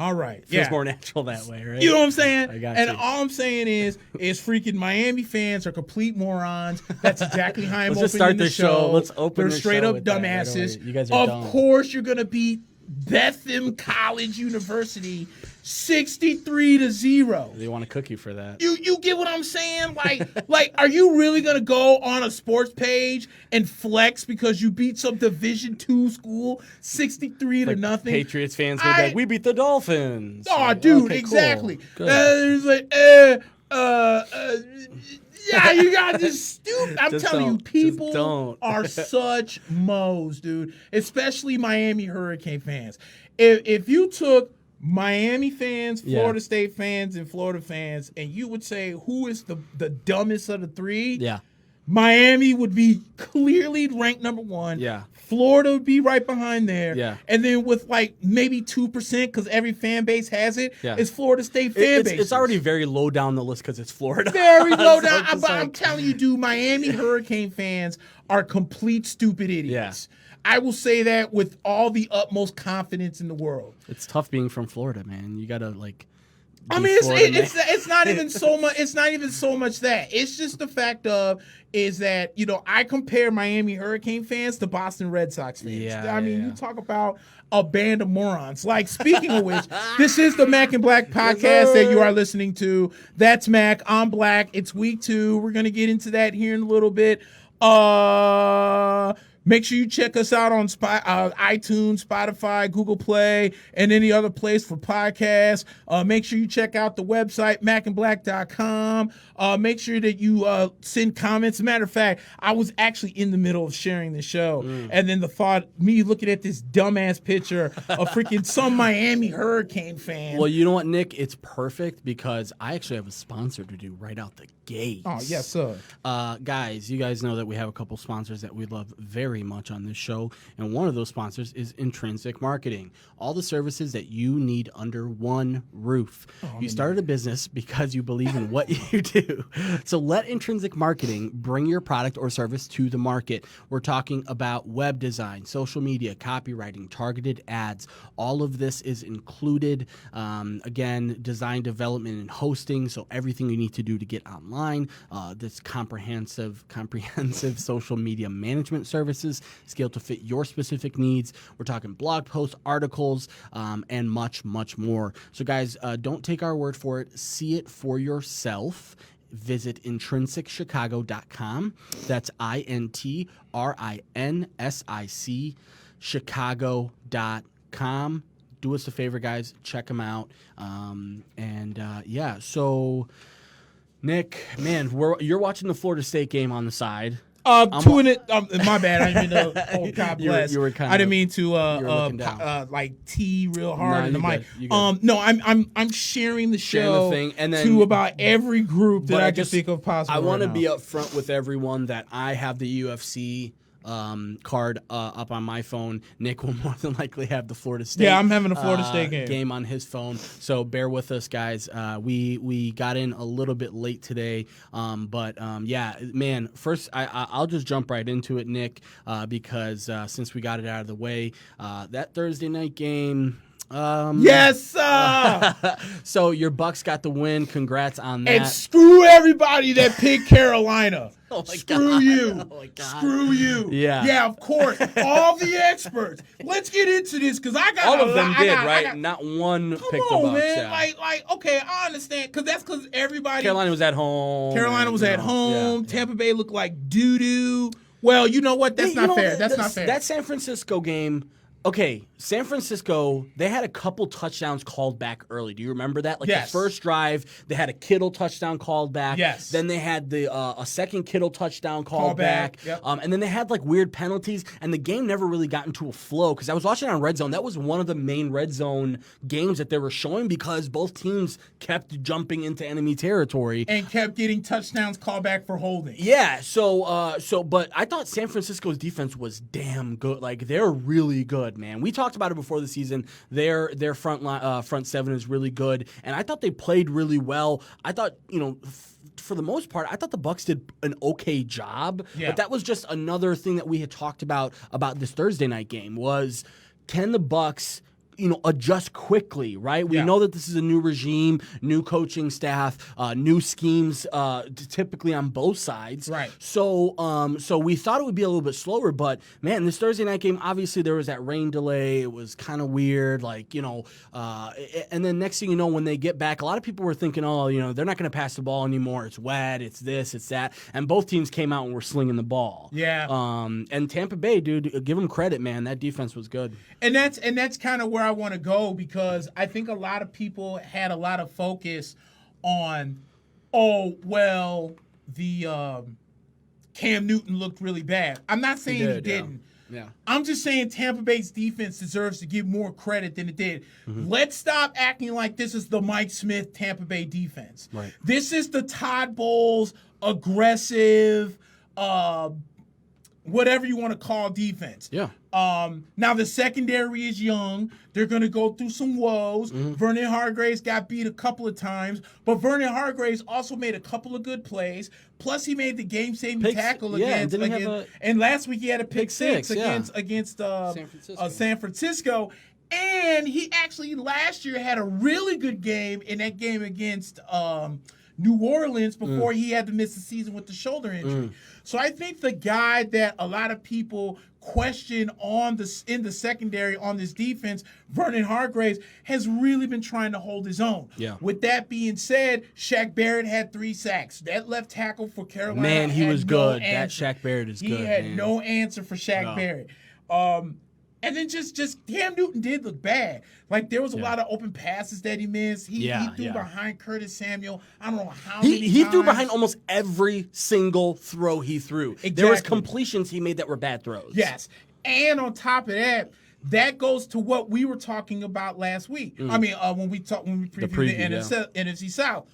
All right. Feels more natural that way, right? You know what I'm saying? I got and you. all I'm saying is freaking Miami fans are complete morons. That's exactly how I'm Let's just opening start the the show. show. Let's open They're the straight show up with that right dumbasses. away. You guys are dumb. Of course you're gonna beat Bethlehem College University 63-0. They want to cook you for that. You get what I'm saying? Like, are you really gonna go on a sports page and flex because you beat some Division II school 63-0? Patriots fans go like, we beat the Dolphins. Oh, Like, dude, okay, exactly. Cool. There's like, yeah, you got this stupid. I'm Just telling you, don't. people Just don't. are such moes, dude. Especially Miami Hurricane fans. If you took Miami fans, Florida State fans, and Florida fans, and you would say who is the dumbest of the three, Miami would be clearly ranked number one. Yeah. Florida would be right behind there. Yeah. And then with like maybe 2%, because every fan base has it, is Florida State fan base. It's already very low down the list because it's Florida. Very low So down. it's But I'm telling you, dude, Miami Hurricane fans are complete stupid idiots. I will say that with all the utmost confidence in the world. It's tough being from Florida, man. You gotta like. I mean, it's not even so much. It's not even so much that. It's just the fact of is that I compare Miami Hurricane fans to Boston Red Sox fans. You talk about a band of morons. Like, speaking of which, this is the Mack and Black podcast that you are listening to. That's Mack. I'm Black. It's week 2. We're gonna get into that here in a little bit. Make sure you check us out on iTunes, Spotify, Google Play, and any other place for podcasts. Make sure you check out the website, mackandblack.com. Make sure that you send comments. As a matter of fact, I was actually in the middle of sharing the show, and then the thought, me looking at this dumbass picture of freaking some Miami Hurricane fan. Well, you know what, Nick? It's perfect because I actually have a sponsor to do right out the gate. Oh, yes, sir. Guys, you guys know that we have a couple sponsors that we love very much on this show, and one of those sponsors is Intrinsic Marketing. All the services that you need under one roof. You started a business because you believe in what you do. So let Intrinsic Marketing bring your product or service to the market. We're talking about web design, social media, copywriting, targeted ads. All of this is included. Again, design, development, and hosting. So everything you need to do to get online. This comprehensive social media management services scaled to fit your specific needs. We're talking blog posts, articles, and much, much more. So guys, don't take our word for it. See it for yourself. Visit intrinsicchicago.com. That's INTRINSIC Chicago.com. Do us a favor, guys. Check them out. So Nick, man, you're watching the Florida State game on the side. My bad. I didn't mean to. God bless. I didn't mean to like tea real hard in the mic. No, I'm sharing the show thing, and then, to about every group that I can think of possible. I want to be upfront with everyone that I have the UFC card up on my phone. Nick will more than likely have the Florida State. Yeah, I'm having a Florida State game on his phone. So bear with us, guys. We got in a little bit late today, man. First, I'll just jump right into it, Nick, because since we got it out of the way, that Thursday night game. Yes, sir. So your Bucks got the win. Congrats on that. And screw everybody that picked Carolina. Oh my Screw God. you. Oh my God. Screw you. Yeah. Yeah, of course. All the experts. Let's get into this because I got all of them did, right? Not one picked the Bucks. Man. Yeah. Okay, I understand because everybody. Carolina was at home. Yeah. Tampa Bay looked like doo-doo. Well, you know what? That's not fair. That's not fair. That San Francisco game. Okay, San Francisco, they had a couple touchdowns called back early. Do you remember that? The first drive, they had a Kittle touchdown called back. Yes. Then they had a second Kittle touchdown called back. Yep. And then they had weird penalties, and the game never really got into a flow because I was watching on Red Zone. That was one of the main Red Zone games that they were showing because both teams kept jumping into enemy territory. And kept getting touchdowns called back for holding. Yeah, but I thought San Francisco's defense was damn good. They're really good. Man, we talked about it before the season. Their front seven is really good, and I thought they played really well. I thought, for the most part, I thought the Bucks did an okay job. Yeah. But that was just another thing that we had talked about this Thursday night game was, can the Bucks adjust quickly, right? We know that this is a new regime, new coaching staff, new schemes, typically on both sides. Right. So we thought it would be a little bit slower, but man, this Thursday night game, obviously there was that rain delay. It was kind of weird, and then next thing you know, when they get back, a lot of people were thinking, they're not going to pass the ball anymore. It's wet, it's this, it's that, and both teams came out and were slinging the ball. Yeah. And Tampa Bay, dude, give them credit, man. That defense was good. And that's kind of where I want to go, because I think a lot of people had a lot of focus on, the Cam Newton looked really bad. I'm not saying he didn't. Yeah. I'm just saying Tampa Bay's defense deserves to get more credit than it did. Mm-hmm. Let's stop acting like this is the Mike Smith Tampa Bay defense. Right. This is the Todd Bowles aggressive, whatever you want to call defense. Yeah. Now the secondary is young. They're going to go through some woes. Mm-hmm. Vernon Hargreaves got beat a couple of times, but Vernon Hargreaves also made a couple of good plays. Plus, he made the game-saving tackle against. And last week he had a pick six against San Francisco. And he actually last year had a really good game in that game against New Orleans before he had to miss the season with the shoulder injury. So I think the guy that a lot of people question in the secondary on this defense, Vernon Hargreaves, has really been trying to hold his own. Yeah. With that being said, Shaq Barrett had 3 sacks. That left tackle for Carolina, man, he was good. That answer. Shaq Barrett is good. He had no answer for Shaq Barrett. And then just Cam Newton did look bad. Like, there was a lot of open passes that he missed. He threw behind Curtis Samuel. I don't know how many times. He threw behind almost every single throw he threw. Exactly. There was completions he made that were bad throws. Yes. And on top of that, that goes to what we were talking about last week. I mean, when we previewed the NFC South.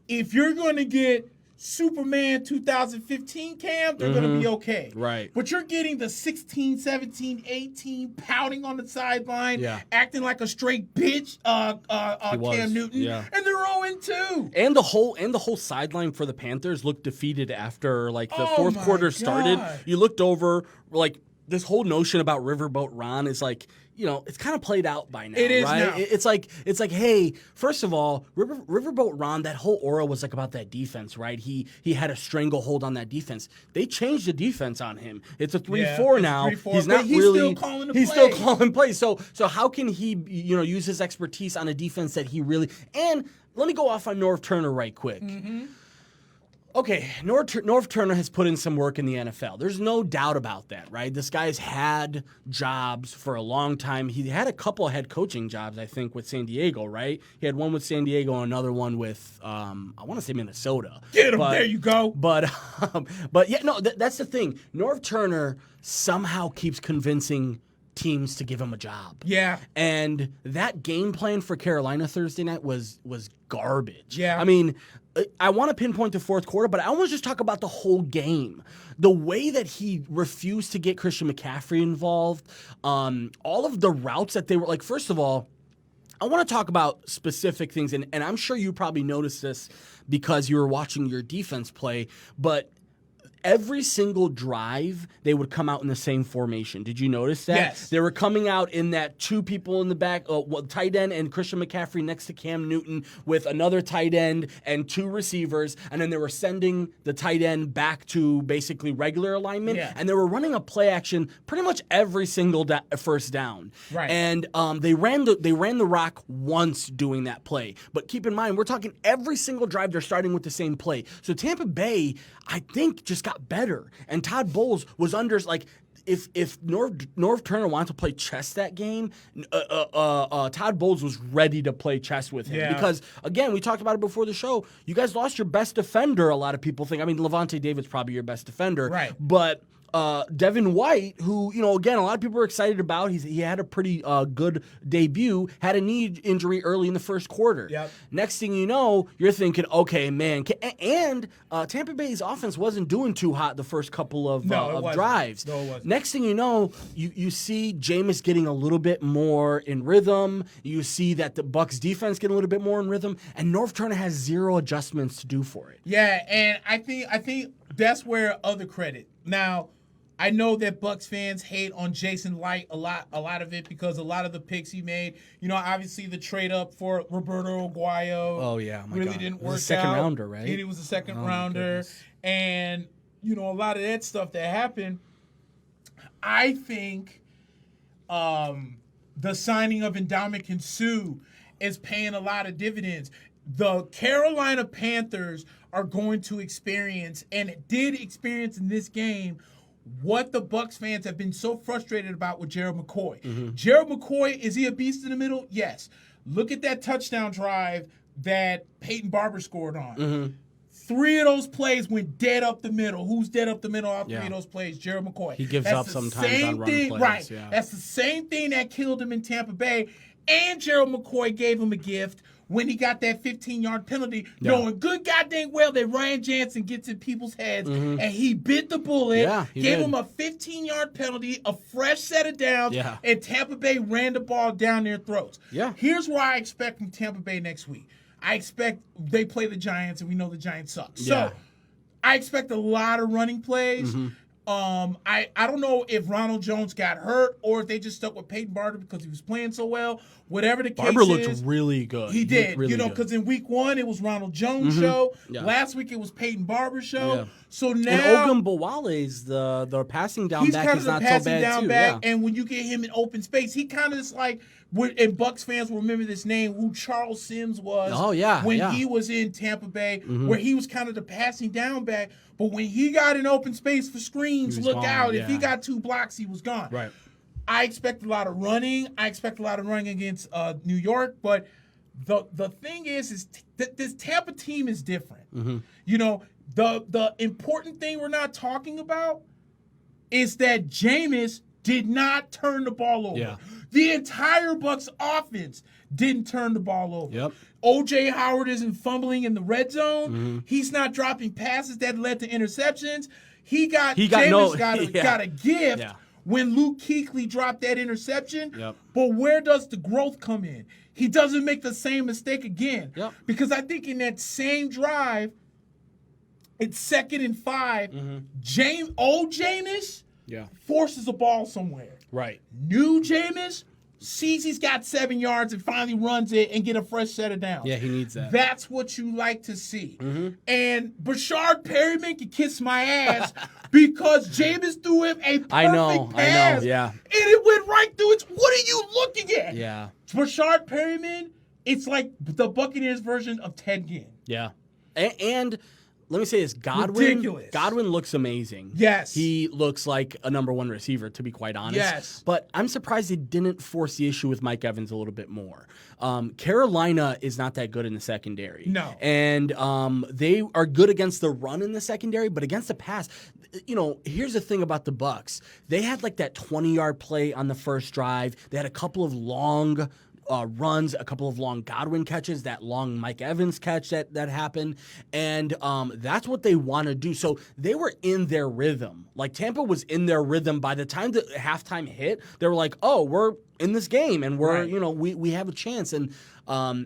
If you're going to get Superman 2015 Cam, they're going to be okay. Right. But you're getting the 16, 17, 18 pouting on the sideline, acting like a straight bitch, Cam Newton, and they're 0-2. And the whole sideline for the Panthers looked defeated after the fourth quarter started. You looked over, this whole notion about Riverboat Ron is it's kind of played out by now. It is right? now. It's like, hey, first of all, Riverboat Ron, that whole aura was about that defense, right? He had a stranglehold on that defense. They changed the defense on him. It's a 3-4 now. 3-4, he's not he's really. Still calling he's still calling plays. So how can he use his expertise on a defense that he really? And let me go off on Norv Turner right quick. Mm-hmm. Okay, Norv Turner has put in some work in the NFL. There's no doubt about that, right? This guy's had jobs for a long time. He had a couple of head coaching jobs, I think, with San Diego, right? He had one with San Diego and another one with, I want to say Minnesota. Get him, there you go. But yeah, no, that's the thing. Norv Turner somehow keeps convincing teams to give him a job. Yeah. And that game plan for Carolina Thursday night was garbage. Yeah. I mean, I want to pinpoint the fourth quarter, but I want to just talk about the whole game. The way that he refused to get Christian McCaffrey involved, all of the routes that they were first of all, I want to talk about specific things, and I'm sure you probably noticed this because you were watching your defense play, but every single drive, they would come out in the same formation. Did you notice that? Yes. They were coming out in that 2 people in the back, tight end and Christian McCaffrey next to Cam Newton with another tight end and 2 receivers, and then they were sending the tight end back to basically regular alignment, and they were running a play action pretty much every single first down. Right. And they ran the rock once doing that play. But keep in mind, we're talking every single drive they're starting with the same play. So Tampa Bay, I think, just got better. And Todd Bowles was under if Norv Turner wanted to play chess that game, Todd Bowles was ready to play chess with him because again, we talked about it before the show. You guys lost your best defender. A lot of people think. I mean, Levante David's probably your best defender, right? But Devin White, who, again, a lot of people were excited about. He had a pretty good debut, had a knee injury early in the first quarter. Yep. Next thing you know, you're thinking, okay, man. And Tampa Bay's offense wasn't doing too hot the first couple of drives. No, it wasn't. Next thing you know, you see Jameis getting a little bit more in rhythm. You see that the Bucs defense getting a little bit more in rhythm. And Norv Turner has 0 adjustments to do for it. Yeah, and I think that's where other credit. Now, I know that Bucks fans hate on Jason Light a lot of it because a lot of the picks he made, obviously the trade up for Roberto Aguayo. Oh yeah, my really God. didn't work out. It was a second rounder, right? It was a second rounder, and a lot of that stuff that happened. I think the signing of Ndamukong Suh is paying a lot of dividends. The Carolina Panthers are going to experience, and it did experience in this game, what the Bucks fans have been so frustrated about with Gerald McCoy. Mm-hmm. Gerald McCoy, is he a beast in the middle? Yes. Look at that touchdown drive that Peyton Barber scored on. Mm-hmm. 3 of those plays went dead up the middle. Who's dead up the middle out 3 of those plays? Gerald McCoy. He gives up sometimes on run plays. Right. Yeah. That's the same thing that killed him in Tampa Bay. And Gerald McCoy gave him a gift when he got that 15-yard penalty, knowing good goddamn well that Ryan Jansen gets in people's heads, and he bit the bullet, gave him a 15-yard penalty, a fresh set of downs, and Tampa Bay ran the ball down their throats. Yeah. Here's what I expect from Tampa Bay next week. I expect they play the Giants, and we know the Giants suck. So I expect a lot of running plays. I don't know if Ronald Jones got hurt or if they just stuck with Peyton Barber because he was playing so well. Whatever the case Barber is. looked really good. He did. Really because in week 1, it was Ronald Jones' show. Yeah. Last week, it was Peyton Barber's show. Yeah. So now. And Ogunbowale's the passing down back is not so bad, too. He's kind of the passing down back, and when you get him in open space, he kind of is like, and Bucks fans will remember this name, who Charles Sims was. Oh, yeah. When he was in Tampa Bay, where he was kind of the passing down back. But when he got in open space for screens, look out. If he got 2 blocks, he was gone. Right. I expect a lot of running. I expect a lot of running against New York. But the thing is that this Tampa team is different. The important thing we're not talking about is that Jameis did not turn the ball over. Yeah. The entire Bucs offense didn't turn the ball over. Yep. O.J. Howard isn't fumbling in the red zone. He's not dropping passes that led to interceptions. Jameis got a gift when Luke Kuechly dropped that interception. Yep. But where does the growth come in? He doesn't make the same mistake again. Yep. Because I think in that same drive, it's 2nd and 5, Jameis forces the ball somewhere. Right. New Jameis sees he's got 7 yards and finally runs it and get a fresh set of downs. Yeah, he needs that. That's what you like to see. And Bashard Perryman can kiss my ass because Jameis threw him a perfect pass. I know, yeah. And it went right through it. What are you looking at? Yeah. Bashard Perryman, it's like the Buccaneers version of Ted Ginn. Yeah. And let me say this, Ridiculous. Godwin looks amazing. Yes. He looks like a number 1 receiver, to be quite honest. Yes. But I'm surprised they didn't force the issue with Mike Evans a little bit more. Carolina is not that good in the secondary. No. And they are good against the run in the secondary, but against the pass, here's the thing about the Bucs. They had like that 20-yard play on the first drive. They had a couple of long runs, a couple of long Godwin catches, that long Mike Evans catch that happened, and that's what they want to do. So they were in their rhythm. Like Tampa was in their rhythm. By the time the halftime hit, they were like, "Oh, we're in this game, and we're we have a chance." And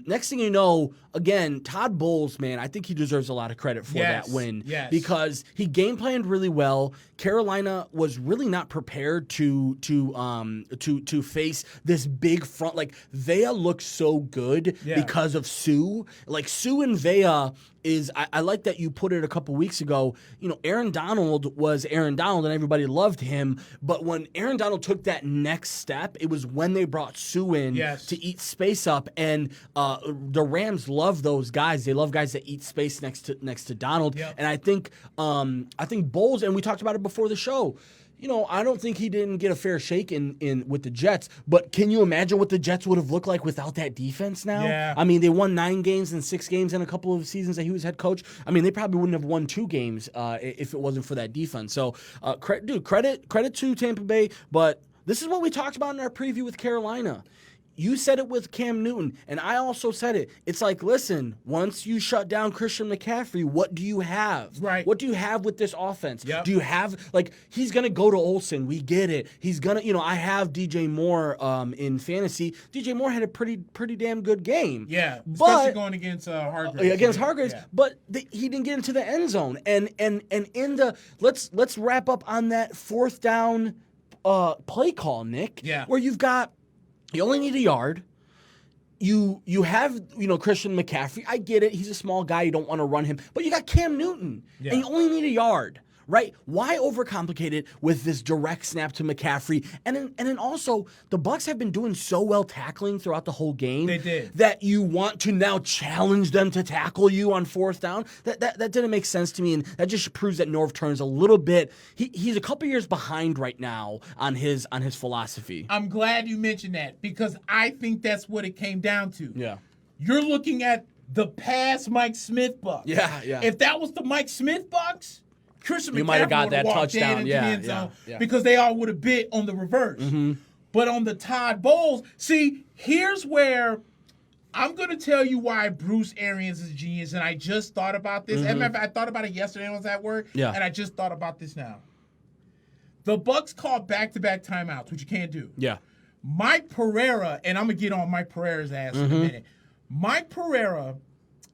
next thing you know, again, Todd Bowles, man, I think he deserves a lot of credit for that win because he game planned really well. Carolina was really not prepared to face this big front. Like Vea looked so good because of Suh. Like Suh and Vea is, I like that you put it a couple weeks ago. Aaron Donald was Aaron Donald and everybody loved him. But when Aaron Donald took that next step, it was when they brought Suh in to eat space up. And the Rams love those guys. They love guys that eat space next to Donald. Yep. And I think Bowles, and we talked about it before the show, I don't think he didn't get a fair shake in with the Jets, but can you imagine what the Jets would have looked like without that defense now? Yeah. I mean, they won 9 games and 6 games in a couple of seasons that he was head coach. I mean, they probably wouldn't have won 2 games if it wasn't for that defense. So, credit to Tampa Bay, but this is what we talked about in our preview with Carolina. you said it with Cam Newton, and I also said it. It's like, listen, once you shut down Christian McCaffrey, what do you have? Right. What do you have with this offense? Yep. Do you have, like, he's going to go to Olsen. We get it. He's going to, I have DJ Moore in fantasy. DJ Moore had a pretty damn good game. Yeah, especially going against Hargraves. Against Hargraves, but he didn't get into the end zone. And in the, let's wrap up on that fourth down play call, Nick. Yeah. Where you only need a yard. You have, Christian McCaffrey. I get it. He's a small guy. You don't want to run him. But you got Cam Newton, and you only need a yard, right? Why overcomplicate it with this direct snap to McCaffrey? And then also, the Bucs have been doing so well tackling throughout the whole game. They did. That you want to now challenge them to tackle you on fourth down. That didn't make sense to me, and that just proves that Norv Turner's a little bit. He's a couple years behind right now on his philosophy. I'm glad you mentioned that because I think that's what it came down to. Yeah. You're looking at the past Mike Smith Bucs. Yeah. If that was the Mike Smith Bucs, Christian You McCaffrey might have got would have that walked touchdown. into the end zone Yeah. because they all would have bit on the reverse. Mm-hmm. But on the Todd Bowles, see, here's where I'm going to tell you why Bruce Arians is a genius, and I just thought about this. Mm-hmm. I thought about it yesterday when I was at work, Yeah. and I just thought about this now. The Bucs called back-to-back timeouts, which you can't do. Yeah. Mike Pereira, and I'm going to get on Mike Pereira's ass in a minute. Mike Pereira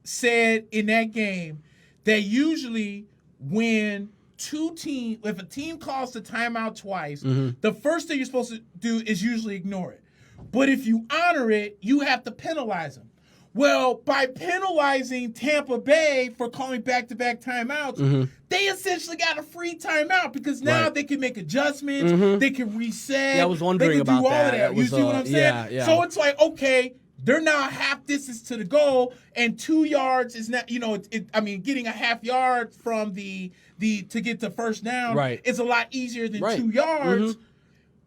said in that game that usually when if a team calls the timeout twice, the first thing you're supposed to do is usually ignore it. But if you honor it, you have to penalize them. Well, by penalizing Tampa Bay for calling back-to-back timeouts, they essentially got a free timeout because now they can make adjustments, they can reset. Yeah, I was wondering they can about do all that. of that. You see what I'm saying? Yeah. So it's like, okay, they're now half distance to the goal, and 2 yards is not, getting a half yard from the to get to first down is a lot easier than 2 yards.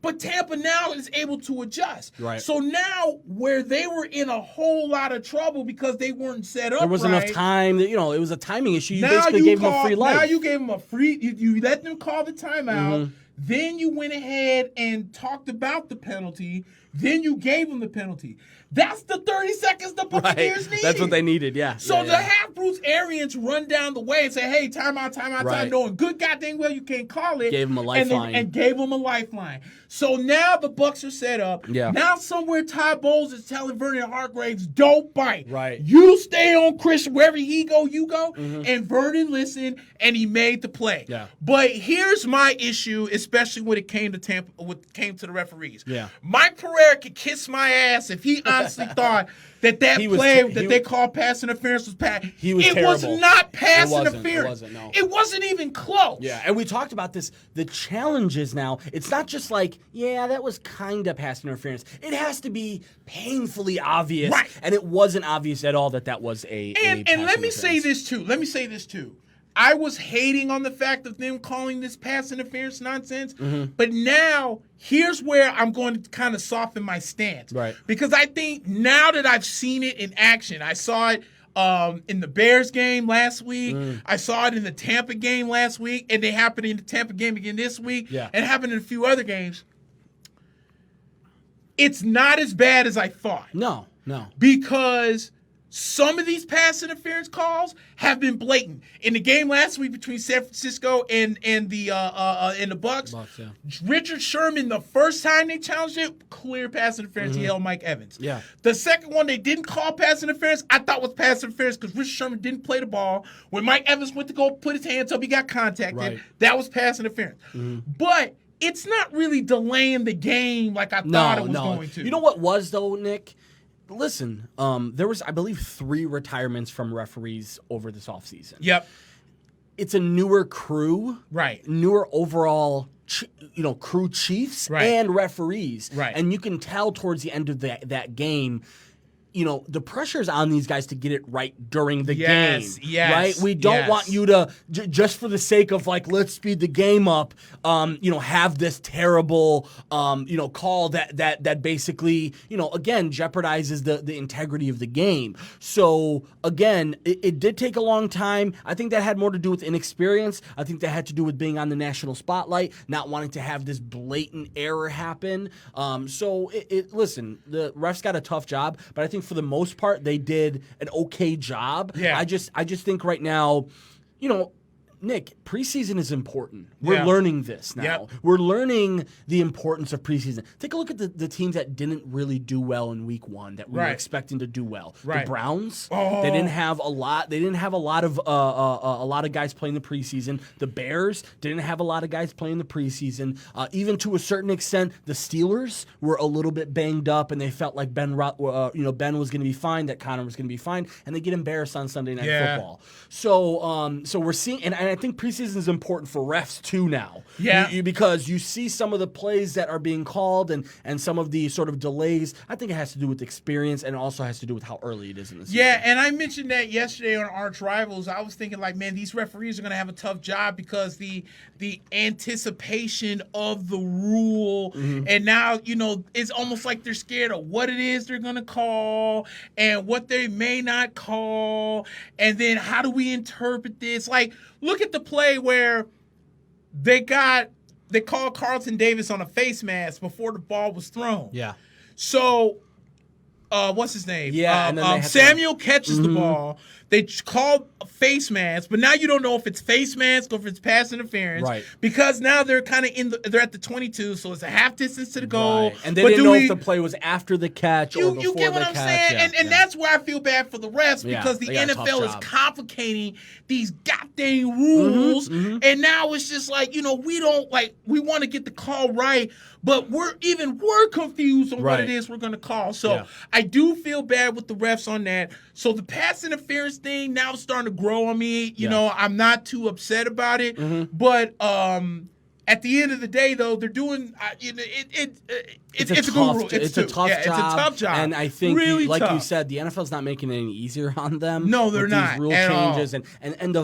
But Tampa now is able to adjust. Right. So now where they were in a whole lot of trouble because they weren't set up There wasn't enough time. It was a timing issue. You now basically gave them a free life. Now you gave them a free. You let them call the timeout. Then you went ahead and talked about the penalty. Then you gave them the penalty. That's the 30 seconds the Buccaneers needed. That's what they needed, yeah. So to have Bruce Arians run down the way and say, hey, timeout, knowing good goddamn well you can't call it. Gave him a lifeline. And gave him a lifeline. So now the Bucs are set up. Yeah. Now somewhere Todd Bowles is telling Vernon Hargraves, don't bite. Right. You stay on Christian. Wherever he go, you go. And Vernon listened, and he made the play. Yeah. But here's my issue, especially when it came to Tampa, when it came to the referees. Yeah. Mike Pereira could kiss my ass if he honestly thought that play that they called pass interference was pass. He was It terrible. was not pass It interference. wasn't, no. It wasn't even close. Yeah, and we talked about this. The challenge is now, it's not just like, yeah, that was kind of pass interference. It has to be painfully obvious. Right. And it wasn't obvious at all that was a And pass let me say interference. this too. I was hating on the fact of them calling this pass interference nonsense, but now here's where I'm going to kind of soften my stance. Right. Because I think now that I've seen it in action, I saw it in the Bears game last week. I saw it in the Tampa game last week, and they happened in the Tampa game again this week, and happened in a few other games. It's not as bad as I thought. No. Because some of these pass interference calls have been blatant. In the game last week between San Francisco and the Bucs, Richard Sherman, the first time they challenged it, clear pass interference. He held Mike Evans. Yeah. The second one they didn't call pass interference, I thought was pass interference because Richard Sherman didn't play the ball. When Mike Evans went to go put his hands up, he got contacted. That was pass interference. But it's not really delaying the game like I thought it was going to. You know what was, though, Nick? Listen, there was, I believe, 3 retirements from referees over this offseason. Yep. It's a newer crew. Right. Newer overall, crew chiefs and referees. Right. And you can tell towards the end of that game, the pressure's on these guys to get it right during the game. Yes. Right? We don't want you to, just for the sake of like, let's speed the game up, have this terrible, call that basically, again, jeopardizes the integrity of the game. So, again, it did take a long time. I think that had more to do with inexperience. I think that had to do with being on the national spotlight, not wanting to have this blatant error happen. Listen, the refs got a tough job, but I think for the most part, they did an okay job. Yeah. I just think right now, Nick, preseason is important. We're learning this now. Yep. We're learning the importance of preseason. Take a look at the teams that didn't really do well in week 1 that we were expecting to do well. Right. The Browns, they didn't have a lot. They didn't have a lot of guys playing the preseason. The Bears didn't have a lot of guys playing the preseason. Even to a certain extent, the Steelers were a little bit banged up, and they felt like Ben was going to be fine, that Connor was going to be fine, and they get embarrassed on Sunday Night Football. So we're seeing, and I think preseason is important for refs too now. Yeah. Because you see some of the plays that are being called and some of the sort of delays. I think it has to do with experience, and it also has to do with how early it is in the season. Yeah, and I mentioned that yesterday on Arch Rivals. I was thinking, like, man, these referees are going to have a tough job because the anticipation of the rule, and now, it's almost like they're scared of what it is they're going to call and what they may not call, and then how do we interpret this? Like, look at the play where they called Carlton Davis on a face mask before the ball was thrown. Yeah. So, what's his name? Yeah. And then Samuel catches the ball. They call a face mask, but now you don't know if it's face mask or if it's pass interference. Right. Because now they're kind of they're at the 22, so it's a half distance to the goal. Right. And they didn't know if the play was after the catch or before the catch. You get what I'm saying? And that's where I feel bad for the refs because the NFL is complicating these goddamn rules. And now it's just like, we don't we want to get the call right, but we're confused on what it is we're going to call. So I do feel bad with the refs on that. So the pass interference thing now is starting to grow on me. You know, I'm not too upset about it, but at the end of the day, though, they're doing it's a good rule. It's a tough job. It's a tough job, and I think, really like tough. you said, the NFL's not making it any easier on them. No, they're with not these rule at changes all. and the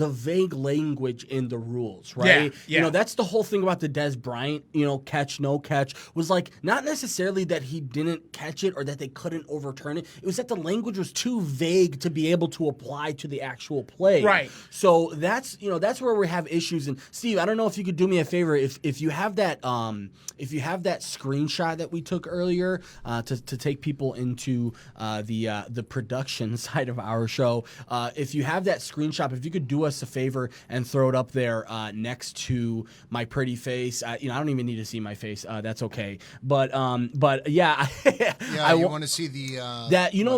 vague language in the rules, right? Yeah. That's the whole thing about the Des Bryant, catch, no catch, was like not necessarily that he didn't catch it or that they couldn't overturn it. It was that the language was too vague to be able to apply to the actual play. Right. So that's where we have issues. And Steve, I don't know if you could do me a favor if you have that screenshot that we took earlier to take people into the production side of our show. If you have that screenshot, if you could do us a favor and throw it up there next to my pretty face. I don't even need to see my face. That's okay. But yeah. You want to see the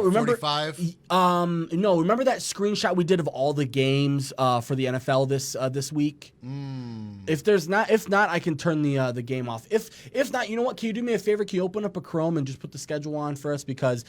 remember 45? No, remember that screenshot we did of all the games for the NFL this week? If not, I can turn the game off. If not, you know what? Can you do me a favor? Can you open up a Chrome and just put the schedule on for us because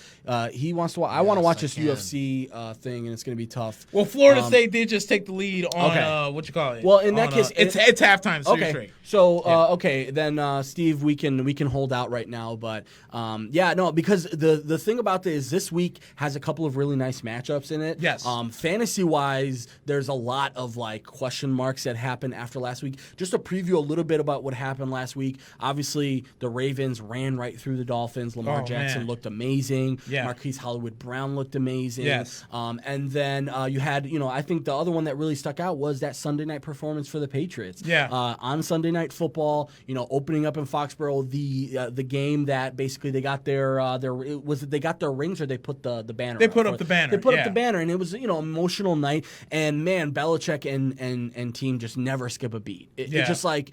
he wants to. I want to watch this UFC thing, and it's going to be tough. Well, Florida State did just take the lead on what you call it. Well, in that case, it's halftime. So you're straight. So then Steve, we can hold out right now, but because the thing about this week has a couple of really nice matchups in it. Yes. Fantasy wise, there's a lot of question marks that happened after last week. Just to preview a little bit about what happened last week. Obviously, the Ravens ran right through the Dolphins. Lamar Jackson looked amazing. Yeah. Marquise Hollywood-Brown looked amazing. Yes. And then you had, I think the other one that really stuck out was that Sunday night performance for the Patriots. Yeah. On Sunday Night Football, opening up in Foxborough, the game that basically they got they got their rings or they put the banner. They put up the banner. They put up the banner, and it was emotional night. And man, Belichick and team just never skip a beat. It's just like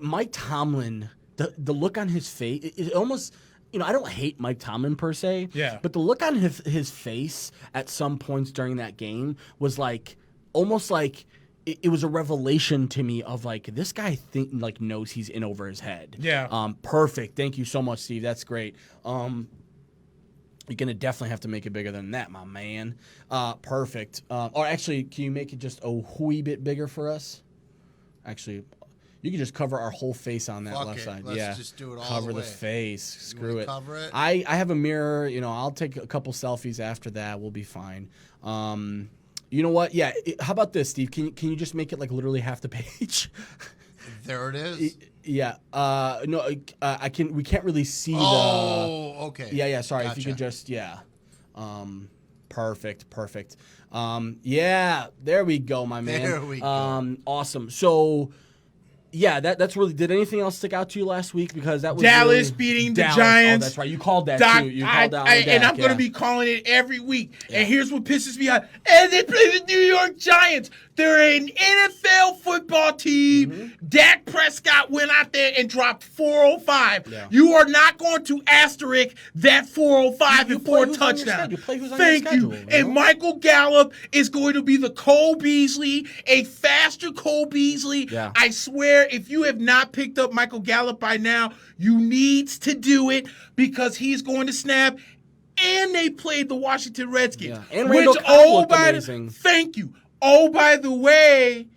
Mike Tomlin, the look on his face, it almost. I don't hate Mike Tomlin per se, but the look on his face at some points during that game was almost like it was a revelation to me of this guy knows he's in over his head. Yeah. Perfect. Thank you so much, Steve. That's great. You're gonna definitely have to make it bigger than that, my man. Perfect. Or actually, can you make it just a wee bit bigger for us? Actually, You can just cover our whole face on that Fuck left it. side. Let's just do it all cover the way. the face. Screw it. Cover it. I have a mirror. You know, I'll take a couple selfies after that. We'll be fine. You know what? Yeah. How about this, Steve? Can you just make it like literally half the page? There it is. Yeah. No. I can. We can't really see the. Oh, okay. Yeah. Sorry. Gotcha. If you could just. Yeah. Perfect. Yeah. There we go, my man. There we go. Awesome. So. Yeah, that's really. Did anything else stick out to you last week? Because that was Dallas really, beating the Dallas. Giants. Oh, that's right. You called that too. You and called that. and I'm going to be calling it every week. And here's what pisses me off: and they play the New York Giants. They're an NFL football team. Mm-hmm. Dak Prescott went out there and dropped 405. Yeah. You are not going to asterisk that 405 You before play a who's on your touchdown. schedule. You play who's on your Thank schedule, you. you And know? Michael Gallup is going to be the Cole Beasley, a faster Cole Beasley. Yeah. I swear, if you have not picked up Michael Gallup by now, you need to do it because he's going to snap. And they played the Washington Redskins. Yeah. And Randall Cobb looked amazing. Thank you. Oh, by the way,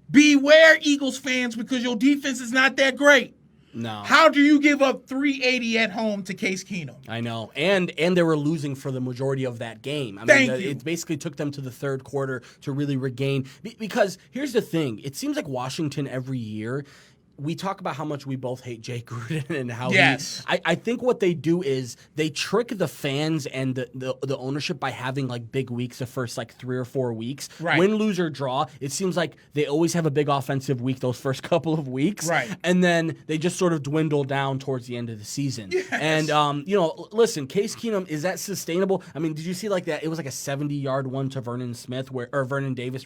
beware, Eagles fans, because your defense is not that great. No. How do you give up 380 at home to Case Keenum? I know. And they were losing for the majority of that game. I Thank mean, you. It basically took them to the third quarter to really regain. Because here's the thing. It seems like Washington every year, we talk about how much we both hate Jay Gruden and how I think what they do is they trick the fans and the ownership by having like big weeks the first like 3 or 4 weeks. Right. Win, lose, or draw. It seems like they always have a big offensive week those first couple of weeks. Right. And then they just sort of dwindle down towards the end of the season. Yes. And, you know, listen, Case Keenum, is that sustainable? I mean, did you see like that? It was like a 70-yard one to Vernon Davis,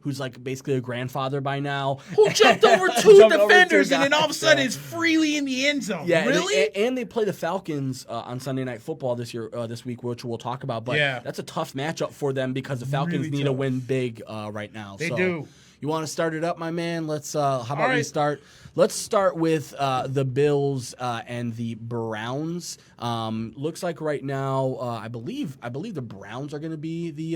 who's like basically a grandfather by now. Who jumped over two Jumped over defenders two and then all of a guys, sudden yeah. it's freely in the end zone? Yeah, Really? and they play the Falcons on Sunday Night Football this week, which we'll talk about. But that's a tough matchup for them because the Falcons Really need tough. to win big right now. They so, do. You want to start it up, my man? Let's. How about we right. start? Let's start with the Bills and the Browns. Looks like right now, I believe the Browns are going to be the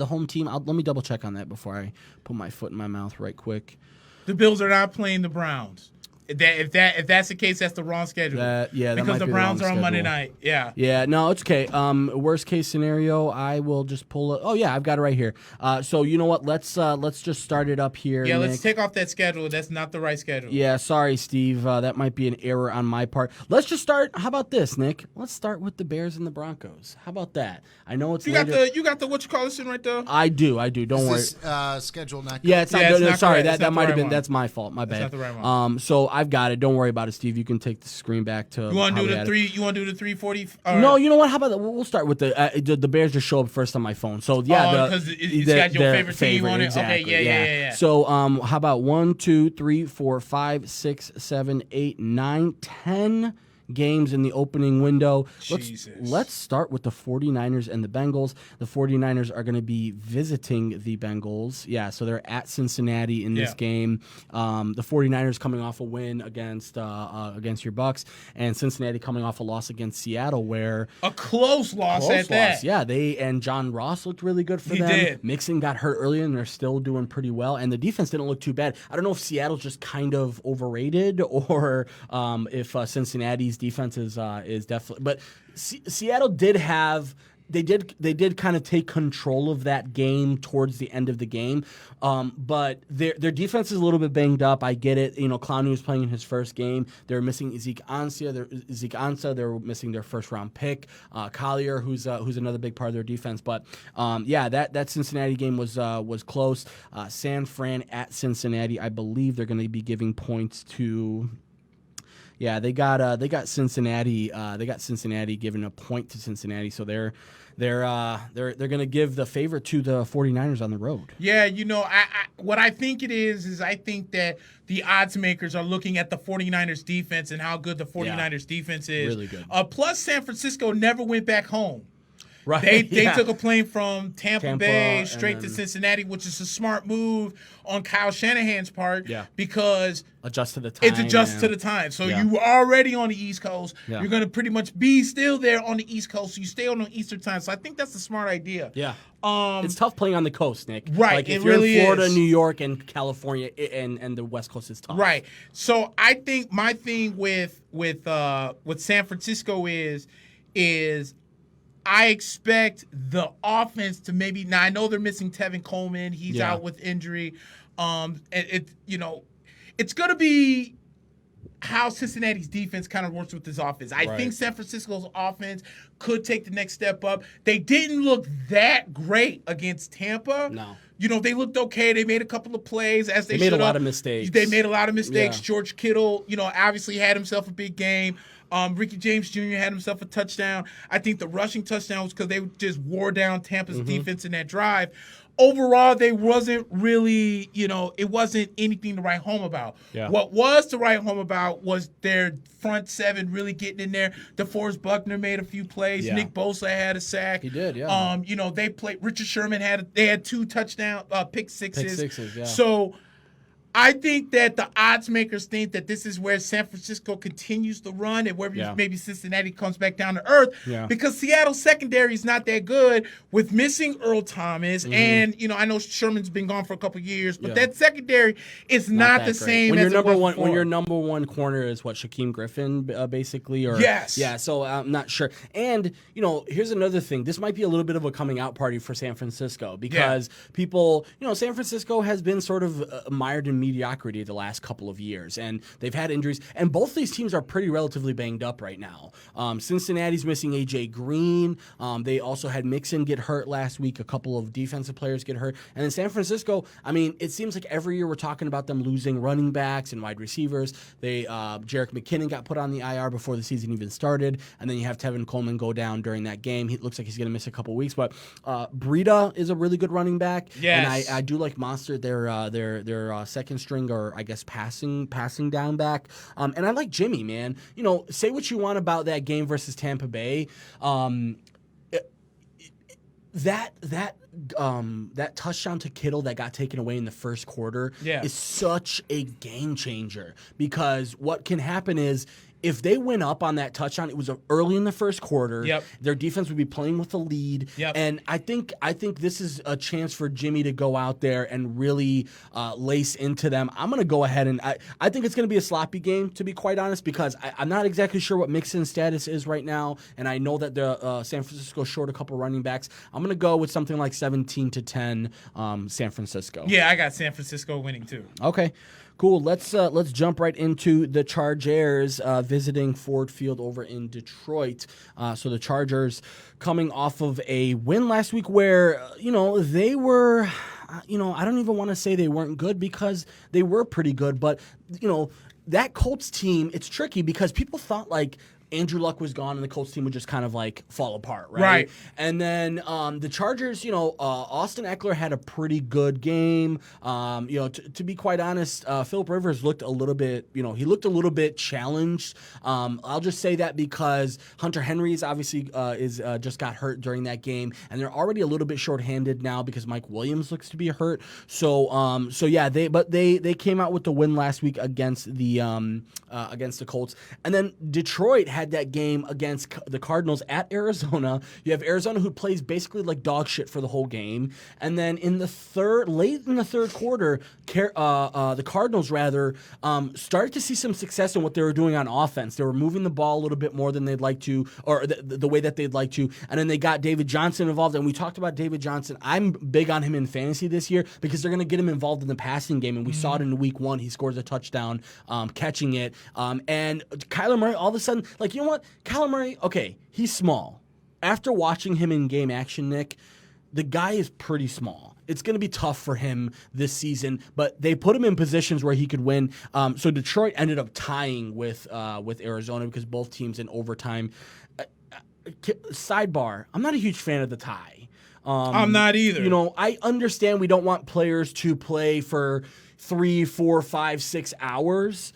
home team. Let me double check on that before I put my foot in my mouth right quick. The Bills are not playing the Browns. If that's the case, that's the wrong schedule. That because might the be Browns wrong are on Monday schedule. night. Yeah. Yeah, no, it's okay. Worst case scenario, I will just pull it. Oh yeah, I've got it right here. So you know what? Let's just start it up here. Yeah, Nick. let's take off that schedule. That's not the right schedule. Yeah, sorry, Steve. That might be an error on my part. Let's just start. How about this, Nick? Let's start with the Bears and the Broncos. How about that? I know it's You got the what you call this in right there? I do. Don't worry. Is this schedule not good? Yeah, it's not. Yeah, it's no, not sorry, correct. It's that not the might have right been. one. That's my fault. My bad. not the right one. So I've got it. Don't worry about it, Steve. You can take the screen back to. You want to how do we the had it. 3? You want to do the 340? No, you know what? How about that? We'll start with the Bears just show up first on my phone. So yeah, because it's got your favorite team on it. Exactly, Okay, yeah. So how about 1, 2, 3, 4, 5, 6, 7, 8, 9, 10 games in the opening window. Let's start with the 49ers and the Bengals. The 49ers are going to be visiting the Bengals. Yeah, so they're at Cincinnati in this game. The 49ers coming off a win against your Bucks, and Cincinnati coming off a loss against Seattle, where a close loss at that. Yeah, and John Ross looked really good for them. Did. Mixon got hurt early, and they're still doing pretty well. And the defense didn't look too bad. I don't know if Seattle's just kind of overrated or if Cincinnati's defense is definitely. But Seattle did have. They did kind of take control of that game towards the end of the game, but their defense is a little bit banged up. I get it. You know, Clowney was playing in his first game. They're missing Zeke Ansah. They're missing their first round pick, Collier, who's another big part of their defense. But that Cincinnati game was close. San Fran at Cincinnati. I believe they're going to be giving points to. Yeah, they got Cincinnati. They got Cincinnati giving a point to Cincinnati, so they're going to give the favor to the 49ers on the road. Yeah, you know, what I think it is I think that the odds makers are looking at the 49ers defense and how good the 49ers defense is. Really good. Plus, San Francisco never went back home. Right. They took a plane from Tampa Bay straight to then Cincinnati, which is a smart move on Kyle Shanahan's part because adjust to the time. It's adjusted to the time. So you were already on the East Coast. Yeah. You're going to pretty much be still there on the East Coast. So you stay on the Eastern time. So I think that's a smart idea. Yeah. It's tough playing on the coast, Nick. Right. Like if it you're really in Florida, is. New York, and California, and the West Coast is tough. Right. So I think my thing with San Francisco is I expect the offense to maybe, now I know they're missing Tevin Coleman. He's out with injury. It's going to be how Cincinnati's defense kind of works with this offense. I think San Francisco's offense could take the next step up. They didn't look that great against Tampa. No. They looked okay. They made a couple of plays as they made a should lot have. of mistakes. They made a lot of mistakes. Yeah. George Kittle, obviously had himself a big game. Ricky James Jr. had himself a touchdown. I think the rushing touchdown was because they just wore down Tampa's defense in that drive. Overall, they wasn't really, it wasn't anything to write home about. Yeah. What was to write home about was their front seven really getting in there. DeForest Buckner made a few plays. Yeah. Nick Bosa had a sack. He did, yeah. They played. Richard Sherman had 2 touchdown pick sixes. Pick sixes, yeah. So I think that the odds makers think that this is where San Francisco continues to run and where maybe Cincinnati comes back down to earth because Seattle's secondary is not that good with missing Earl Thomas. And, I know Sherman's been gone for a couple years, but that secondary is not the same when as your it was when before. your number one corner is Shaquem Griffin, basically? Or yes. Yeah, so I'm not sure. And, here's another thing. This might be a little bit of a coming out party for San Francisco because people, San Francisco has been sort of mired in mediocrity the last couple of years, and they've had injuries, and both these teams are pretty relatively banged up right now. Cincinnati's missing A.J. Green. They also had Mixon get hurt last week. A couple of defensive players get hurt. And in San Francisco, it seems like every year we're talking about them losing running backs and wide receivers. Jerick McKinnon got put on the IR before the season even started, and then you have Tevin Coleman go down during that game. He looks like he's going to miss a couple of weeks, but Breida is a really good running back. Yes. And I do like Monster, their second string, or I guess passing down back. And I like Jimmy, man. Say what you want about that game versus Tampa Bay. That touchdown to Kittle that got taken away in the first quarter is such a game changer, because what can happen is if they went up on that touchdown, it was early in the first quarter. Yep. Their defense would be playing with the lead. Yep. And I think this is a chance for Jimmy to go out there and really lace into them. I'm going to go ahead and I think it's going to be a sloppy game, to be quite honest, because I'm not exactly sure what Mixon's status is right now, and I know that the San Francisco short a couple running backs. I'm going to go with something like 17-10 San Francisco. Yeah, I got San Francisco winning too. Okay. Cool. Let's jump right into the Chargers visiting Ford Field over in Detroit. So the Chargers coming off of a win last week where, they were, I don't even want to say they weren't good, because they were pretty good. But, that Colts team, it's tricky because people thought Andrew Luck was gone and the Colts team would just kind of fall apart, right? Right. And then the Chargers, Austin Eckler had a pretty good game. To be quite honest, Phillip Rivers looked a little bit, he looked a little bit challenged. I'll just say that because Hunter Henry is obviously just got hurt during that game, and they're already a little bit shorthanded now because Mike Williams looks to be hurt. So yeah, they came out with the win last week against the Colts, and then Detroit had that game against the Cardinals at Arizona. You have Arizona, who plays basically like dog shit for the whole game, and then late in the third quarter, the Cardinals started to see some success in what they were doing on offense. They were moving the ball a little bit more than they'd like to, or the way that they'd like to, and then they got David Johnson involved. And we talked about David Johnson. I'm big on him in fantasy this year because they're going to get him involved in the passing game, and we saw it in week 1. He scores a touchdown catching it, and Kyler Murray all of a sudden, you know what? Kyler Murray, okay, he's small. After watching him in game action, Nick, the guy is pretty small. It's going to be tough for him this season, but they put him in positions where he could win. So Detroit ended up tying with Arizona because both teams in overtime. Sidebar, I'm not a huge fan of the tie. I'm not either. I understand we don't want players to play for 3, 4, 5, 6 hours.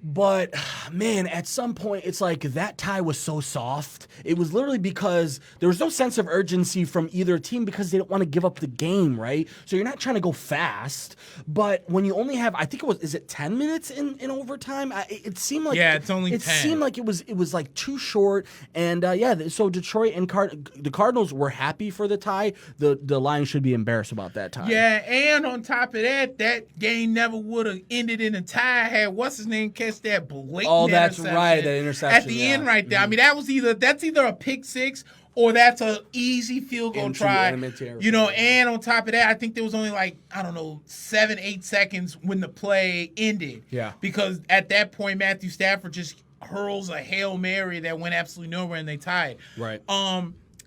But, man, at some point, it's like that tie was so soft. It was literally because there was no sense of urgency from either team because they didn't want to give up the game, right? So you're not trying to go fast. But when you only have, I think it was, is it 10 minutes in overtime? It seemed like. Yeah, it's only 10. It seemed like it was like too short. And, so Detroit and the Cardinals were happy for the tie. The Lions should be embarrassed about that tie. Yeah, and on top of that, that game never would have ended in a tie had what's-his-name catch that blatant that's interception. right, that interception. At the end right there. I mean, that's either a pick six or that's an easy field goal try. And on top of that, I think there was only 7-8 seconds when the play ended. Yeah. Because at that point, Matthew Stafford just hurls a Hail Mary that went absolutely nowhere and they tied. Right.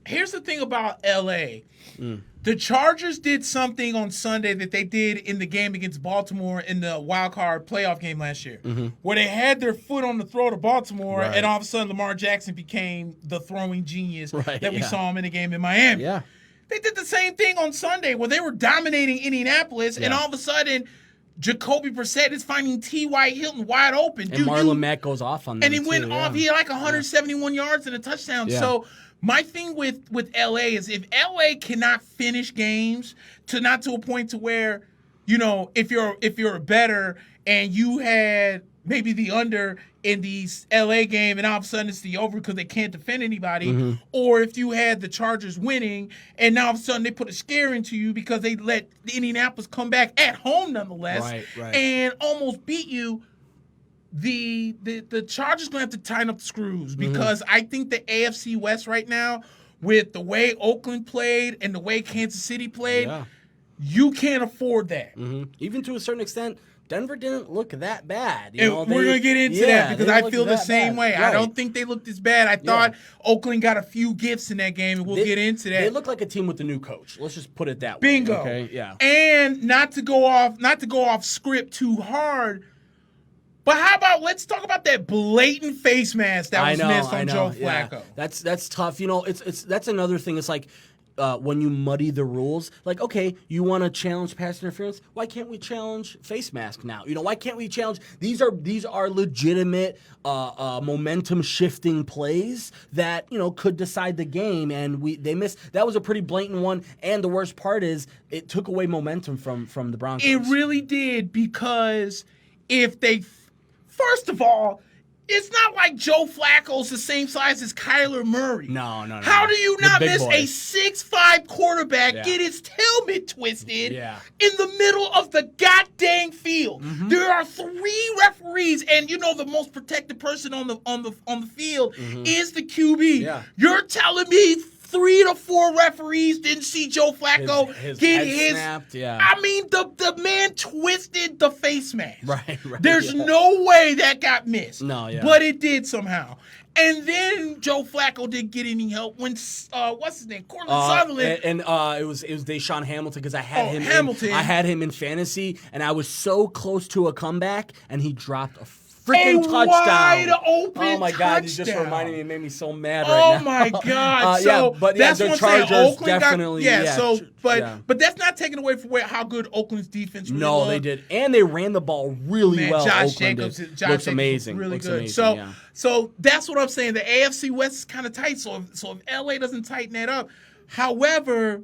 Here's the thing about L.A. The Chargers did something on Sunday that they did in the game against Baltimore in the wild card playoff game last year, where they had their foot on the throat of Baltimore, and all of a sudden Lamar Jackson became the throwing genius that we saw him in the game in Miami. Yeah. They did the same thing on Sunday where they were dominating Indianapolis, and all of a sudden Jacoby Brissett is finding T.Y. Hilton wide open. And Marlon Mack goes off on them, and he went off. He had 171 yards and a touchdown. Yeah. So my thing with LA is if LA cannot finish games not to a point to where, if you're better and you had maybe the under in the LA game and all of a sudden it's the over because they can't defend anybody, or if you had the Chargers winning and now all of a sudden they put a scare into you because they let the Indianapolis come back at home nonetheless and almost beat you. The Chargers going to have to tighten up the screws because I think the AFC West right now, with the way Oakland played and the way Kansas City played, you can't afford that. Even to a certain extent, Denver didn't look that bad. We're going to get into that because I feel the same way. Right. I don't think they looked as bad. I thought Oakland got a few gifts in that game, and we'll get into that. They look like a team with a new coach. Let's just put it that way. Bingo. Okay? Yeah. And not to go off script too hard, but how about let's talk about that blatant face mask that was missed on Joe Flacco. Yeah. That's tough. It's that's another thing. It's like when you muddy the rules, like, okay, you want to challenge pass interference? Why can't we challenge face mask now? Why can't we challenge? These are legitimate momentum shifting plays that could decide the game, and they missed. That was a pretty blatant one, and the worst part is it took away momentum from the Broncos. It really did, because if they. First of all, it's not like Joe Flacco's the same size as Kyler Murray. No. How do you not miss a 6'5" quarterback get his helmet twisted in the middle of the goddamn field? There are 3 referees, and the most protected person on the field is the QB. Yeah. You're telling me 3 to 4 referees didn't see Joe Flacco get his snapped, I mean, the man twisted the face mask. Right. There's no way that got missed. No, but it did somehow. And then Joe Flacco didn't get any help when what's his name, Cortland Sutherland, and it was Deshaun Hamilton, because I had I had him in fantasy, and I was so close to a comeback, and he dropped a freaking touchdown. Wide open Oh my God, you just reminded me. It made me so mad right now. Oh my God. That's the what Chargers I'm saying. Oakland definitely. But that's not taking away from how good Oakland's defense really was. No, they did. And they ran the ball really well. Josh Oakland Jacobs looks amazing. Really looks good. Amazing, So that's what I'm saying. The AFC West is kind of tight. So if LA doesn't tighten that up, however,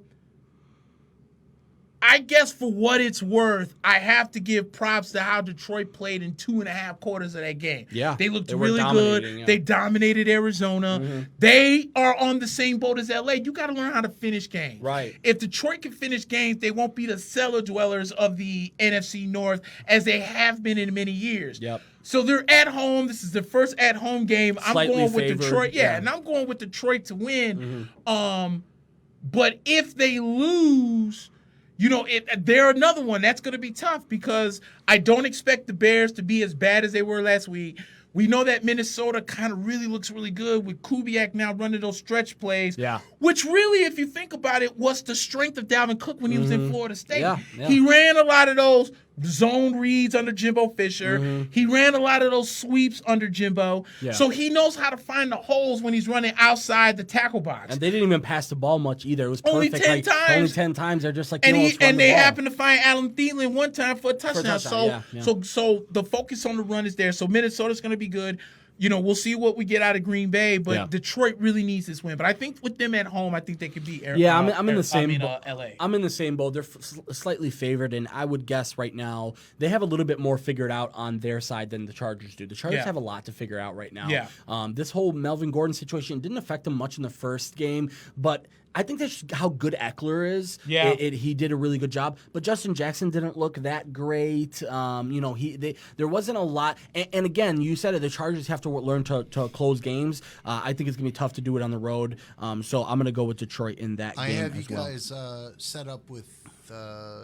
I guess for what it's worth, I have to give props to how Detroit played in 2.5 quarters of that game. Yeah, they looked really good. Yeah. They dominated Arizona. They are on the same boat as LA. You got to learn how to finish games. Right. If Detroit can finish games, they won't be the cellar dwellers of the NFC North as they have been in many years. Yep. So they're at home. This is their first at-home game. Slightly I'm going with favored. Detroit. Yeah, and I'm going with Detroit to win. But if they lose, they're another one that's going to be tough, because I don't expect the Bears to be as bad as they were last week. We know that Minnesota kind of really looks really good with Kubiak now running those stretch plays. Yeah. Which really, if you think about it, was the strength of Dalvin Cook when he was in Florida State. Yeah. He ran a lot of those zone reads under Jimbo Fisher. He ran a lot of those sweeps under Jimbo. Yeah. So he knows how to find the holes when he's running outside the tackle box. And they didn't even pass the ball much either. It was Only perfect. 10 times. Only 10 times. They're just like, And let's run the they ball. happened to find Alan Thielen one time for a touchdown. Yeah. So the focus on the run is there. So Minnesota's going to be good. We'll see what we get out of Green Bay, but Detroit really needs this win. But I think with them at home, I think they could beat I'm in the same LA. I'm in the same boat. They're slightly favored, and I would guess right now they have a little bit more figured out on their side than the Chargers do. The Chargers have a lot to figure out right now. Yeah. This whole Melvin Gordon situation didn't affect them much in the first game, but I think that's how good Eckler is. Yeah. He did a really good job. But Justin Jackson didn't look that great. There wasn't a lot. And again, you said it, the Chargers have to learn to close games. I think it's going to be tough to do it on the road. So I'm going to go with Detroit in that game as well. I have you guys set up with,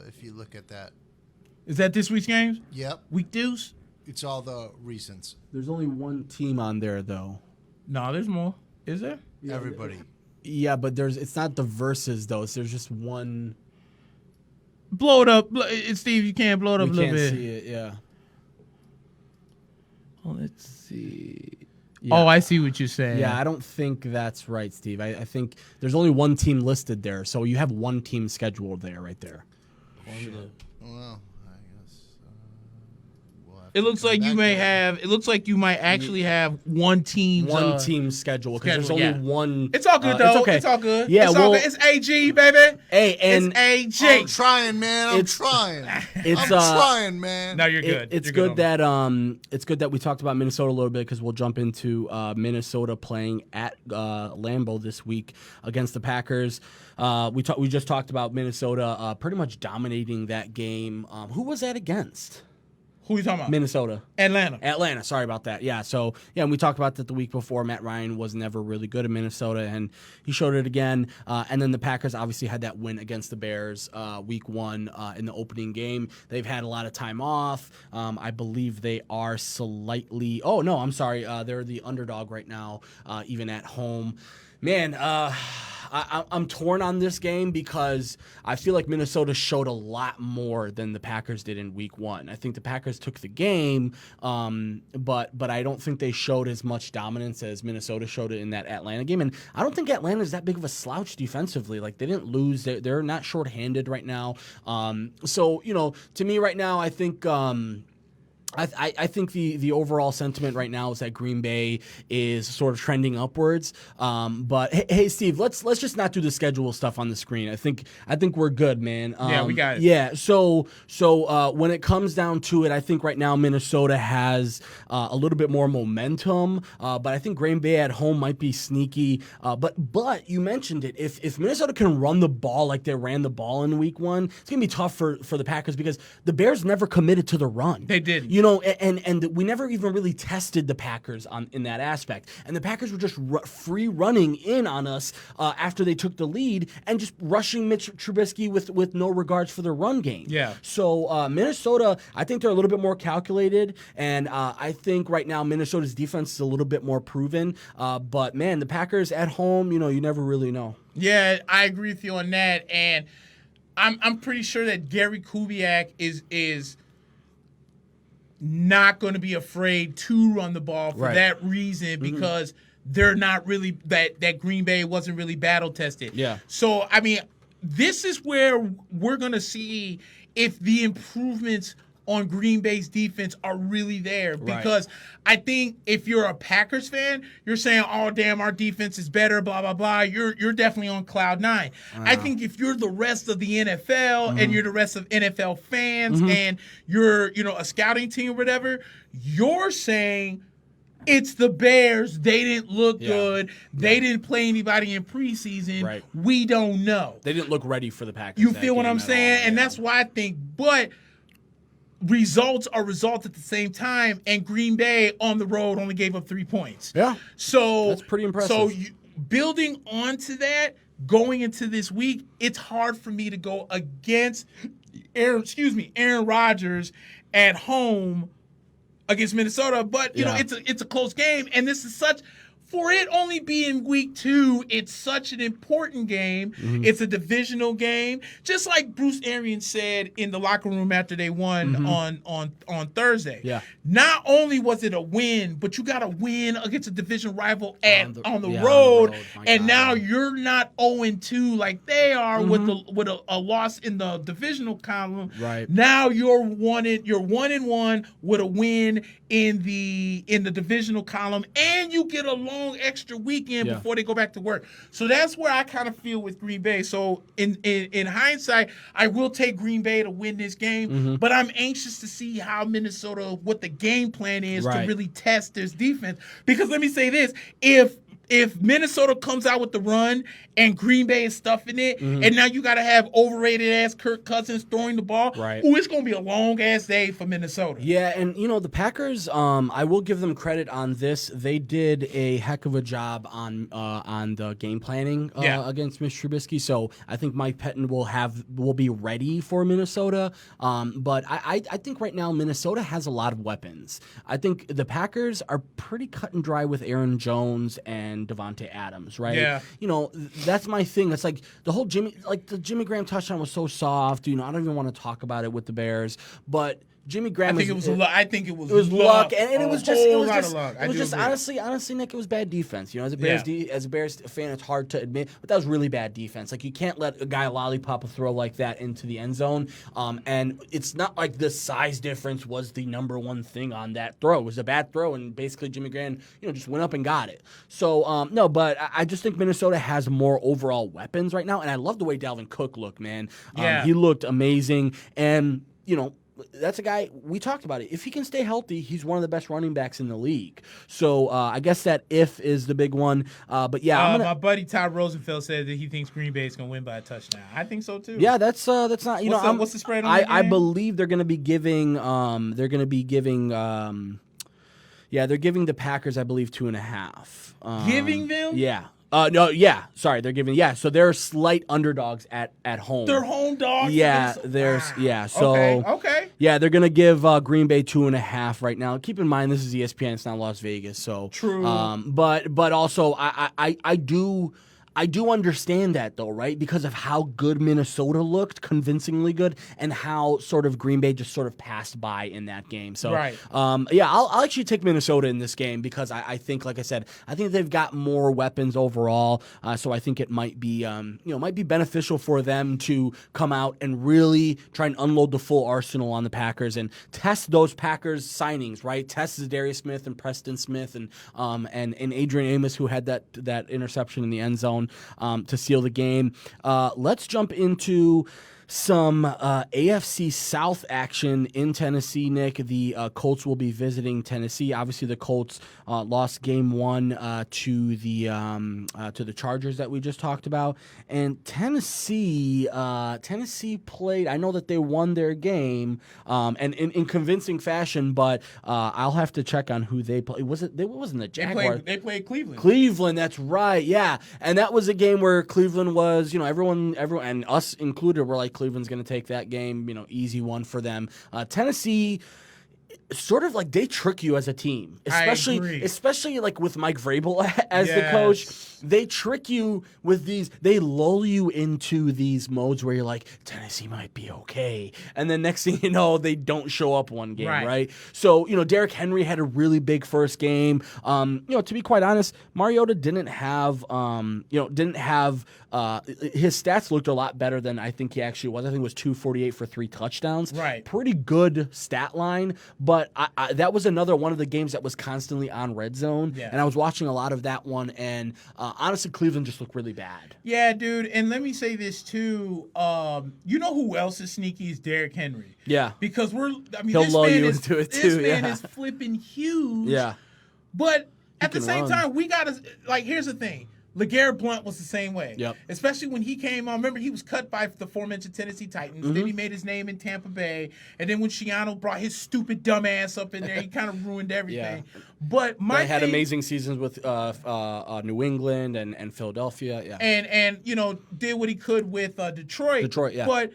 if you look at that. Is that this week's games? Yep. Week deuce? It's all the recents. There's only one team on there, though. No, there's more. Is there? Everybody. Yeah, but it's not the verses though. There's just one. Blow it up, Steve. You can't blow it up a little bit. We can't see it. Yeah. Oh, let's see. Yeah. Oh, I see what you're saying. Yeah, I don't think that's right, Steve. I think there's only one team listed there, so you have one team scheduled there, right there. Sure. Well, I guess we'll have It to looks come like you back may to it. have. It looks like you might actually have one team. Team schedule because there's schedule, only one. It's all good though. It's okay. It's all good. Yeah, it's all good. It's AG, baby. Hey, and it's I'm AG. trying, man. I'm trying. It's I'm trying, man. No, you're good. It's You're good that we talked about Minnesota a little bit because we'll jump into Minnesota playing at Lambeau this week against the Packers. We just talked about Minnesota pretty much dominating that game. Who was that against? Who are you talking about? Minnesota. Atlanta. Sorry about that. Yeah. So and we talked about that the week before. Matt Ryan was never really good in Minnesota, and he showed it again. And then the Packers obviously had that win against the Bears week 1 in the opening game. They've had a lot of time off. I believe they are slightly. Oh no, I'm sorry. They're the underdog right now, even at home. Man, I'm torn on this game because I feel like Minnesota showed a lot more than the Packers did in week 1. I think the Packers took the game, but I don't think they showed as much dominance as Minnesota showed it in that Atlanta game. And I don't think Atlanta is that big of a slouch defensively. Like, they didn't lose. They're not shorthanded right now. So, to me right now, I think... I think the overall sentiment right now is that Green Bay is sort of trending upwards. But hey, Steve, let's just not do the schedule stuff on the screen. I think we're good, man. Yeah, we got it. Yeah. So when it comes down to it, I think right now Minnesota has a little bit more momentum. But I think Green Bay at home might be sneaky. But you mentioned it. If Minnesota can run the ball like they ran the ball in week 1, it's gonna be tough for the Packers because the Bears never committed to the run. They did. And we never even really tested the Packers in that aspect. And the Packers were just free running in on us after they took the lead and just rushing Mitch Trubisky with no regards for their run game. Yeah. So Minnesota, I think they're a little bit more calculated, and I think right now Minnesota's defense is a little bit more proven. But man, the Packers at home, you never really know. Yeah, I agree with you on that, and I'm pretty sure that Gary Kubiak is not going to be afraid to run the ball for that reason because they're not really that Green Bay wasn't really battle tested. Yeah. So I mean, this is where we're going to see if the improvements on Green Bay's defense are really there because I think if you're a Packers fan, you're saying, "Oh, damn, our defense is better." Blah blah blah. You're definitely on cloud 9. I think if you're the rest of the NFL and you're the rest of NFL fans and you're a scouting team or whatever, you're saying it's the Bears. They didn't look good. They didn't play anybody in preseason. Right. We don't know. They didn't look ready for the Packers. You feel what I'm saying? And that's why I think, but results are results at the same time, and Green Bay on the road only gave up 3 points. Yeah. So that's pretty impressive. So building onto that, going into this week, it's hard for me to go against Aaron Rodgers at home against Minnesota. But you know, it's a close game, and this is such. For it only being week 2, it's such an important game. Mm-hmm. It's a divisional game. Just like Bruce Arians said in the locker room after they won on Thursday. Yeah. Not only was it a win, but you got to win against a division rival on the road. And now you're not 0-2 like they are with a loss in the divisional column. Right. Now you're 1-1 with a win in the divisional column, and you get a long extra weekend before they go back to work. So that's where I kind of feel with Green Bay. So in hindsight, I will take Green Bay to win this game, but I'm anxious to see how Minnesota, what the game plan is to really test this defense. Because let me say this, if Minnesota comes out with the run and Green Bay is stuffing it, and now you got to have overrated-ass Kirk Cousins throwing the ball, it's going to be a long-ass day for Minnesota. Yeah, and, you know, the Packers, I will give them credit on this. They did a heck of a job on the game planning against Mitch Trubisky, so I think Mike Pettin will be ready for Minnesota. But I think right now Minnesota has a lot of weapons. I think the Packers are pretty cut and dry with Aaron Jones and Devontae Adams, right? Yeah. You know, that's my thing. It's like the whole the Jimmy Graham touchdown was so soft. You know, I don't even want to talk about it with the Bears, but Jimmy Graham. I think it was luck, and it was just luck. honestly, Nick, it was bad defense. You know, as a Bears fan, it's hard to admit, but that was really bad defense. Like, you can't let a guy lollipop a throw like that into the end zone. And it's not like the size difference was the number one thing on that throw. It was a bad throw, and basically Jimmy Graham, you know, just went up and got it. So no, but I just think Minnesota has more overall weapons right now, and I love the way Dalvin Cook looked, man. He looked amazing, and you know, that's a guy, we talked about it. If he can stay healthy, he's one of the best running backs in the league. So I guess that if is the big one. But yeah, my buddy Todd Rosenfeld said that he thinks Green Bay is going to win by a touchdown. I think so too. Yeah, that's not. What's the spread on that game? I believe they're going to be giving. They're giving the Packers, I believe, 2.5. Giving them? Yeah. No, yeah. Sorry, they're giving. Yeah, so they're slight underdogs at home. They're home dogs. Yeah, So okay. Yeah, they're gonna give Green Bay 2.5 right now. Keep in mind this is ESPN. It's not Las Vegas. So true. But also I do understand that, though, right? Because of how good Minnesota looked, convincingly good, and how sort of Green Bay just sort of passed by in that game. So, I'll actually take Minnesota in this game because I think, like I said, I think they've got more weapons overall. So I think it might be, might be beneficial for them to come out and really try and unload the full arsenal on the Packers and test those Packers signings, right? Test Zadarius Smith and Preston Smith and Adrian Amos, who had that interception in the end zone. To seal the game. Let's jump into some AFC South action in Tennessee, Nick. The Colts will be visiting Tennessee. Obviously, the Colts lost Game 1 to the Chargers that we just talked about, and Tennessee played. I know that they won their game, and in convincing fashion. But I'll have to check on who they played. It wasn't the Jaguars. They played Cleveland. Cleveland, that's right. Yeah, and that was a game where Cleveland was, everyone, and us included, were like, Cleveland's going to take that game, easy one for them. Tennessee, sort of like they trick you as a team, especially like with Mike Vrabel as the coach. They trick you with these. They lull you into these modes where you're like, Tennessee might be okay, and then next thing you know, they don't show up one game, right? So Derrick Henry had a really big first game. To be quite honest, Mariota didn't have his stats looked a lot better than I think he actually was. I think it was 248 for 3 touchdowns. Right, pretty good stat line, but that was another one of the games that was constantly on red zone, and I was watching a lot of that one, and honestly, Cleveland just looked really bad. Yeah, dude, and let me say this too. You know who else is sneaky is Derrick Henry. Yeah, because he'll lull you into it too. This man is flipping huge. Yeah, but at the same time, we gotta here's the thing. LeGarrette Blount was the same way. Yep. Especially when he came on. Remember, he was cut by the aforementioned Tennessee Titans. Then he made his name in Tampa Bay. And then when Schiano brought his stupid dumb ass up in there, he kind of ruined everything. Yeah. But they had amazing seasons with New England and Philadelphia. Yeah. And did what he could with Detroit. Detroit, yeah. But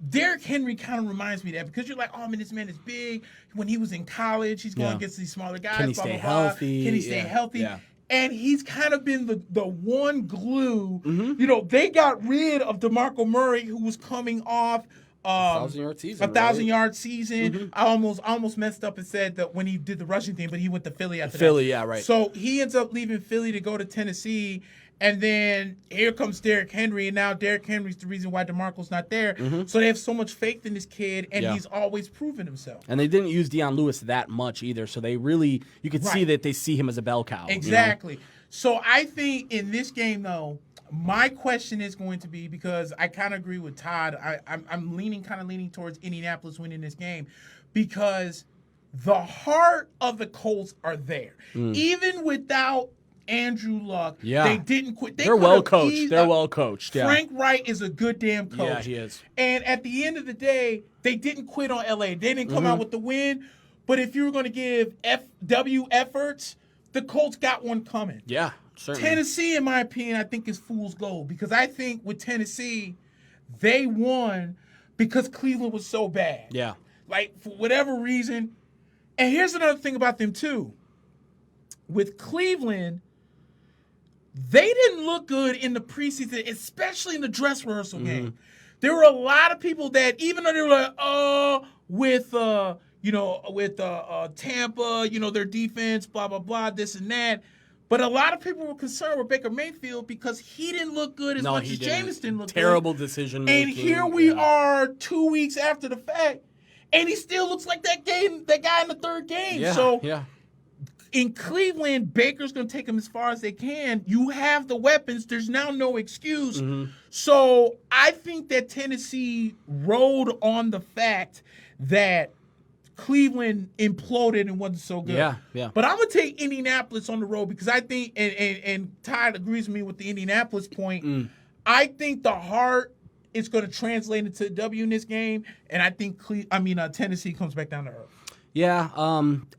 Derrick Henry kind of reminds me of that because you're like, oh man, this man is big. When he was in college, he's going against these smaller guys. Can he stay healthy? Can he stay healthy? Yeah. And he's kind of been the one glue. You know, they got rid of DeMarco Murray, who was coming off 1,000-yard season. A 1,000-yard season. I almost messed up and said that when he did the rushing thing, but he went to Philly after that. Philly, yeah, right. So he ends up leaving Philly to go to Tennessee. And then here comes Derrick Henry, and now Derrick Henry's the reason why DeMarco's not there. So they have so much faith in this kid, and he's always proven himself. And they didn't use Deion Lewis that much either, so they really, you could see that they see him as a bell cow. Exactly. You know? So I think in this game, though, my question is going to be, because I kind of agree with Todd, I'm leaning towards Indianapolis winning this game, because the heart of the Colts are there. Even without Andrew Luck, they didn't quit. They're well coached. They're well coached. Yeah. Frank Wright is a good damn coach. Yeah, he is. And at the end of the day, they didn't quit on LA. They didn't come out with the win. But if you were going to give FW efforts, the Colts got one coming. Yeah, certainly. Tennessee, in my opinion, I think is fool's gold, because I think with Tennessee, they won because Cleveland was so bad. Yeah. Like, for whatever reason. And here's another thing about them, too. With Cleveland, they didn't look good in the preseason, especially in the dress rehearsal game. There were a lot of people that, even though they were like, with Tampa, their defense, blah, blah, blah, this and that. But a lot of people were concerned with Baker Mayfield because he didn't look good as much as Jameis didn't look good. Terrible decision making. And here we are 2 weeks after the fact, and he still looks like that guy in the third game. In Cleveland, Baker's going to take them as far as they can. You have the weapons. There's now no excuse. So I think that Tennessee rode on the fact that Cleveland imploded and wasn't so good. Yeah. But I'm going to take Indianapolis on the road because I think, and Todd agrees with me with the Indianapolis point, I think the heart is going to translate into a W in this game, and I think Tennessee comes back down to earth. Yeah,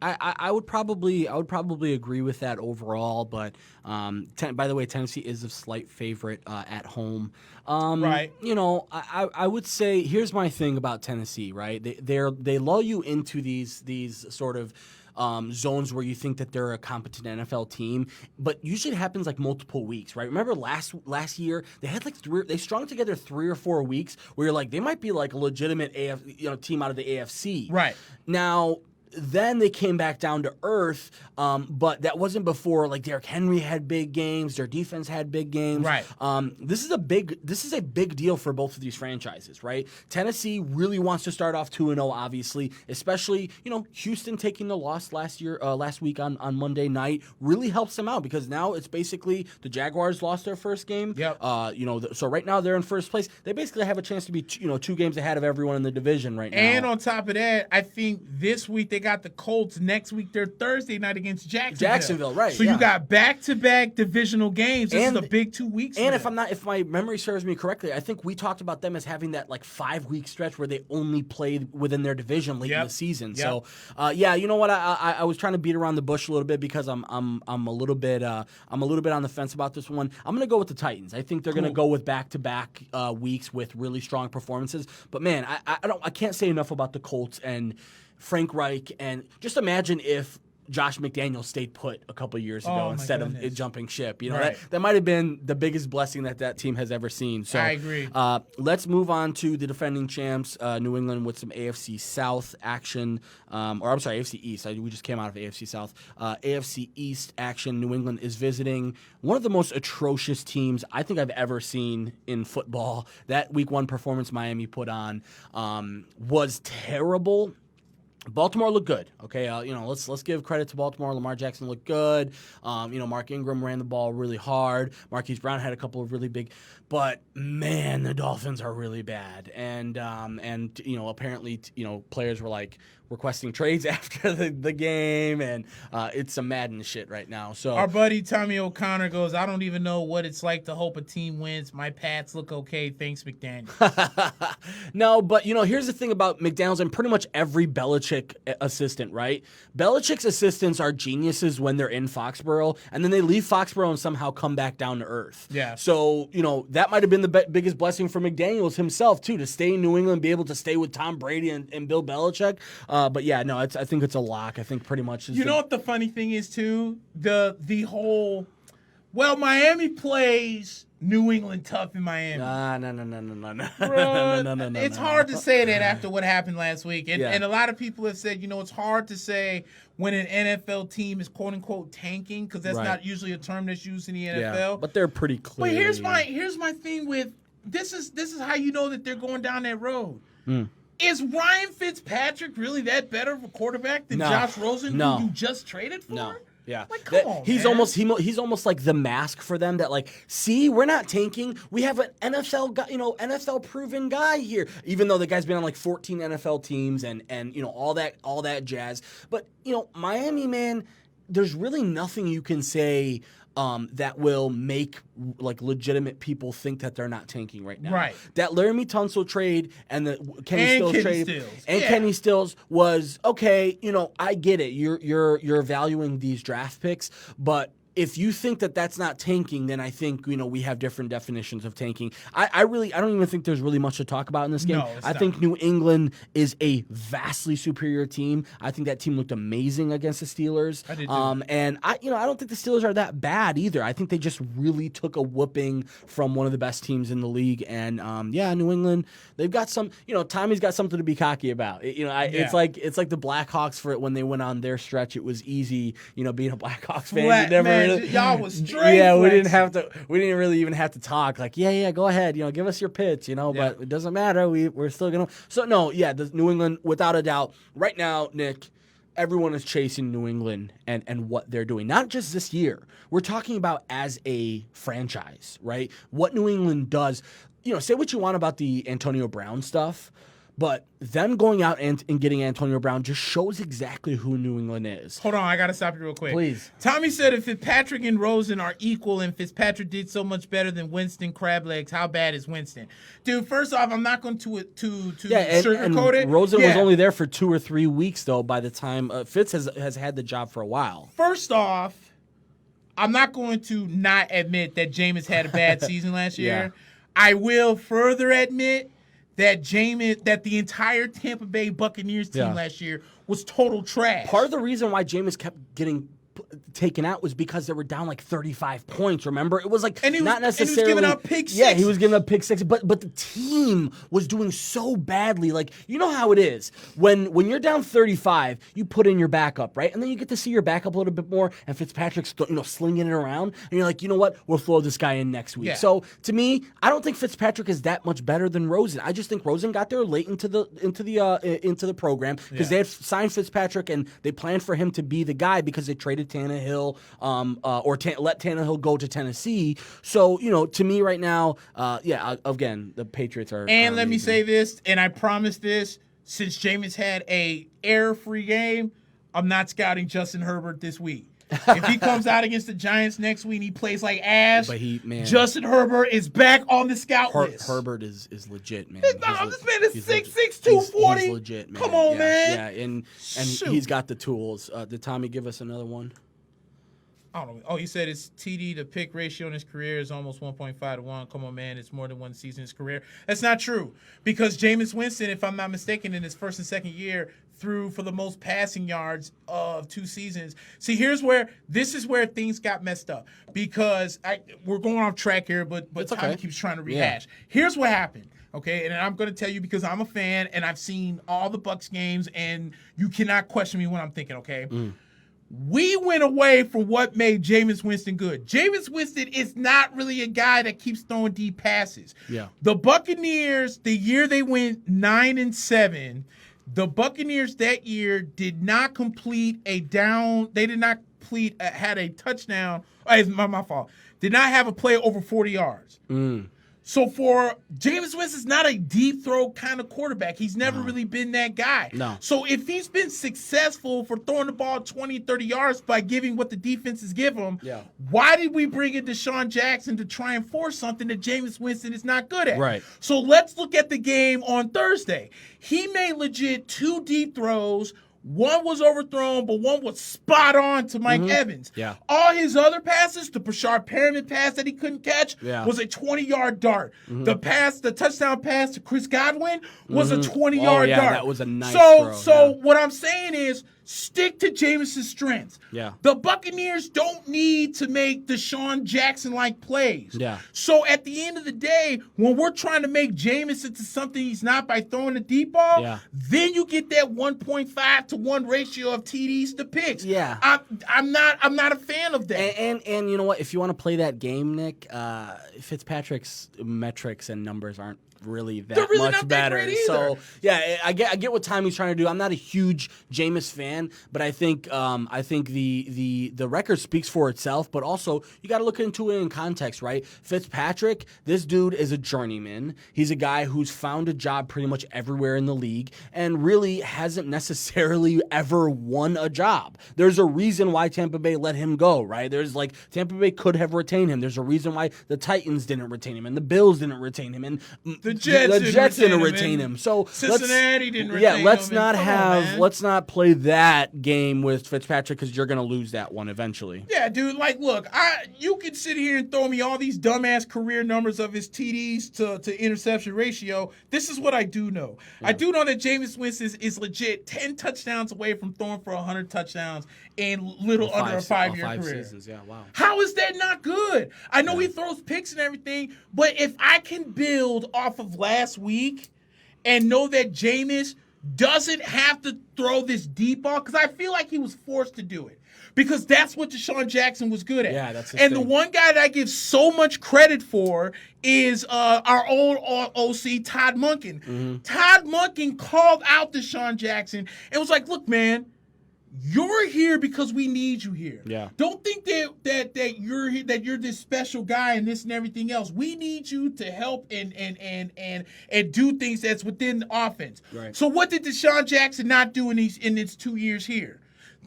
I would probably agree with that overall, but by the way, Tennessee is a slight favorite at home. Right. I would say here's my thing about Tennessee. Right, they lull you into these sort of zones where you think that they're a competent NFL team, but usually it happens like multiple weeks, right? Remember last year they had they strung together 3 or 4 weeks where you're like they might be like a legitimate team out of the AFC. Right. Now, then they came back down to earth, but that wasn't before like Derrick Henry had big games, their defense had big games. Right. This is a big deal for both of these franchises, right? Tennessee really wants to start off 2-0, obviously, especially Houston taking the loss last week on Monday night really helps them out because now it's basically the Jaguars lost their first game. Yep. So right now they're in first place. They basically have a chance to be 2 games ahead of everyone in the division right now. And on top of that, I think this week they got the Colts. Next week they're Thursday night against Jacksonville. Right? So you got back-to-back divisional games. This is a big 2 weeks. And if my memory serves me correctly, I think we talked about them as having that like 5-week stretch where they only played within their division late in the season. Yep. So you know what? I was trying to beat around the bush a little bit because I'm a little bit on the fence about this one. I'm gonna go with the Titans. I think they're gonna go with back-to-back weeks with really strong performances. But man, I can't say enough about the Colts and Frank Reich, and just imagine if Josh McDaniels stayed put a couple years ago instead of it jumping ship. That might have been the biggest blessing that team has ever seen. So I agree. Let's move on to the defending champs, New England, with some AFC South action. AFC East. We just came out of AFC South. AFC East action. New England is visiting one of the most atrocious teams I think I've ever seen in football. That Week 1 performance Miami put on was terrible. Baltimore looked good. Okay, let's give credit to Baltimore. Lamar Jackson looked good. Mark Ingram ran the ball really hard. Marquise Brown had a couple of really big, but man, the Dolphins are really bad. And apparently players were like, requesting trades after the game, and it's some Madden shit right now. So our buddy Tommy O'Connor goes, I don't even know what it's like to hope a team wins. My Pats look okay. Thanks, McDaniel. No, but here's the thing about McDaniels and pretty much every Belichick assistant, right? Belichick's assistants are geniuses when they're in Foxborough, and then they leave Foxborough and somehow come back down to earth. Yeah. So, that might have been the biggest blessing for McDaniels himself, too, to stay in New England, be able to stay with Tom Brady and Bill Belichick. But yeah, no, I think it's a lock. I think pretty much. You know what the funny thing is too? The whole, Miami plays New England tough in Miami. No. Bro, it's hard to say that after what happened last week, and a lot of people have said, it's hard to say when an NFL team is quote unquote tanking, because that's not usually a term that's used in the NFL. Yeah, but they're pretty clear. But here's my thing with this is how you know that they're going down that road. Is Ryan Fitzpatrick really that better of a quarterback than Josh Rosen, who you just traded for? No. Yeah, like come on, he's man. He's almost like the mask for them. That see, we're not tanking. We have an NFL guy, NFL proven guy here. Even though the guy's been on 14 NFL teams and all that jazz. But Miami, man, there's really nothing you can say that will make legitimate people think that they're not tanking right now. Right. That Laramie Tunsil trade and the Kenny Stills trade Kenny Stills was okay. I get it. You're valuing these draft picks, but if you think that that's not tanking, then I think we have different definitions of tanking. I don't even think there's really much to talk about in this game. No, I think New England is a vastly superior team. I think that team looked amazing against the Steelers. I did too. And I don't think the Steelers are that bad either. I think they just really took a whooping from one of the best teams in the league. And New England, they've got some. Tommy's got something to be cocky about. It's like the Blackhawks for it when they went on their stretch. It was easy, being a Blackhawks fan. You never. Y'all was straight. Yeah, we didn't really even have to talk. Go ahead, give us your pitch, but it doesn't matter. We're still gonna. So no, the New England, without a doubt, right now, Nick, everyone is chasing New England and what they're doing. Not just this year. We're talking about as a franchise, right? What New England does. Say what you want about the Antonio Brown stuff. But them going out and getting Antonio Brown just shows exactly who New England is. Hold on, I got to stop you real quick. Please. Tommy said if Fitzpatrick and Rosen are equal and Fitzpatrick did so much better than Winston Crab Legs, how bad is Winston? Dude, first off, I'm not going to sugarcoat it. Rosen was only there for 2 or 3 weeks, though, by the time Fitz has had the job for a while. First off, I'm not going to not admit that Jameis had a bad season last year. Yeah. I will further admit that the entire Tampa Bay Buccaneers team last year was total trash. Part of the reason why Jameis kept getting taken out was because they were down 35 points. Remember, it was not necessarily. And he was giving up pick six. Yeah, he was giving up pick six. But the team was doing so badly. You know how it is when you're down 35, you put in your backup, right, and then you get to see your backup a little bit more. And Fitzpatrick's slinging it around, and you're like, you know what, we'll throw this guy in next week. Yeah. So to me, I don't think Fitzpatrick is that much better than Rosen. I just think Rosen got there late into the program because they had signed Fitzpatrick and they planned for him to be the guy because they traded Tannehill, let Tannehill go to Tennessee. So, to me right now, again, the Patriots are. And let me say this, and I promise this, since Jameis had a error-free game, I'm not scouting Justin Herbert this week. If he comes out against the Giants next week and he plays like ass, Justin Herbert is back on the scout list. Herbert is legit, man. This man is 6'6", 240. He's legit, man. Come on, man. Yeah, and he's got the tools. Did Tommy give us another one? I don't know. Oh, he said his TD to pick ratio in his career is almost 1.5 to 1. Come on, man. It's more than one season in his career. That's not true because Jameis Winston, if I'm not mistaken, in his first and second year, threw for the most passing yards of 2 seasons. See, this is where things got messed up because we're going off track here, but Tommy keeps trying to rehash. Yeah. Here's what happened. Okay, and I'm going to tell you because I'm a fan and I've seen all the Bucs games, and you cannot question me when I'm thinking, okay? We went away from what made Jameis Winston good. Jameis Winston is not really a guy that keeps throwing deep passes. Yeah. The Buccaneers, the year they went 9-7, the Buccaneers that year did not complete a down. They did not had a touchdown. It's my fault. Did not have a play over 40 yards. So for Jameis Winston's not a deep throw kind of quarterback. He's never really been that guy. No. So if he's been successful for throwing the ball 20, 30 yards by giving what the defenses give him, why did we bring in Deshaun Jackson to try and force something that Jameis Winston is not good at? Right. So let's look at the game on Thursday. He made legit 2 deep throws. One was overthrown, but one was spot on to Mike Evans. Yeah. All his other passes, the Brashard Perriman pass that he couldn't catch, was a 20-yard dart. The touchdown pass to Chris Godwin was a 20-yard dart. That was a nice throw. So what I'm saying is, stick to Jameis's strengths. Yeah. The Buccaneers don't need to make Deshaun Jackson-like plays. Yeah. So at the end of the day, when we're trying to make Jameis into something he's not by throwing the deep ball, then you get that 1.5 to 1 ratio of TDs to picks. Yeah. I'm not a fan of that. And you know what? If you want to play that game, Nick, Fitzpatrick's metrics and numbers aren't really that much better. So yeah, I get what Tommy's trying to do. I'm not a huge Jameis fan, but I think the record speaks for itself. But also you got to look into it in context, right? Fitzpatrick, this dude is a journeyman. He's a guy who's found a job pretty much everywhere in the league and really hasn't necessarily ever won a job. There's a reason why Tampa Bay let him go, right? There's Tampa Bay could have retained him. There's a reason why the Titans didn't retain him and the Bills didn't retain him and the Jets didn't retain him. So Cincinnati didn't retain him. Let's not play that game with Fitzpatrick because you're going to lose that one eventually. Yeah, dude. Look, you can sit here and throw me all these dumbass career numbers of his TDs to interception ratio. This is what I do know. I do know that Jameis Winston is legit 10 touchdowns away from throwing for 100 touchdowns in under a 5-year career. Seasons. Yeah, wow. How is that not good? I know he throws picks and everything, but if I can build off of last week and know that Jameis doesn't have to throw this deep ball, because I feel like he was forced to do it, because that's what Deshaun Jackson was good at. Yeah, that's his and thing. The one guy that I give so much credit for is our old OC, Todd Monken. Todd Monken called out Deshaun Jackson and was like, look, man, you're here because we need you here. Yeah. Don't think that you're here, that you're this special guy and this and everything else. We need you to help and do things that's within the offense. Right. So what did Deshaun Jackson not do in his 2 years here?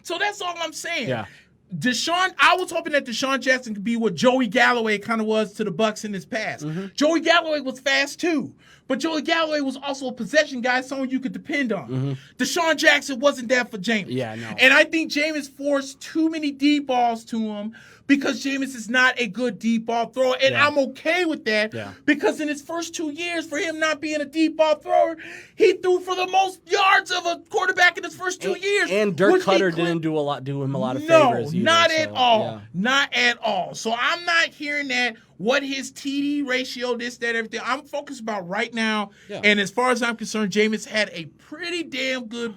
So that's all I'm saying. Yeah. I was hoping that Deshaun Jackson could be what Joey Galloway kind of was to the Bucs in his past. Joey Galloway was fast too, but Joey Galloway was also a possession guy, someone you could depend on. Deshaun Jackson wasn't that for Jameis. Yeah, no. And I think Jameis forced too many deep balls to him because Jameis is not a good deep ball thrower. And I'm okay with that because in his first 2 years, for him not being a deep ball thrower, he threw for the most yards of a quarterback in his first 2 years. And Dirk Cutter didn't do him a lot of favors either. Not at all. Yeah. Not at all. So I'm not hearing that, what his TD ratio, this, that, everything. I'm focused about right now. Yeah. And as far as I'm concerned, Jameis had a pretty damn good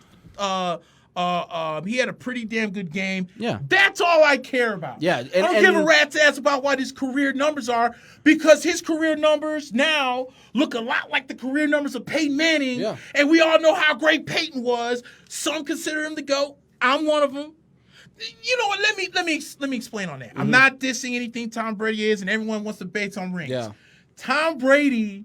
he had a pretty damn good game. Yeah. That's all I care about. Yeah. I don't give a rat's ass about what his career numbers are, because his career numbers now look a lot like the career numbers of Peyton Manning. Yeah. And we all know how great Peyton was. Some consider him the GOAT. I'm one of them. You know what? Let me explain on that. I'm not dissing anything Tom Brady is, and everyone wants to base on rings. Yeah. Tom Brady,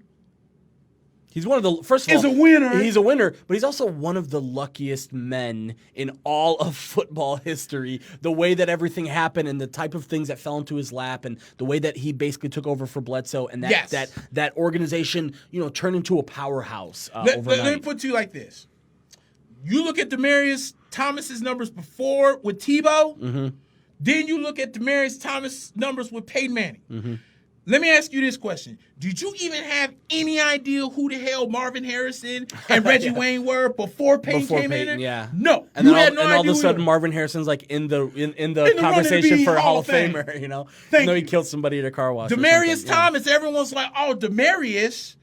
he's one of the, first of all, is a winner. He's a winner, but he's also one of the luckiest men in all of football history. The way that everything happened and the type of things that fell into his lap and the way that he basically took over for Bledsoe and that organization, turned into a powerhouse overnight. Let me put it to you like this. You look at Demaryius Thomas's numbers before with Tebow, then you look at Demaryius Thomas' numbers with Peyton Manning. Let me ask you this question. Did you even have any idea who the hell Marvin Harrison and Reggie Wayne were before Peyton came in? Yeah. No. And you then had no idea. All of a sudden Marvin Harrison's like in the conversation for Hall of Famer, Even though he killed somebody at a car wash. Demaryius Thomas, everyone's like, oh, Demaryius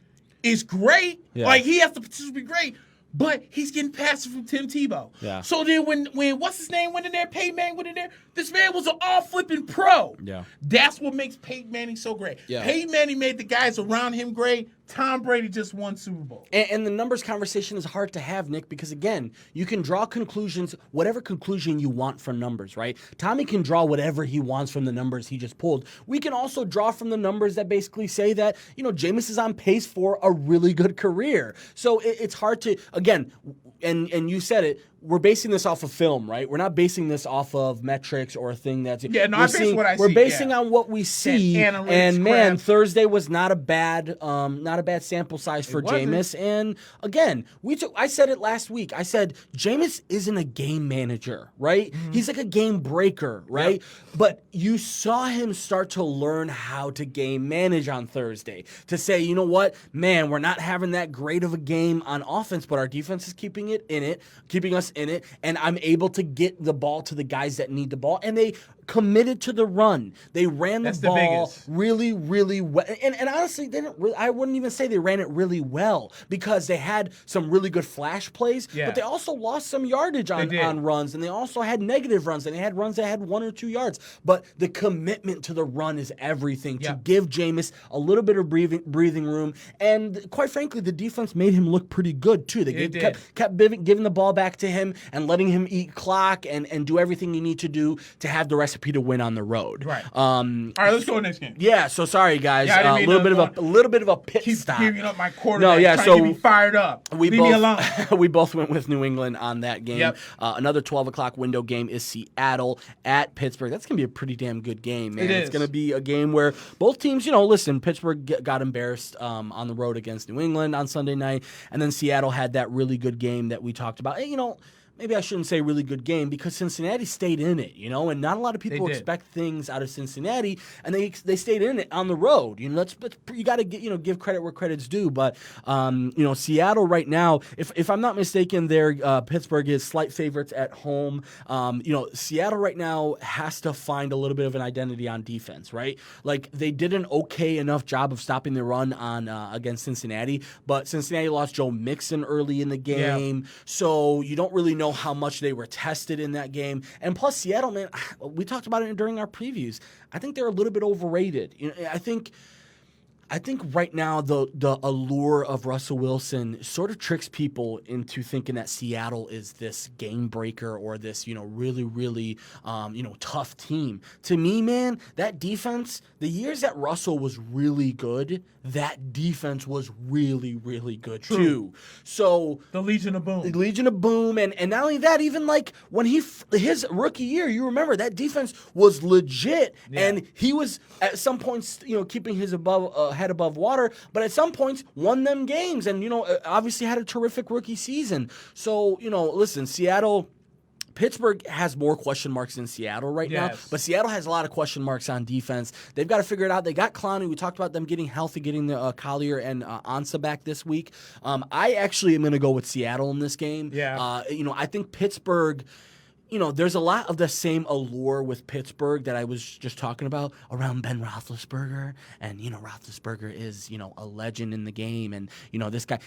is great. Yeah. Like, he has the potential to be great. But he's getting passes from Tim Tebow. Yeah. So then when what's his name went in there, Peyton Manning went in there, this man was an all-flipping pro. Yeah. That's what makes Peyton Manning so great. Yeah. Peyton Manning made the guys around him great. Tom Brady just won Super Bowl. And the numbers conversation is hard to have, Nick, because, again, you can draw conclusions, whatever conclusion you want from numbers, right? Tommy can draw whatever he wants from the numbers he just pulled. We can also draw from the numbers that basically say that, Jameis is on pace for a really good career. So it's hard to, again, and you said it, we're basing this off of film, right? We're not basing this off of metrics or a thing that's... Yeah, no, I base what I see. We're basing on what we see. And man, crap. Thursday was not a bad sample size for Jameis. And again, I said it last week. I said Jameis isn't a game manager, right? Mm-hmm. He's like a game breaker, right? Yep. But you saw him start to learn how to game manage on Thursday. To say, you know what, man, we're not having that great of a game on offense, but our defense is keeping us in it, and I'm able to get the ball to the guys that need the ball, and they committed to the run. They ran the ball really, really well. And honestly, I wouldn't even say they ran it really well, because they had some really good flash plays, but they also lost some yardage on runs, and they also had negative runs, and they had runs that had 1 or 2 yards. But the commitment to the run is everything, to give Jameis a little bit of breathing room. And quite frankly, the defense made him look pretty good, too. They kept giving the ball back to him and letting him eat clock and do everything you need to do to have the recipe to win on the road. Right. All right, let's go next game. Yeah. So sorry, guys. A little bit of a pit stop. Keep giving up my quarterback. Trying to get me fired up. Leave me alone. We both went with New England on that game. Yep. Another 12 o'clock window game is Seattle at Pittsburgh. That's gonna be a pretty damn good game, man. It's gonna be a game where both teams, listen, Pittsburgh got embarrassed on the road against New England on Sunday night, and then Seattle had that really good game that we talked about. Maybe I shouldn't say really good game, because Cincinnati stayed in it, and not a lot of people expect things out of Cincinnati, and they stayed in it on the road. You got to give credit where credit's due. But Seattle right now, if I'm not mistaken, Pittsburgh is slight favorites at home. Seattle right now has to find a little bit of an identity on defense, right? Like, they did an okay enough job of stopping the run on against Cincinnati, but Cincinnati lost Joe Mixon early in the game, so you don't really know how much they were tested in that game. And plus, Seattle, man, we talked about it during our previews. I think they're a little bit overrated. I think right now the allure of Russell Wilson sort of tricks people into thinking that Seattle is this game breaker or this, really, really, tough team. To me, man, that defense, the years that Russell was really good, that defense was really, really good too. So the Legion of Boom, and not only that, even like when his rookie year, you remember that defense was legit, and he was at some points, keeping his head above water, but at some points won them games, and obviously had a terrific rookie season. So listen, Pittsburgh has more question marks than Seattle right now, but Seattle has a lot of question marks on defense. They've got to figure it out. They got Clowney. We talked about them getting healthy, getting the Collier and Ansah back this week. I actually am going to go with Seattle in this game. I think Pittsburgh, there's a lot of the same allure with Pittsburgh that I was just talking about around Ben Roethlisberger. And, Roethlisberger is, a legend in the game. And, this guy,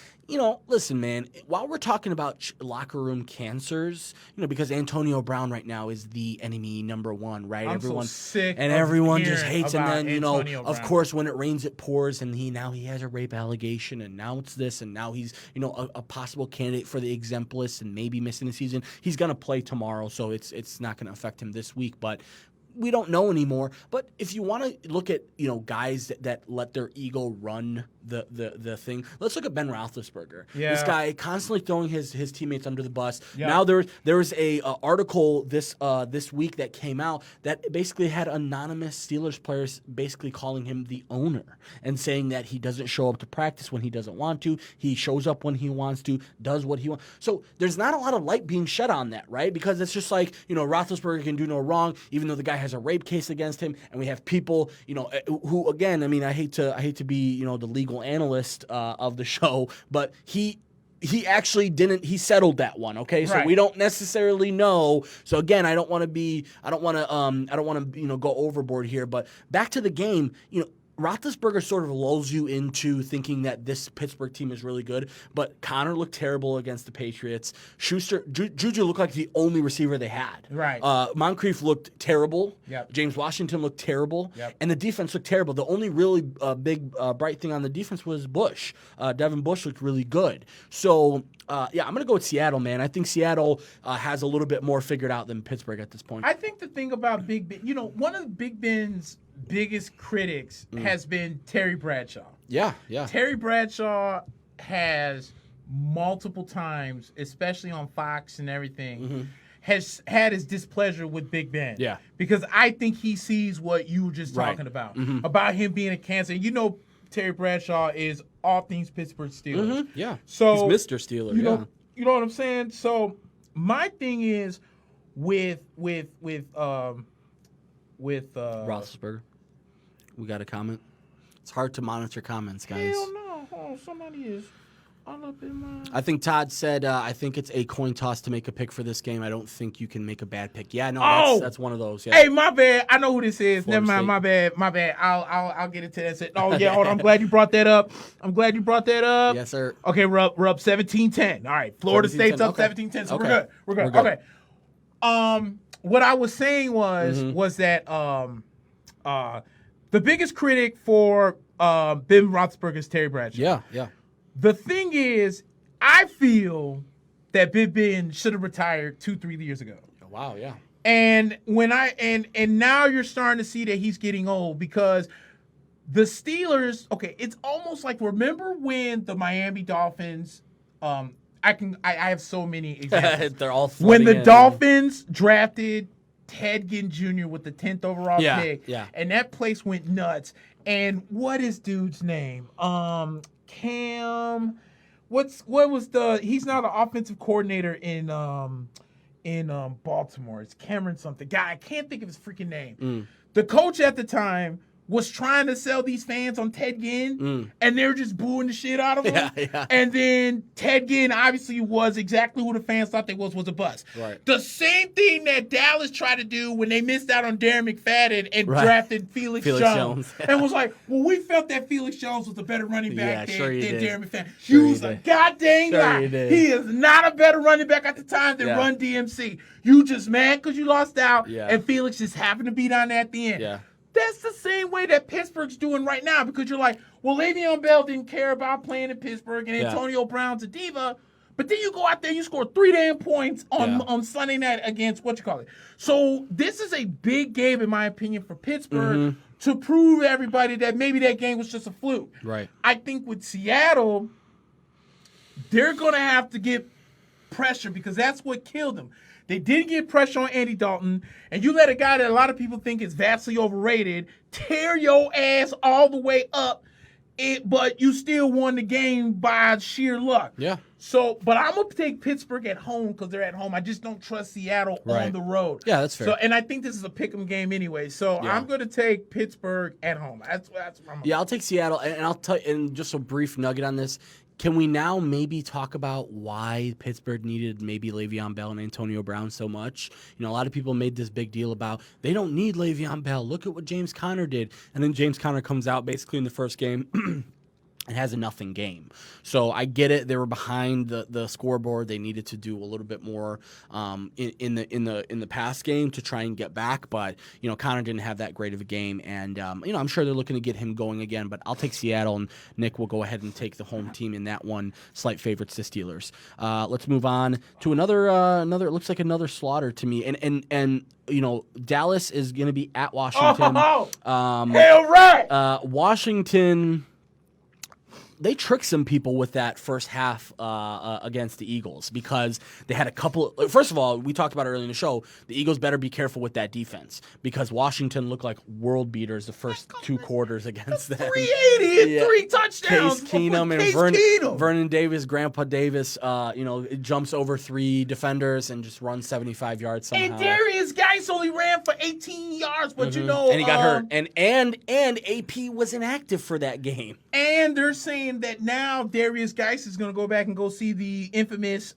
listen, man, while we're talking about locker room cancers, because Antonio Brown right now is the enemy number one, right? Everyone just hates him. And then, of course, when it rains, it pours. And he has a rape allegation. And now it's this. And now he's, a possible candidate for the exempt list and maybe missing the season. He's going to play tomorrow. So it's not going to affect him this week, but we don't know anymore. But if you want to look at guys that let their ego run the thing, let's look at Ben Roethlisberger. This guy constantly throwing his teammates under the bus. Now there was a article this week that came out that basically had anonymous Steelers players basically calling him the owner and saying that he doesn't show up to practice when he doesn't want to. He shows up when he wants to, does what he wants. So there's not a lot of light being shed on that, right? Because it's just like, Roethlisberger can do no wrong, even though the guy has a rape case against him, and we have people, who, again, I hate to be, the legal analyst of the show, but he actually didn't. He settled that one. Okay, so we don't necessarily know. So again, I don't want to go overboard here. But back to the game. Roethlisberger sort of lulls you into thinking that this Pittsburgh team is really good, but Connor looked terrible against the Patriots. Juju looked like the only receiver they had. Right. Moncrief looked terrible. Yep. James Washington looked terrible. Yep. And the defense looked terrible. The only really big, bright thing on the defense was Bush. Devin Bush looked really good. So, I'm going to go with Seattle, man. I think Seattle has a little bit more figured out than Pittsburgh at this point. I think the thing about Big Ben, one of Big Ben's biggest critics has been Terry Bradshaw. Yeah. Terry Bradshaw has multiple times, especially on Fox and everything, has had his displeasure with Big Ben. Yeah. Because I think he sees what you were just talking about him being a cancer. Terry Bradshaw is all things Pittsburgh Steelers. Yeah. So he's Mr. Steeler. You know what I'm saying? So my thing is with Roethlisberger. We got a comment. It's hard to monitor comments, guys. Hell no. Oh, somebody is all up in my... I think Todd said, I think it's a coin toss to make a pick for this game. I don't think you can make a bad pick. Yeah, no, that's one of those. Yeah. Hey, my bad. I know who this is. Florida Never mind. State. My bad. I'll get into that. Oh, yeah, hold on. I'm glad you brought that up. Yes, sir. Okay, we're up 17-10. All right. Florida State's up 17-10. So we're good. Okay. What I was saying was that the biggest critic for Ben Roethlisberger is Terry Bradshaw. Yeah. The thing is, I feel that Big Ben should have retired 2-3 years ago. Wow, yeah. And now you're starting to see that he's getting old because the Steelers, it's almost like, remember when the Miami Dolphins, I have so many examples. They're all when the Dolphins drafted Ted Ginn Jr. with the 10th overall pick, and that place went nuts. And what is dude's name? Cam. He's now the offensive coordinator in Baltimore. It's Cameron something. Guy, I can't think of his freaking name. The coach at the time was trying to sell these fans on Ted Ginn, and they were just booing the shit out of him. Yeah. And then Ted Ginn obviously was exactly who the fans thought they was a bust. Right. The same thing that Dallas tried to do when they missed out on Darren McFadden and drafted Felix Jones. And was like, well, we felt that Felix Jones was a better running back than Darren McFadden. You was a goddamn lie. He is not a better running back at the time than Run DMC. You just mad because you lost out, and Felix just happened to be down there at the end. Yeah. That's the same way that Pittsburgh's doing right now because you're like, well, Le'Veon Bell didn't care about playing in Pittsburgh and Antonio Brown's a diva. But then you go out there and you score 3 damn points on Sunday night against So this is a big game, in my opinion, for Pittsburgh to prove to everybody that maybe that game was just a fluke. Right. I think with Seattle, they're going to have to get pressure because that's what killed them. They didn't get pressure on Andy Dalton, and you let a guy that a lot of people think is vastly overrated tear your ass all the way up, but you still won the game by sheer luck. Yeah. So, but I'm going to take Pittsburgh at home because they're at home. I just don't trust Seattle on the road. Yeah, that's fair. So, and I think this is a pick 'em game anyway. So I'm going to take Pittsburgh at home. That's what I'm I'll take Seattle, and I'll tell you, and just a brief nugget on this. Can we now maybe talk about why Pittsburgh needed maybe Le'Veon Bell and Antonio Brown so much? A lot of people made this big deal about they don't need Le'Veon Bell. Look at what James Conner did. And then James Conner comes out basically in the first game and has a nothing game. So I get it. They were behind the scoreboard. They needed to do a little bit more in the pass game to try and get back. But Connor didn't have that great of a game, and I'm sure they're looking to get him going again. But I'll take Seattle, and Nick will go ahead and take the home team in that one. Slight favorites to Steelers. Let's move on to another. It looks like another slaughter to me, and Dallas is going to be at Washington. hell right. Washington. They tricked some people with that first half against the Eagles because they had a couple. First of all, we talked about it earlier in the show. The Eagles better be careful with that defense because Washington looked like world beaters the first 2 quarters against them. 380 and 3 touchdowns. Case Keenum and Vernon Davis, Grandpa Davis, it jumps over 3 defenders and just runs 75 yards somehow. And Darius Geis only ran for 18 yards, but and he got hurt. And AP was inactive for that game. And they're saying saying that now Darius Geis is going to go back and go see the infamous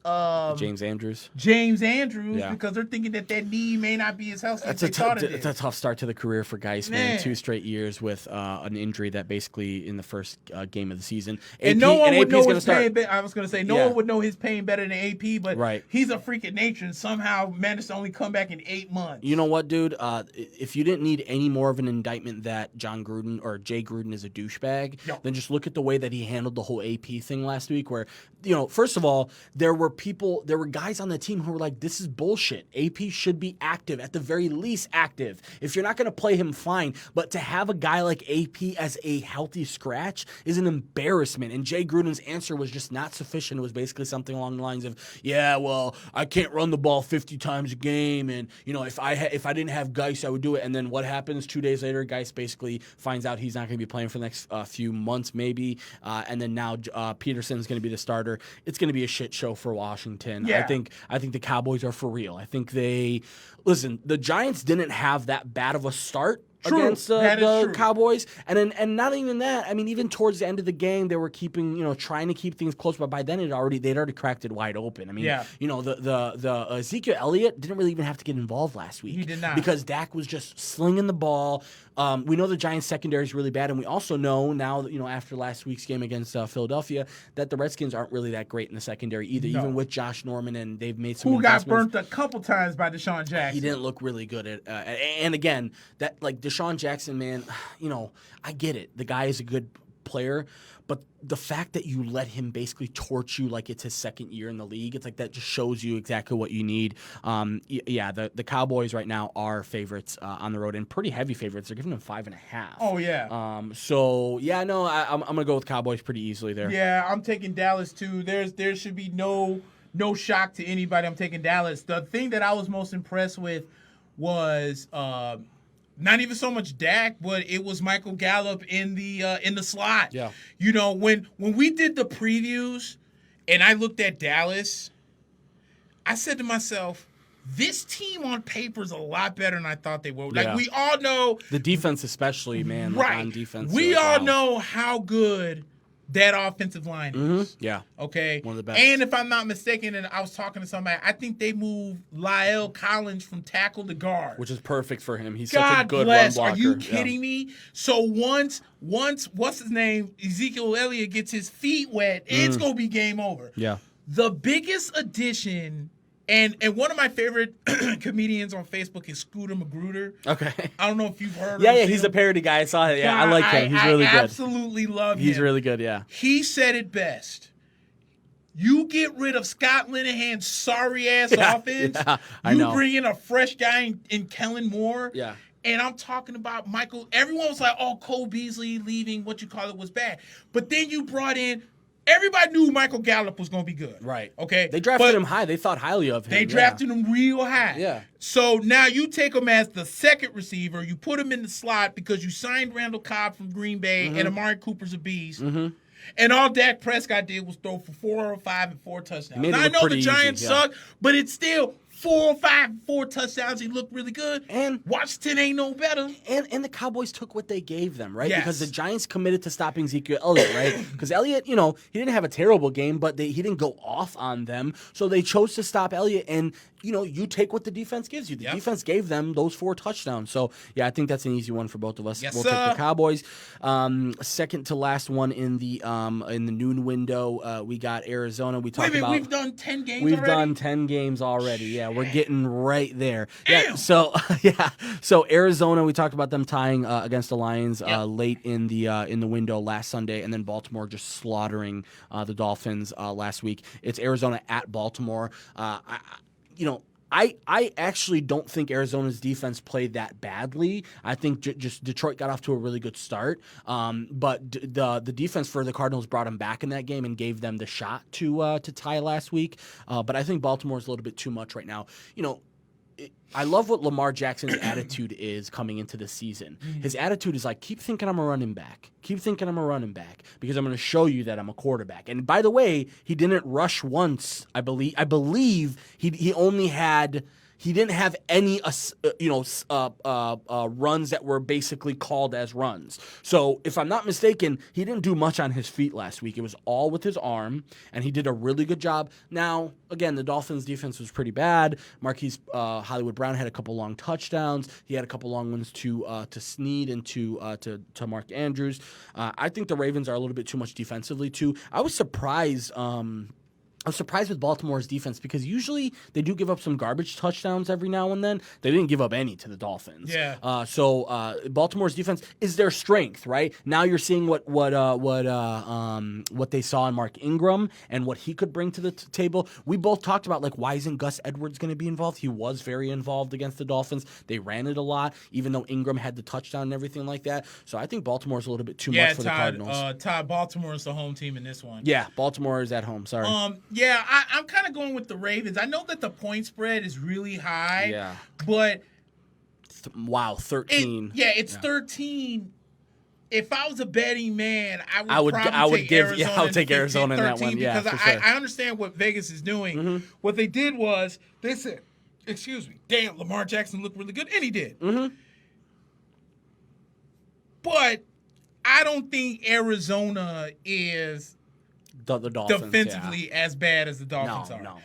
James Andrews. Because they're thinking that knee may not be as healthy as they thought it is. That's a tough start to the career for Geis, man. 2 straight years with an injury that basically in the first game of the season. And no one would know his pain. I was going to say, no one would know his pain better than AP, but he's a freak of nature and somehow managed to only come back in 8 months. You know what, dude? If you didn't need any more of an indictment that John Gruden or Jay Gruden is a douchebag, then just look at the way that he handled the whole AP thing last week where, first of all, there were guys on the team who were like, this is bullshit. AP should be active, at the very least active. If you're not going to play him, fine. But to have a guy like AP as a healthy scratch is an embarrassment. And Jay Gruden's answer was just not sufficient. It was basically something along the lines of, yeah, well, I can't run the ball 50 times a game. And, if I didn't have Geis, I would do it. And then what happens 2 days later? Geis basically finds out he's not going to be playing for the next few months, maybe. And then now Peterson's going to be the starter. It's going to be a shit show for Washington. Yeah. I think the Cowboys are for real. I think the Giants didn't have that bad of a start against the Cowboys, and not even that. I mean, even towards the end of the game, they were trying to keep things close, but by then they'd already cracked it wide open. I mean, the Ezekiel Elliott didn't really even have to get involved last week. He did not, because Dak was just slinging the ball. We know the Giants secondary is really bad, and we also know now that after last week's game against Philadelphia that the Redskins aren't really that great in the secondary either. No. Even with Josh Norman, and they've made some got burnt a couple times by Deshaun Jackson. He didn't look really good at, and again, that Deshaun Jackson, man, I get it. The guy is a good player, but the fact that you let him basically torch you like it's his second year in the league, it's like that just shows you exactly what you need. The Cowboys right now are favorites on the road, and pretty heavy favorites. They're giving them 5.5. Oh yeah. I'm gonna go with Cowboys pretty easily there. Yeah, I'm taking Dallas too. There should be no shock to anybody. I'm taking Dallas. The thing that I was most impressed with was not even so much Dak, but it was Michael Gallup in the slot. Yeah. When we did the previews and I looked at Dallas, I said to myself, this team on paper is a lot better than I thought they were. Like, we all know. The defense especially, man. Right. On defense. We all know how good that offensive line is. Yeah. Okay. One of the best. And if I'm not mistaken, and I was talking to somebody, I think they moved Lyle Collins from tackle to guard. Which is perfect for him. He's God such a good bless. run blocker. Are you kidding me? So once what's his name? Ezekiel Elliott gets his feet wet, it's gonna be game over. Yeah. The biggest addition. And one of my favorite comedians on Facebook is Scooter Magruder. Okay. I don't know if you've heard of him. Yeah, he's a parody guy. I saw it. Yeah, I like him. He's really good. I absolutely love him. He's really good, yeah. He said it best. You get rid of Scott Linehan's sorry-ass offense. Yeah, I know. You bring in a fresh guy in Kellen Moore. Yeah. And I'm talking about Michael. Everyone was like, oh, Cole Beasley leaving, was bad. But then you brought in. Everybody knew Michael Gallup was going to be good. Right. Okay. They drafted him high. They thought highly of him. They drafted him real high. Yeah. So now you take him as the second receiver. You put him in the slot because you signed Randall Cobb from Green Bay, and Amari Cooper's a beast. Mm-hmm. And all Dak Prescott did was throw for 405 and 4 touchdowns. Now, I know the Giants suck, but it's still 405, 4 touchdowns. He looked really good. And Washington ain't no better. And the Cowboys took what they gave them, right? Yes. Because the Giants committed to stopping Ezekiel Elliott, right? Because Elliott, he didn't have a terrible game, but he didn't go off on them. So they chose to stop Elliott, and you take what the defense gives you. The defense gave them those 4 touchdowns. So, yeah, I think that's an easy one for both of us. Yes, we'll sir. take the Cowboys. Second to last one in the noon window, we got Arizona. We talked about. We've done 10 games We've already? done 10 games already. Yeah, we're getting right there. Damn. Yeah, so Arizona, we talked about them tying against the Lions late in the window last Sunday, and then Baltimore just slaughtering the Dolphins last week. It's Arizona at Baltimore. I actually don't think Arizona's defense played that badly. I think just Detroit got off to a really good start. But the defense for the Cardinals brought them back in that game and gave them the shot to tie last week. But I think Baltimore's a little bit too much right now. I love what Lamar Jackson's attitude is coming into the season. His attitude is like, keep thinking I'm a running back. Keep thinking I'm a running back because I'm going to show you that I'm a quarterback. And by the way, he didn't rush once. I believe he only had he didn't have any runs that were basically called as runs. So if I'm not mistaken, he didn't do much on his feet last week. It was all with his arm, and he did a really good job. Now, again, the Dolphins' defense was pretty bad. Marquise Hollywood Brown had a couple long touchdowns. He had a couple long ones to Snead and to Mark Andrews. I think the Ravens are a little bit too much defensively too. I was surprised with Baltimore's defense because usually they do give up some garbage touchdowns every now and then. They didn't give up any to the Dolphins. Yeah. So Baltimore's defense is their strength, right? Now you're seeing what they saw in Mark Ingram and what he could bring to the table. We both talked about like why isn't Gus Edwards going to be involved? He was very involved against the Dolphins. They ran it a lot, even though Ingram had the touchdown and everything like that. So I think Baltimore's a little bit too much for the Cardinals. Todd, Baltimore is the home team in this one. Yeah, Baltimore is at home. Sorry. Yeah, I'm kind of going with the Ravens. I know that the point spread is really high. Yeah. But 13. It's 13. If I was a betting man, I would take Arizona in that one. Yeah, because I understand what Vegas is doing. Mm-hmm. What they did was they said, "Excuse me, damn, Lamar Jackson looked really good," and he did. Mm-hmm. But I don't think Arizona is the Dolphins, defensively as bad as the Dolphins are. No.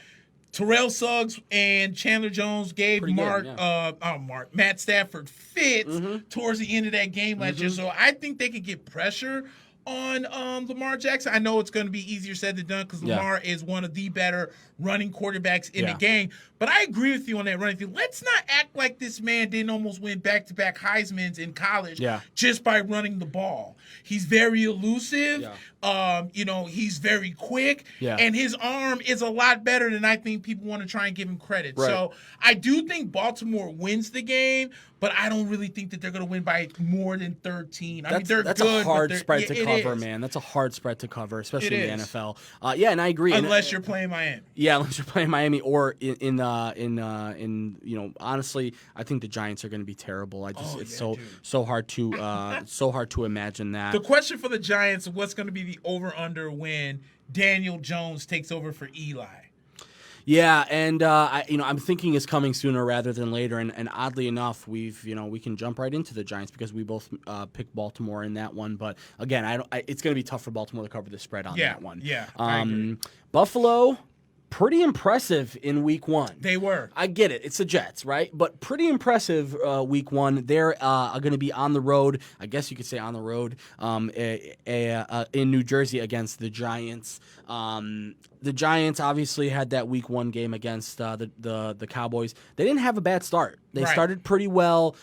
Terrell Suggs and Chandler Jones gave Matt Stafford fits towards the end of that game last year. So I think they could get pressure on Lamar Jackson. I know it's going to be easier said than done because Lamar is one of the better running quarterbacks in the game. But I agree with you on that running thing. Let's not act like this man didn't almost win back-to-back Heismans in college just by running the ball. He's very elusive. He's very quick. And his arm is a lot better than I think people want to try and give him credit. Right. So I do think Baltimore wins the game, but I don't really think that they're going to win by more than 13. That's good. A hard spread to cover, man. That's a hard spread to cover, especially in the NFL. And I agree. Unless you're playing Miami. Yeah, unless you're playing Miami or in honestly, I think the Giants are going to be terrible. So hard to imagine that. The question for the Giants: what's going to be the over/under when Daniel Jones takes over for Eli? Yeah, and I'm thinking it's coming sooner rather than later. And oddly enough, we can jump right into the Giants because we both picked Baltimore in that one. But again, it's going to be tough for Baltimore to cover the spread on that one. Yeah, I agree. Buffalo, pretty impressive in week one. They were. I get it. It's the Jets, right? But pretty impressive week one. They're going to be on the road. I guess you could say on the road in New Jersey against the Giants. The Giants obviously had that week one game against the Cowboys. They didn't have a bad start. They started pretty well.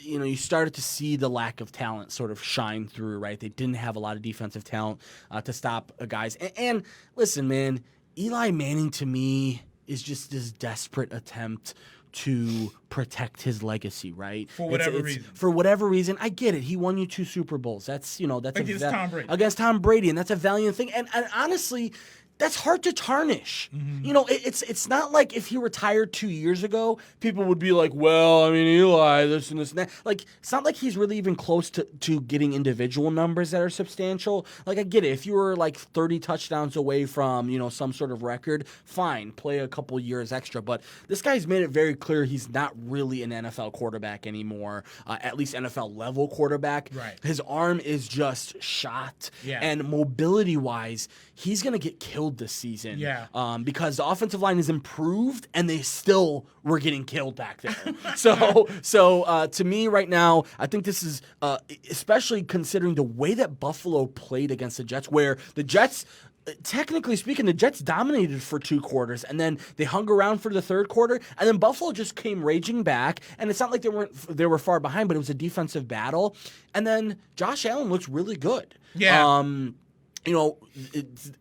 You started to see the lack of talent sort of shine through, right? They didn't have a lot of defensive talent to stop guys. And listen, man, Eli Manning to me is just this desperate attempt to protect his legacy, right? For whatever reason. For whatever reason, I get it. He won you 2 Super Bowls. That's Tom Brady. Against Tom Brady, and that's a valiant thing. And honestly, that's hard to tarnish. It's not like if he retired 2 years ago, people would be like, well, I mean, Eli, this and that. Like, it's not like he's really even close to getting individual numbers that are substantial. Like, I get it. If you were like 30 touchdowns away from, some sort of record, fine, play a couple years extra. But this guy's made it very clear he's not really an NFL quarterback anymore, at least NFL level quarterback. Right. His arm is just shot. Yeah. And mobility-wise, he's going to get killed this season. Yeah. Because the offensive line has improved and they still were getting killed back there. So to me right now, I think this is especially considering the way that Buffalo played against the Jets, where the Jets, technically speaking, the Jets dominated for 2 quarters, and then they hung around for the third quarter, and then Buffalo just came raging back. And it's not like they were far behind, but it was a defensive battle. And then Josh Allen looks really good. Yeah.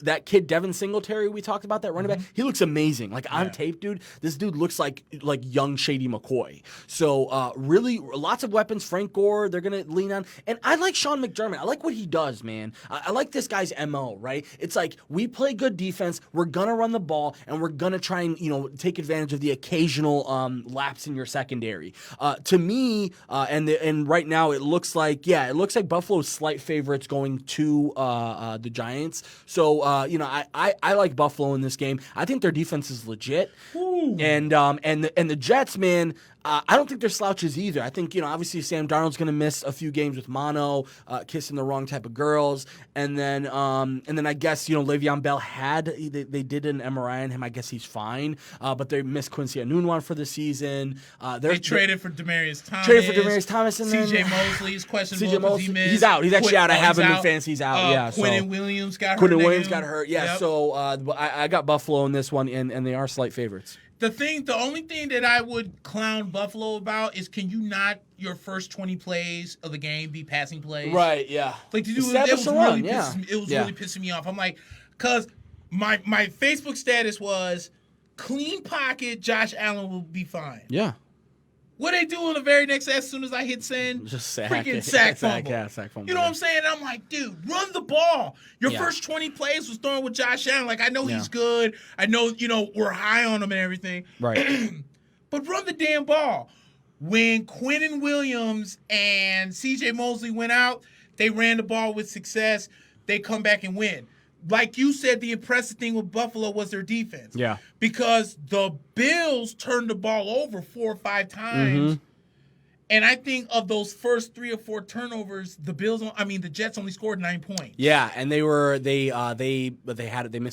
That kid Devin Singletary we talked about, that running back, he looks amazing. Like on tape, dude, this dude looks like young Shady McCoy. So really, lots of weapons. Frank Gore, they're gonna lean on, and I like Sean McDermott. I like what he does, man. I like this guy's MO. Right? It's like we play good defense, we're gonna run the ball, and we're gonna try and take advantage of the occasional lapse in your secondary. To me, and right now it looks like Buffalo's slight favorites going to the Giants. So I like Buffalo in this game. I think their defense is legit. Ooh. And the Jets, man, I don't think they're slouches either. I think, obviously Sam Darnold's going to miss a few games with mono, kissing the wrong type of girls, and then I guess Le'Veon Bell they did an MRI on him. I guess he's fine, but they missed Quincy Enunwa for the season. They traded for Demaryius Thomas. And C.J. Mosley's questionable. C.J. Mosley, he's out. He's actually out. I have him in fantasy. He's out. Quentin Williams got hurt. Yeah. Yep. So I got Buffalo in this one, and they are slight favorites. The only thing that I would clown Buffalo about is, can you not your first 20 plays of the game be passing plays? Right, yeah. Like, to do it was really pissing me off. I'm like, because my Facebook status was, clean pocket, Josh Allen will be fine. Yeah. What they do in the very next, as soon as I hit send, just sack fumble. Sack fumble. You know what I'm saying? I'm like, dude, run the ball. Your first 20 plays was thrown with Josh Allen. Like, I know he's good. I know, we're high on him and everything. Right. But run the damn ball. When Quentin Williams and C.J. Mosley went out, they ran the ball with success. They come back and win. Like you said, the impressive thing with Buffalo was their defense. Yeah. Because the Bills turned the ball over 4 or 5 times. Mm-hmm. And I think of those first 3 or 4 turnovers, the Jets only scored 9 points. Yeah, and they missed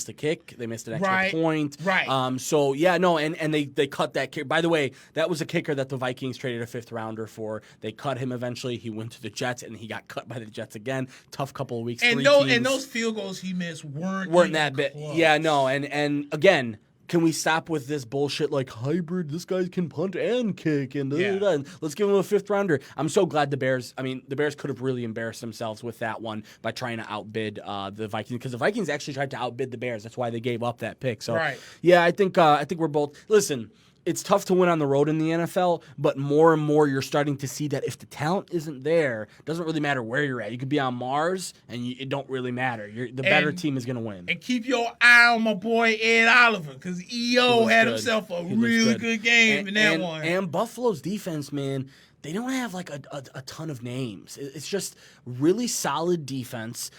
a kick, they missed an extra point. Right. So yeah, no, and they cut that kick. By the way, that was a kicker that the Vikings traded a 5th rounder for. They cut him eventually. He went to the Jets, and he got cut by the Jets again. Tough couple of weeks. And those field goals he missed weren't that bit. Yeah, no, and again. Can we stop with this bullshit like hybrid? This guy can punt and kick and let's give him a 5th rounder. I'm so glad the Bears could have really embarrassed themselves with that one by trying to outbid the Vikings, because the Vikings actually tried to outbid the Bears. That's why they gave up that pick. So yeah, I think we're both. Listen, it's tough to win on the road in the NFL, but more and more you're starting to see that if the talent isn't there, it doesn't really matter where you're at. You could be on Mars, and it don't really matter. The better team is going to win. And keep your eye on my boy Ed Oliver, because EO had himself a really good game in that one. And Buffalo's defense, man, they don't have like a ton of names. It's just really solid defense.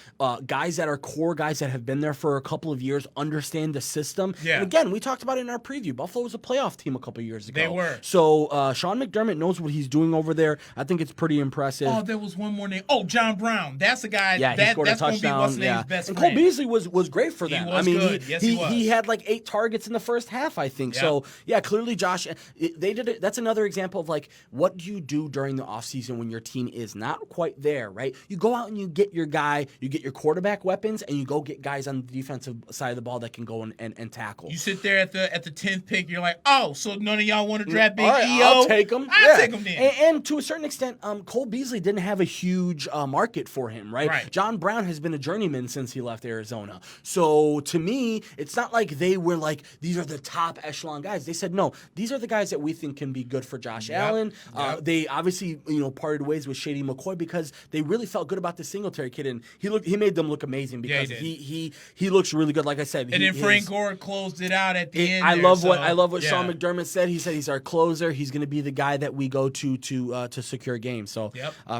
Guys that are core guys that have been there for a couple of years, understand the system. Yeah. And again, we talked about it in our preview. Buffalo was a playoff team a couple of years ago. They were. So Sean McDermott knows what he's doing over there. I think it's pretty impressive. Oh, there was one more name. Oh, John Brown. That's the guy. Yeah, he scored a touchdown. Best and friend. Cole Beasley was great for them. He was good. Yes, he was. He had like 8 targets in the first half, I think. Yep. So yeah, clearly Josh. They did it. That's another example of like, what do you do during the offseason when your team is not quite there, right? You go out and you get your guy, you get your quarterback weapons, and you go get guys on the defensive side of the ball that can go and tackle. You sit there at the 10th pick, you're like, oh, so none of y'all want to draft Big right, EO? I'll take him. I'll take him then. And to a certain extent, Cole Beasley didn't have a huge market for him, right? John Brown has been a journeyman since he left Arizona. So to me, it's not like they were like, these are the top echelon guys. They said, no, these are the guys that we think can be good for Josh Allen. They obviously, parted ways with Shady McCoy because they really felt good about the Singletary kid, and he made them look amazing because he looks really good. Like I said, and then Frank Gore closed it out at the end. I love what Sean McDermott said. He said he's our closer. He's going to be the guy that we go to secure games. So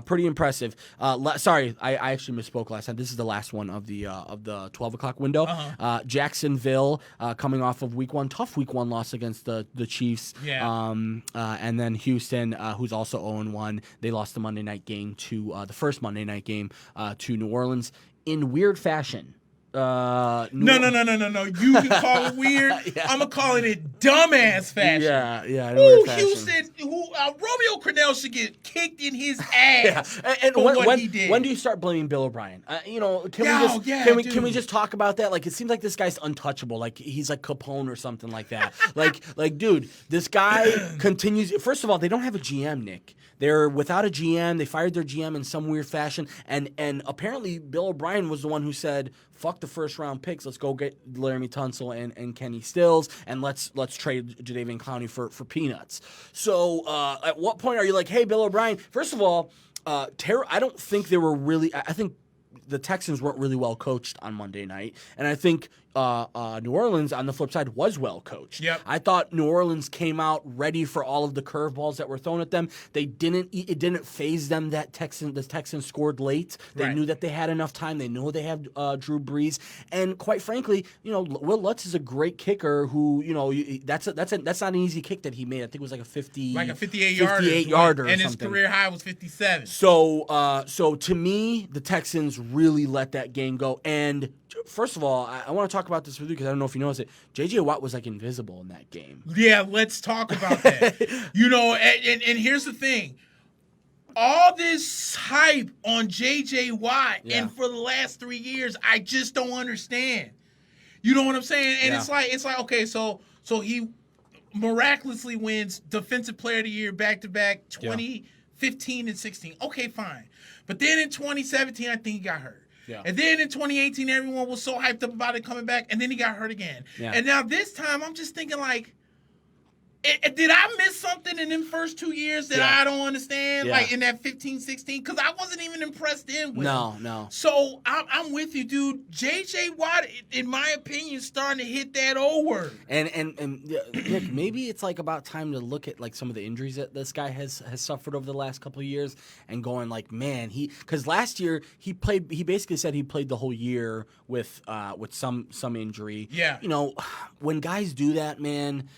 pretty impressive. Sorry, I actually misspoke last time. This is the last one of the 12 o'clock window. Jacksonville coming off of week 1, tough week 1 loss against the Chiefs. And then Houston, who's also 0-1. They lost the Monday night game to the first Monday night game to New Orleans in weird fashion. No. You can call it weird. I'm gonna call it dumbass fashion. Houston. Romeo Crennel should get kicked in his ass for what he did. When do you start blaming Bill O'Brien? Can we just talk about that? Like, it seems like this guy's untouchable. Like he's like Capone or something like that. like, dude, this guy continues. First of all, they don't have a GM, Nick. They're without a GM. They fired their GM in some weird fashion, and apparently Bill O'Brien was the one who said, fuck the first round picks. Let's go get Laramie Tunsil and Kenny Stills, and let's trade Jadeveon Clowney for peanuts. So at what point are you like, hey, Bill O'Brien? First of all, I don't think they were really. I think the Texans weren't really well coached on Monday night, and I think New Orleans on the flip side was well coached. Yep. I thought New Orleans came out ready for all of the curveballs that were thrown at them. It didn't phase them that the Texans scored late. They knew that they had enough time. They know they have Drew Brees, and quite frankly, Will Lutz is a great kicker. Who that's not an easy kick that he made. I think it was like a 58-yarder, and his career high was 57. So to me, the Texans really let that game go. And first of all, I want to talk about this with you because I don't know if you noticed it. J.J. Watt was like invisible in that game. Yeah, let's talk about that. And here's the thing. All this hype on J.J. Watt, and for the last 3 years, I just don't understand. You know what I'm saying? And it's like okay, so he miraculously wins Defensive Player of the Year back-to-back 2015 and 16. Okay, fine. But then in 2017, I think he got hurt. Yeah. And then in 2018, everyone was so hyped up about it coming back, and then he got hurt again. Yeah. And now this time, I'm just thinking like, did I miss something in them first 2 years that I don't understand? Yeah. Like in that 15, 16? Because I wasn't even impressed with him. No. So I'm with you, dude. J.J. Watt, in my opinion, is starting to hit that O word. And Nick, maybe it's like about time to look at like some of the injuries that this guy has suffered over the last couple of years and going like, man, because last year he basically said he played the whole year with some injury. Yeah. When guys do that, man,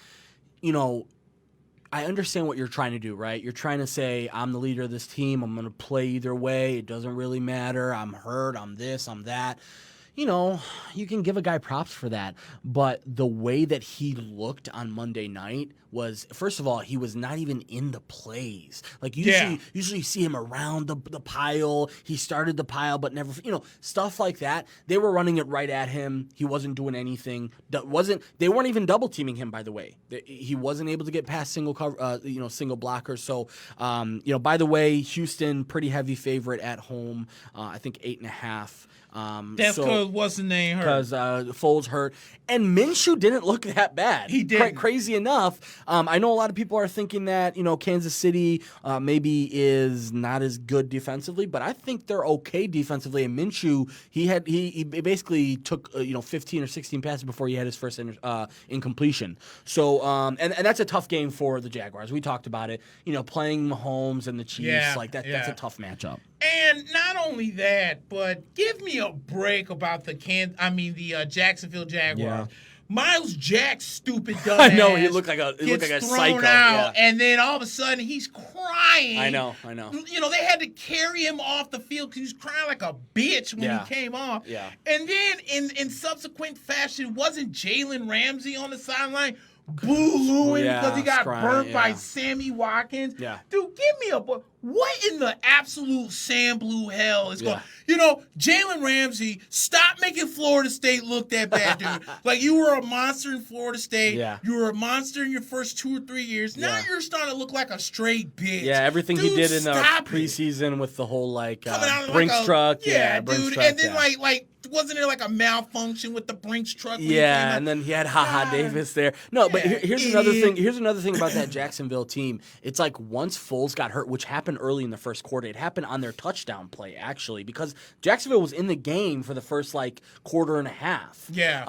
I understand what you're trying to do, right? You're trying to say, I'm the leader of this team. I'm going to play either way. It doesn't really matter. I'm hurt. I'm this. I'm that. You can give a guy props for that. But the way that he looked on Monday night was, first of all, he was not even in the plays. Like usually you see him around the pile. He started the pile, but never, stuff like that. They were running it right at him. He wasn't doing anything. They weren't even double teaming him, by the way. He wasn't able to get past single blockers. So, by the way, Houston, pretty heavy favorite at home. I think 8.5. That's because what's the name hurt? Because Foles hurt. And Minshew didn't look that bad. He didn't. Crazy enough. I know a lot of people are thinking that, Kansas City maybe is not as good defensively, but I think they're okay defensively. And Minshew, he basically took 15 or 16 passes before he had his first incompletion. So and that's a tough game for the Jaguars. We talked about it. Playing Mahomes and the Chiefs, that's a tough matchup. And not only that, but give me a break about the Jacksonville Jaguars. Yeah. Miles Jack's stupid dumbass. I know, he looked like a psycho. Out, and then all of a sudden he's crying. I know. They had to carry him off the field because he was crying like a bitch when he came off. Yeah. And then in subsequent fashion, wasn't Jalen Ramsey on the sideline boo-hooing because he got burnt by Sammy Watkins? Yeah. Dude, give me a what in the absolute sand blue hell is going? Jalen Ramsey, stop making Florida State look that bad, dude. Like, you were a monster in Florida State. Yeah. You were a monster in your first 2 or 3 years. Now you're starting to look like a straight bitch. Yeah, everything he did in the preseason with the whole Brinks truck. Yeah, Brinks dude. truck, and then like wasn't there like a malfunction with the Brinks truck? Yeah, and then he had Ha Davis there. No, but here's another thing. Here's another thing about that Jacksonville team. It's like once Foles got hurt, which happened early in the first quarter, it happened on their touchdown play actually, because Jacksonville was in the game for the first quarter and a half. Yeah.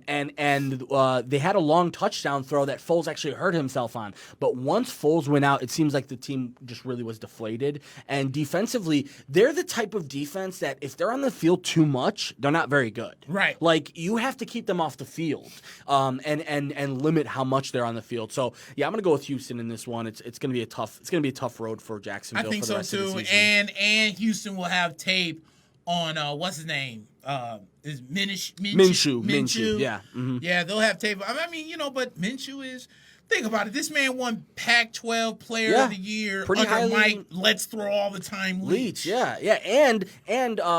And they had a long touchdown throw that Foles actually hurt himself on. But once Foles went out, it seems like the team just really was deflated. And defensively, they're the type of defense that if they're on the field too much, they're not very good. Right. Like, you have to keep them off the field, and limit how much they're on the field. So yeah, I'm gonna go with Houston in this one. It's gonna be a tough road for Jacksonville. I think for the so rest of too. the season. And Houston will have tape on what's his name? Is Minshew. Yeah. Mm-hmm. Yeah, they'll have tape. I mean, but Minshew is. Think about it. This man won Pac-12 Player of the Year under Mike. Let's throw all the time Leach. Yeah. And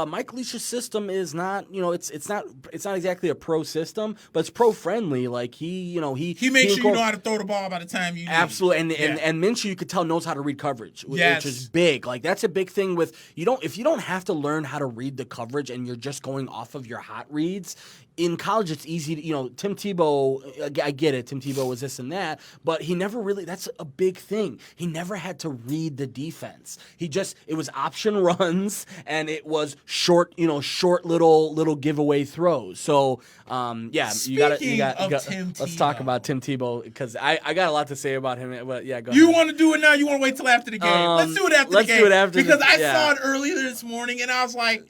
Mike Leach's system is not. It's not exactly a pro system, but it's pro friendly. Like he makes sure you know how to throw the ball by the time you need. Absolutely. And Minshew, you could tell, knows how to read coverage, which is big. Like, that's a big thing with if you don't have to learn how to read the coverage and you're just going off of your hot reads, in college, it's easy to, Tim Tebow, I get it. Tim Tebow was this and that, but he never really, that's a big thing. He never had to read the defense. It was option runs, and it was short little giveaway throws. So, you got to, let's talk about Tim Tebow, because I got a lot to say about him, but yeah, go ahead. You want to do it now? You want to wait till after the game? Let's do it after the game. Because I saw it earlier this morning, and I was like,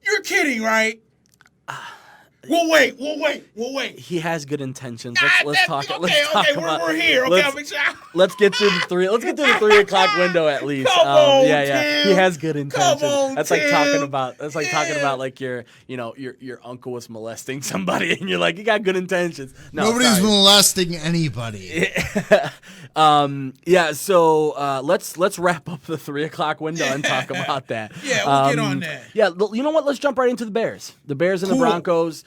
you're kidding, right? We'll wait. He has good intentions. Let's talk. We're here. Okay, I'll make sure. Let's get through the 3 o'clock window at least. Come on, Tim. He has good intentions. Come on, that's like talking about like your uncle was molesting somebody, and you're like, you got good intentions. No, nobody's molesting anybody. So let's wrap up the 3 o'clock window and talk about that. Yeah, we'll get on that. Yeah, you know what? Let's jump right into the Bears. The Bears and the Broncos.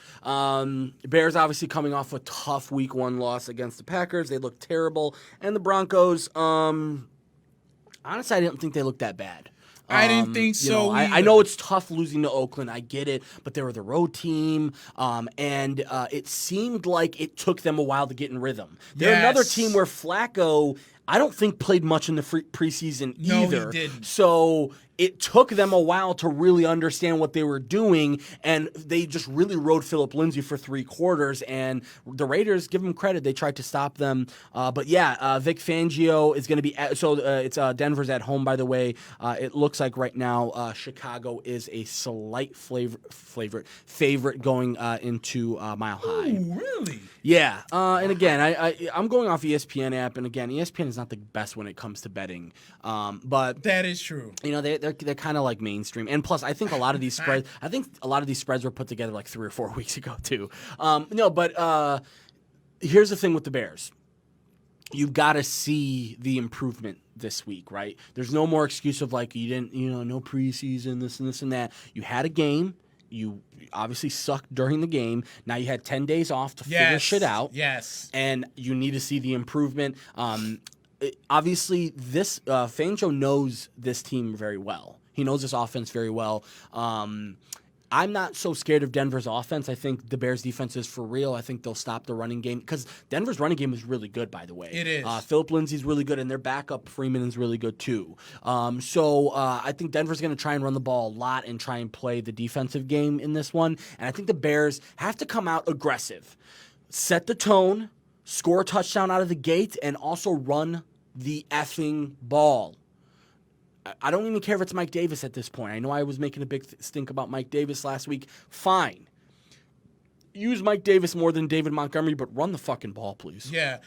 Bears obviously coming off a tough week 1 loss against the Packers. They looked terrible. And the Broncos, honestly, I didn't think they looked that bad. I didn't think so. I know it's tough losing to Oakland. I get it, but they were the road team, and it seemed like it took them a while to get in rhythm. They're another team where Flacco, I don't think, played much in the preseason either. No, he didn't. So it took them a while to really understand what they were doing, and they just really rode Phillip Lindsay for 3 quarters, and the Raiders, give them credit, they tried to stop them. But Vic Fangio is going to be it's Denver's at home, by the way. It looks like right now Chicago is a slight favorite going into Mile High. Ooh, really? Yeah, and again, I'm going off ESPN app, and again, ESPN is not the best when it comes to betting, but that is true. They're kind of like mainstream, and plus, I think a lot of these spreads were put together like 3 or 4 weeks ago too. Here's the thing with the Bears. You've got to see the improvement this week, right? There's no more excuse of like you didn't, no preseason, this and this and that. You had a game. You obviously sucked during the game. Now you had 10 days off to figure shit out. Yes. And you need to see the improvement. Obviously, this Fangio knows this team very well. He knows this offense very well. I'm not so scared of Denver's offense. I think the Bears' defense is for real. I think they'll stop the running game because Denver's running game is really good, by the way. It is. Phillip Lindsay's really good, and their backup, Freeman, is really good, too. I think Denver's going to try and run the ball a lot and try and play the defensive game in this one. And I think the Bears have to come out aggressive, set the tone, score a touchdown out of the gate, and also run the effing ball. I don't even care if it's Mike Davis at this point. I know I was making a big stink about Mike Davis last week. Fine. Use Mike Davis more than David Montgomery, but run the fucking ball, please. Yeah.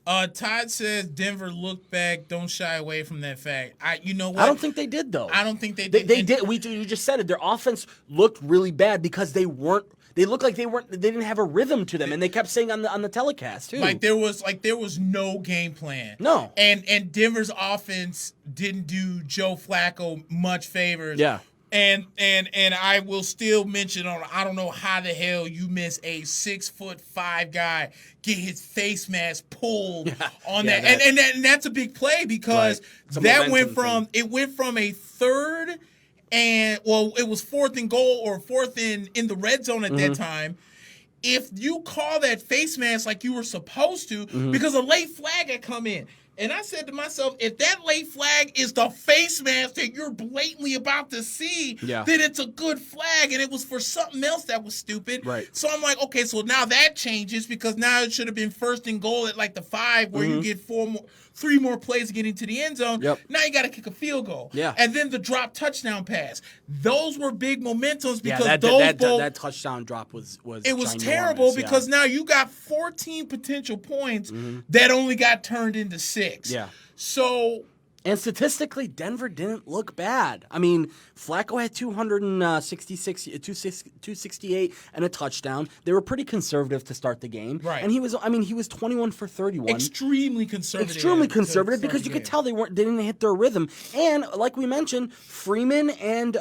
Todd says Denver looked back. Don't shy away from that fact. You know what? I don't think they did, though. I don't think they did. They did. You just said it. Their offense looked really bad because they weren't. They looked like they didn't have a rhythm to them, and they kept saying on the telecast too. There was no game plan. No. And Denver's offense didn't do Joe Flacco much favors. Yeah. And I will still mention I don't know how the hell you miss a 6'5" guy get his face mask pulled on that. And that's a big play because that went from a third. And, it was 4th and goal or 4th in the red zone at that time. If you call that face mask like you were supposed to, because a late flag had come in. And I said to myself, if that late flag is the face mask that you're blatantly about to see, then it's a good flag. And it was for something else that was stupid. Right. So I'm like, okay, so now that changes because now it should have been 1st and goal at like the 5 where you get 3 more plays to get into the end zone. Yep. Now you got to kick a field goal. Yeah. And then the drop touchdown pass. Those were big momentums because that touchdown drop was it was terrible because now you got 14 potential points that only got turned into 6. Yeah. So. And statistically, Denver didn't look bad. I mean, Flacco had 268 and a touchdown. They were pretty conservative to start the game. Right. And he was 21 for 31. Extremely conservative because you could tell they didn't hit their rhythm. And like we mentioned, Freeman and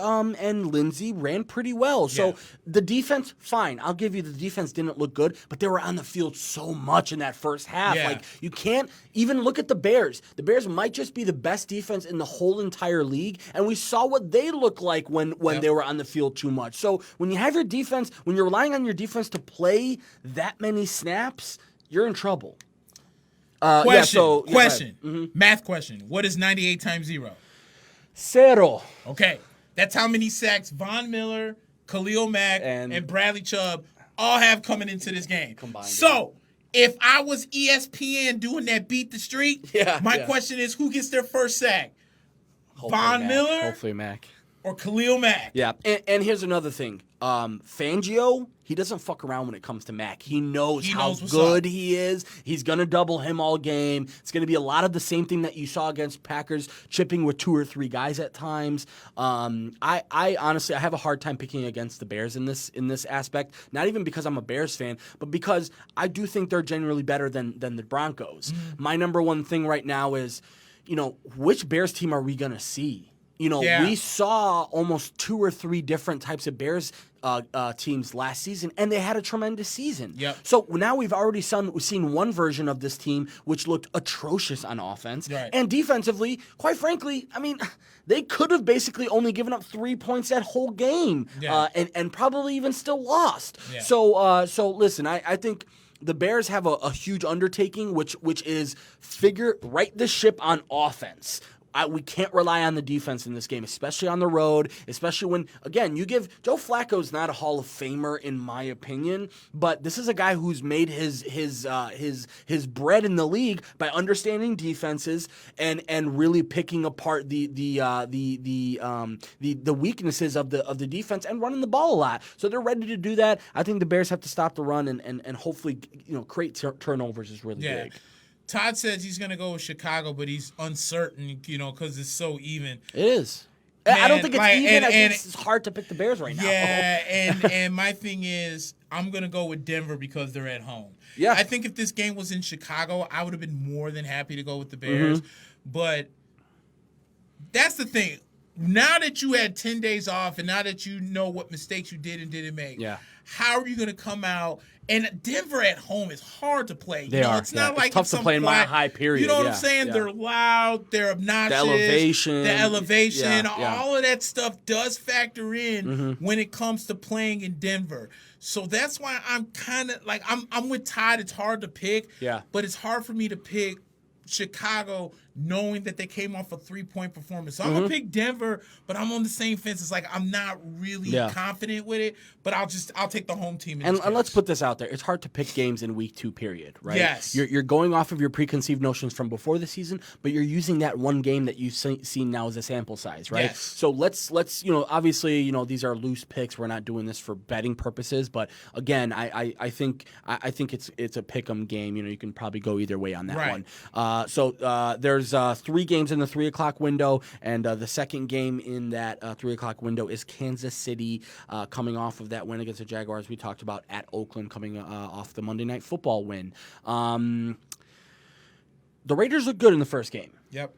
Lindsay ran pretty well. So the defense, fine. I'll give you the defense didn't look good, but they were on the field so much in that first half. Yeah. Like you can't even look at the Bears. The Bears might just be the best best defense in the whole entire league, and we saw what they looked like when they were on the field too much. So when you have your defense, when you're relying on your defense to play that many snaps, you're in trouble. Question. Math question. What is 98 times 0? Zero. Okay. That's how many sacks Von Miller, Khalil Mack, and Bradley Chubb all have coming into this game. Combined. So, if I was ESPN doing that beat the street, my question is, who gets their first sack? Von Miller? Hopefully Mack. Or Khalil Mack? Yeah. And here's another thing. Fangio, he doesn't fuck around when it comes to Mack. He knows how good he is. He's going to double him all game. It's going to be a lot of the same thing that you saw against Packers, chipping with 2 or 3 guys at times. I honestly, I have a hard time picking against the Bears in this aspect, not even because I'm a Bears fan, but because I do think they're generally better than the Broncos. My number one thing right now is, which Bears team are we going to see? We saw almost 2 or 3 different types of Bears teams last season, and they had a tremendous season. Yep. So now we've already seen one version of this team which looked atrocious on offense. Right. And defensively, quite frankly, I mean, they could have basically only given up 3 points that whole game and probably even still lost. Yeah. So listen, I think the Bears have a huge undertaking, which is right the ship on offense. We can't rely on the defense in this game, especially on the road, especially when, again, Joe Flacco's not a Hall of Famer in my opinion, but this is a guy who's made his bread in the league by understanding defenses and really picking apart the weaknesses of the defense and running the ball a lot. So they're ready to do that. I think the Bears have to stop the run and hopefully create turnovers is really big. Todd says he's going to go with Chicago, but he's uncertain, because it's so even. It is. Man, I don't think it's even. I think it's hard to pick the Bears right now. Yeah, and my thing is, I'm going to go with Denver because they're at home. Yeah. I think if this game was in Chicago, I would have been more than happy to go with the Bears. But that's the thing. Now that you had 10 days off and now that you know what mistakes you did and didn't make, how are you going to come out? And Denver at home is hard to play. It's not like it's tough to play in Mile High, period. You know what I'm saying? They're loud. They're obnoxious. The elevation. All of that stuff does factor in when it comes to playing in Denver. So that's why I'm kind of like I'm with Todd. It's hard to pick. But it's hard for me to pick Chicago knowing that they came off a 3-point performance. So I'm going to pick Denver, but I'm on the same fence. It's like I'm not really confident with it, but I'll take the home team. And let's put this out there. It's hard to pick games in week 2, period, right? Yes. You're going off of your preconceived notions from before the season, but you're using that one game that you've seen now as a sample size, right? Yes. So let's obviously, these are loose picks. We're not doing this for betting purposes, but again, I think it's a pick 'em game. You can probably go either way on that one. So there's 3 games in the 3 o'clock window, and the second game in that 3 o'clock window is Kansas City coming off of that win against the Jaguars we talked about at Oakland, coming off the Monday Night Football win. The Raiders look good in the first game. Yep.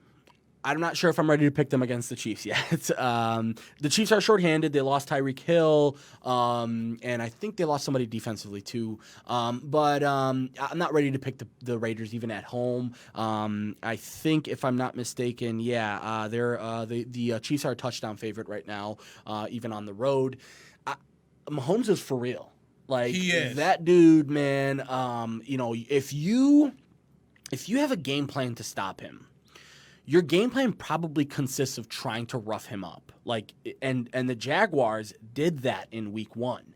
I'm not sure if I'm ready to pick them against the Chiefs yet. The Chiefs are shorthanded. They lost Tyreek Hill, and I think they lost somebody defensively too. But I'm not ready to pick the Raiders even at home. I think, if I'm not mistaken, the Chiefs are a touchdown favorite right now, even on the road. Mahomes is for real. Like, he is. That dude, man. If you have a game plan to stop him, your game plan probably consists of trying to rough him up. And the Jaguars did that in week 1.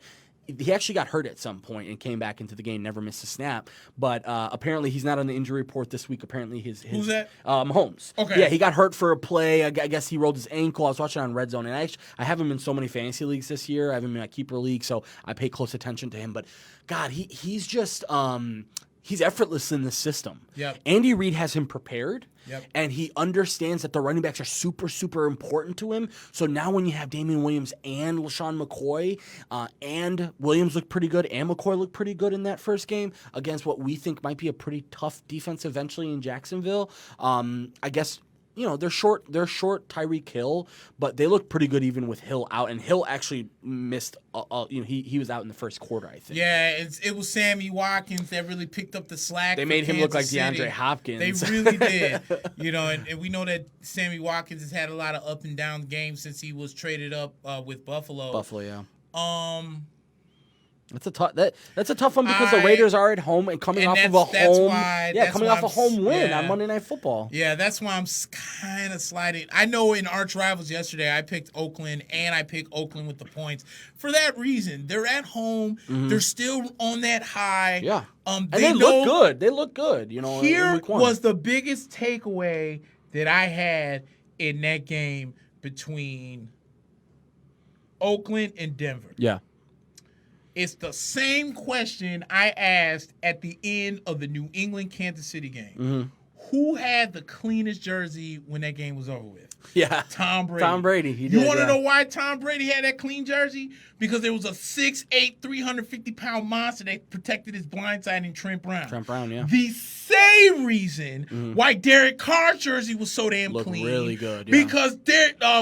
He actually got hurt at some point and came back into the game, never missed a snap. But apparently he's not on the injury report this week. Apparently his Who's that? Mahomes. Okay. Yeah, he got hurt for a play. I guess he rolled his ankle. I was watching on Red Zone, and I have him in so many fantasy leagues this year. I have him in my keeper league, so I pay close attention to him. But God, he's just he's effortless in the system. Yep. Andy Reid has him prepared. Yep. And he understands that the running backs are super, super important to him. So now when you have Damian Williams and LaShawn McCoy, and Williams looked pretty good, and McCoy looked pretty good in that first game against what we think might be a pretty tough defense eventually in Jacksonville, I guess they're short Tyreek Hill, but they look pretty good even with Hill out. And Hill actually missed. He was out in the first quarter, I think. Yeah, it was Sammy Watkins that really picked up the slack. They made him look like DeAndre City. Hopkins. They really did. And we know that Sammy Watkins has had a lot of up and down games since he was traded up with Buffalo. Yeah. That's a tough one because the Raiders are at home and coming off of a home win on Monday Night Football. Yeah, that's why I'm kind of sliding. I know in Arch Rivals yesterday I picked Oakland and I picked Oakland with the points for that reason. They're at home. Mm-hmm. They're still on that high. Yeah, and they look good. They look good. Here in week 1. was the biggest takeaway that I had in that game between Oakland and Denver. Yeah. It's the same question I asked at the end of the New England-Kansas City game. Mm-hmm. Who had the cleanest jersey when that game was over with? Yeah. Tom Brady. Tom Brady. He did, you want to know why Tom Brady had that clean jersey? Because there was a 6'8", 350-pound monster that protected his blind side in Trent Brown. Trent Brown, yeah. The same reason why Derek Carr's jersey was so damn Looked clean. Really good, yeah. Because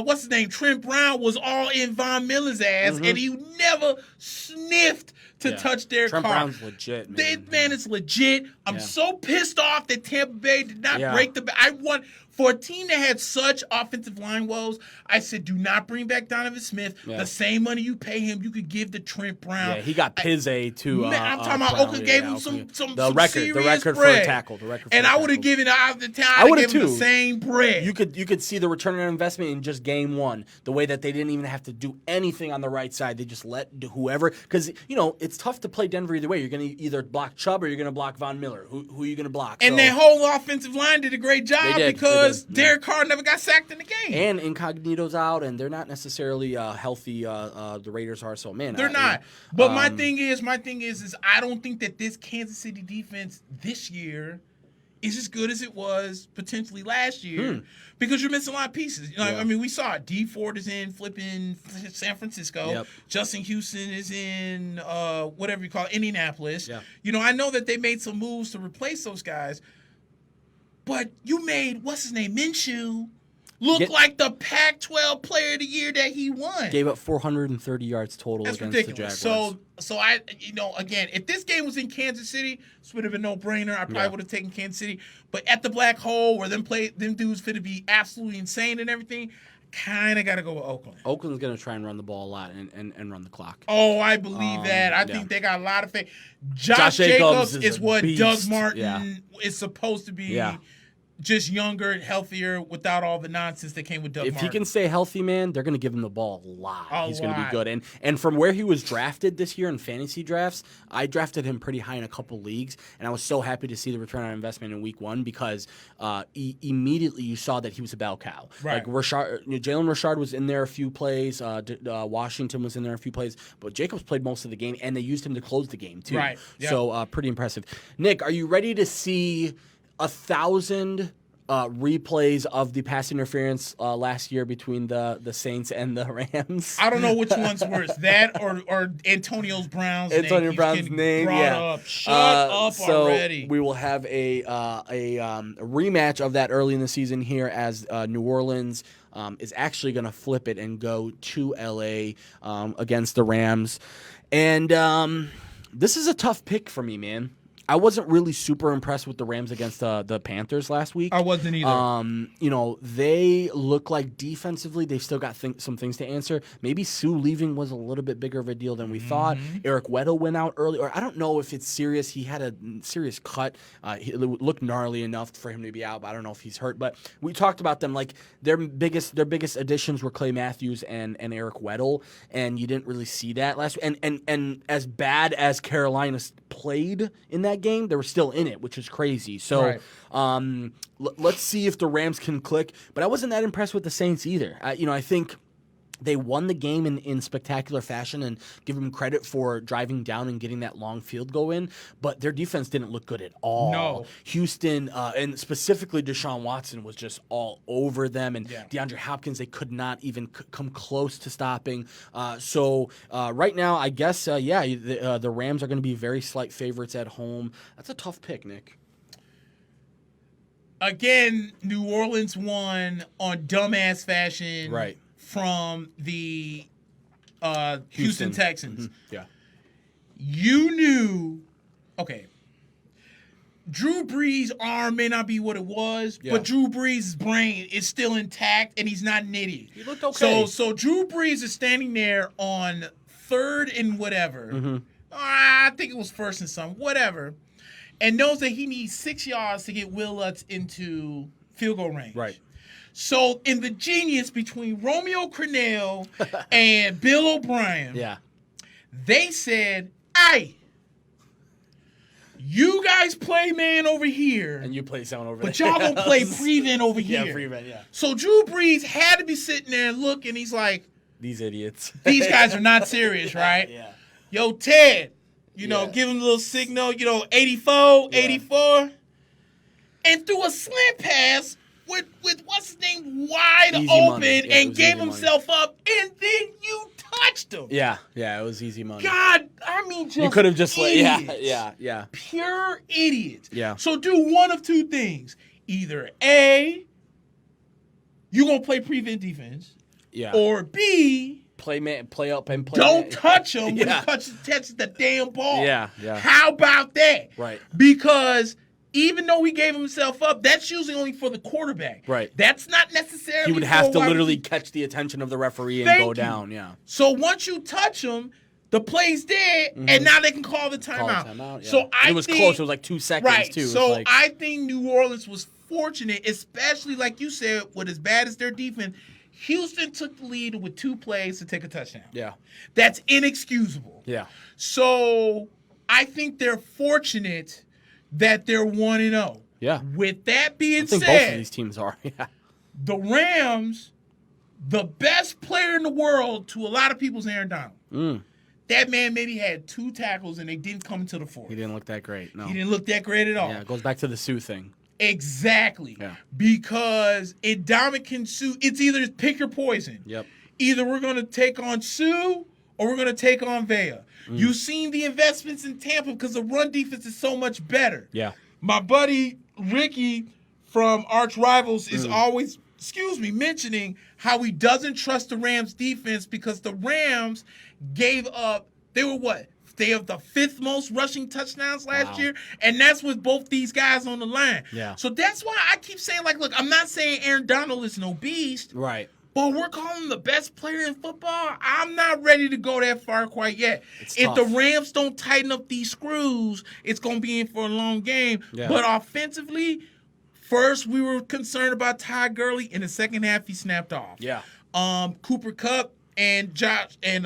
what's his name? Trent Brown was all in Von Miller's ass, and he never sniffed to touch Derek Carr. Trent Brown's legit, man. That man is legit. I'm so pissed off that Tampa Bay did not break the. I want for a team that had such offensive line woes. I said, do not bring back Donovan Smith. Yeah. The same money you pay him, you could give to Trent Brown. Yeah, he got Pizze too. I'm talking about Oakland gave him some the record bread. For a tackle. The record. And I would have given out of the time. I would have too. The same bread. You could see the return on investment in just game 1. The way that they didn't even have to do anything on the right side. They just let whoever, because it's tough to play Denver either way. You're going to either block Chubb or you're going to block Von Miller. Who are you going to block? And their whole offensive line did a great job because Derek Carr never got sacked in the game. And Incognito's out, and they're not necessarily healthy. The Raiders are, so man, they're not. But my thing is I don't think that this Kansas City defense this year is as good as it was potentially last year because you're missing a lot of pieces. I mean, we saw it. D Ford is in flipping San Francisco. Yep. Justin Houston is in whatever you call it, Indianapolis. Yeah. I know that they made some moves to replace those guys, but you made what's his name, Minshew, look like the Pac-12 Player of the Year that he won. Gave up 430 yards total against ridiculous. the Jaguars. So I, again, if this game was in Kansas City, this would have been no brainer. I probably would have taken Kansas City. But at the black hole where them dudes fit to be absolutely insane and everything, kind of got to go with Oakland. Oakland's going to try and run the ball a lot and run the clock. Oh, I believe that. I think they got a lot of faith. Josh Jacobs is what beast. Doug Martin is supposed to be. Yeah. Just younger, healthier, without all the nonsense that came with Doug Martin. If he can stay healthy, man, they're going to give him the ball a lot. He's going to be good. And from where he was drafted this year in fantasy drafts, I drafted him pretty high in a couple leagues, and I was so happy to see the return on investment in week 1 because immediately you saw that he was a bell cow. Right. Like Jalen Richard was in there a few plays, Washington was in there a few plays, but Jacobs played most of the game, and they used him to close the game too. Right. Yep. So pretty impressive. Nick, are you ready to see 1,000 replays of the pass interference last year between the Saints and the Rams? I don't know which one's worse, that or Antonio Brown's name. Up. Shut up already. So we will have a rematch of that early in the season here as New Orleans is actually going to flip it and go to LA against the Rams. And this is a tough pick for me, man. I wasn't really super impressed with the Rams against the Panthers last week. I wasn't either. They look like defensively they've still got some things to answer. Maybe Sue leaving was a little bit bigger of a deal than we thought. Eric Weddle went out early, or I don't know if it's serious. He had a serious cut. It looked gnarly enough for him to be out, but I don't know if he's hurt. But we talked about them like their biggest additions were Clay Matthews and Eric Weddle, and you didn't really see that last week. And as bad as Carolina played in that game, they were still in it, which is crazy. So let's see if the Rams can click. But I wasn't that impressed with the Saints either. I think they won the game in spectacular fashion and give them credit for driving down and getting that long field goal in, but their defense didn't look good at all. No. Houston, and specifically Deshaun Watson, was just all over them, and DeAndre Hopkins, they could not even come close to stopping. So right now, I guess, the Rams are going to be very slight favorites at home. That's a tough pick, Nick. Again, New Orleans won on dumbass fashion Right. from the Houston Texans. Mm-hmm. Yeah. You knew, okay, Drew Brees' arm may not be what it was, but Drew Brees' brain is still intact, and he's not an idiot. He looked okay. So Drew Brees is standing there on 3rd and whatever. Mm-hmm. I think it was 1st and some, whatever, and knows that he needs 6 yards to get Will Lutz into field goal range. Right. So in the genius between Romeo Crennel and Bill O'Brien, they said, "Hey, you guys play man over here, and you play sound over there, but y'all gonna play prevent over here." Yeah, prevent, yeah. So Drew Brees had to be sitting there and looking. He's like, "These idiots. These guys are not serious, right?" Yeah. Yo, Ted, give him a little signal. 84, 84, and threw a slant pass with what's his name wide Easy open and gave himself up, and then you touched him. Yeah, it was easy money. God, I mean, just you could have just idiots. Yeah. Pure idiots. Yeah. So do one of two things: either A, you gonna play prevent defense, or B, play up and play. Don't touch him when he touches the damn ball. Yeah. How about that? Right. Because even though he gave himself up, that's usually only for the quarterback. Right. That's not necessarily. He would have to literally catch the attention of the referee and go down. Yeah. So once you touch him, the play's dead, and now they can call the timeout. So it was close. It was like 2 seconds too. So I think New Orleans was fortunate, especially like you said, with as bad as their defense. Houston took the lead with 2 plays to take a touchdown. Yeah. That's inexcusable. Yeah. So I think they're fortunate that they're 1-0. Yeah. With that being said, both of these teams are. Yeah. The Rams, the best player in the world to a lot of people's Aaron Donald. That man maybe had 2 tackles and they didn't come into the 4th. He didn't look that great. No. He didn't look that great at all. Yeah, it goes back to the Sue thing. Exactly. Yeah. Because Ndamukong Suh, it's either pick your poison. Yep. Either we're going to take on Sue or we're going to take on Vea. You've seen the investments in Tampa because the run defense is so much better. Yeah. My buddy Ricky from Arch Rivals is always, mentioning how he doesn't trust the Rams defense because the Rams gave up, they were what? They have the 5th most rushing touchdowns last year, and that's with both these guys on the line. Yeah. So that's why I keep saying, look, I'm not saying Aaron Donald is no beast. Right. But we're calling him the best player in football. I'm not ready to go that far quite yet. If the Rams don't tighten up these screws, it's going to be in for a long game. Yeah. But offensively, first we were concerned about Ty Gurley. In the second half, he snapped off. Yeah. Cooper Kupp and Jared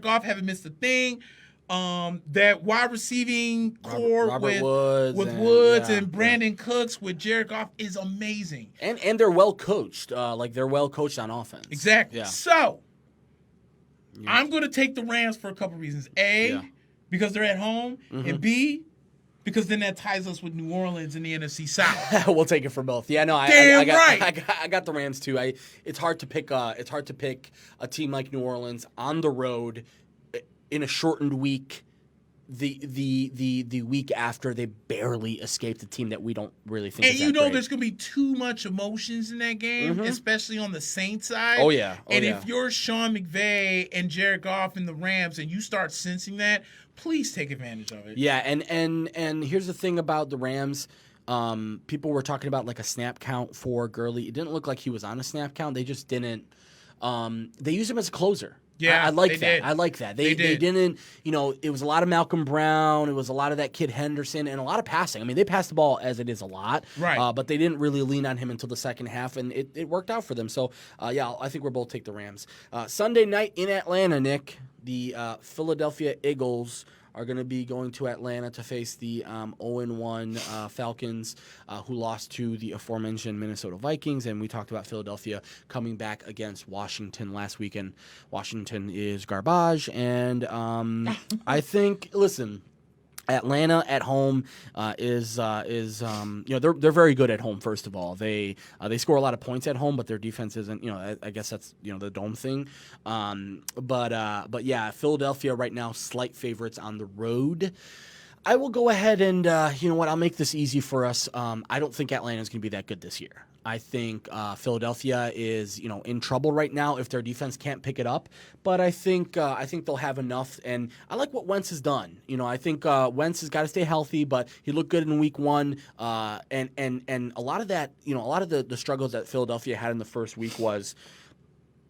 Goff haven't missed a thing. That wide receiving core with Woods and Brandon Cooks with Jared Goff is amazing. And they're well coached. They're well coached on offense. Exactly. Yeah. So I'm going to take the Rams for a couple reasons. A, because they're at home, and B, because then that ties us with New Orleans in the NFC South. We'll take it for both. Yeah, no, I got the Rams too. It's hard to pick a team like New Orleans on the road in a shortened week. The week after they barely escaped a team that we don't really think. And is that great. There's gonna be too much emotions in that game, especially on the Saints side. Oh yeah. If you're Sean McVay and Jared Goff and the Rams, and you start sensing that, please take advantage of it. Yeah, and here's the thing about the Rams. People were talking about like a snap count for Gurley. It didn't look like he was on a snap count. They just didn't. They used him as a closer. Yeah, I like that. Did. I like that. They did. Didn't, it was a lot of Malcolm Brown. It was a lot of that kid Henderson and a lot of passing. I mean, they passed the ball as it is a lot. Right. But they didn't really lean on him until the second half, and it worked out for them. So, I think we'll both take the Rams. Sunday night in Atlanta, Nick, the Philadelphia Eagles are going to be going to Atlanta to face the 0-1 Falcons, who lost to the aforementioned Minnesota Vikings. And we talked about Philadelphia coming back against Washington last weekend. Washington is garbage. And I think, listen, Atlanta at home is they're very good at home. First of all, they score a lot of points at home, but their defense isn't. I guess that's the dome thing. But yeah, Philadelphia right now slight favorites on the road. I will go ahead and, you know what, I'll make this easy for us. I don't think Atlanta's going to be that good this year. I think Philadelphia is, you know, in trouble right now if their defense can't pick it up. But I think they'll have enough. And I like what Wentz has done. You know, I think Wentz has got to stay healthy, but he looked good in week 1. And a lot of that, you know, a lot of the struggles that Philadelphia had in the first week was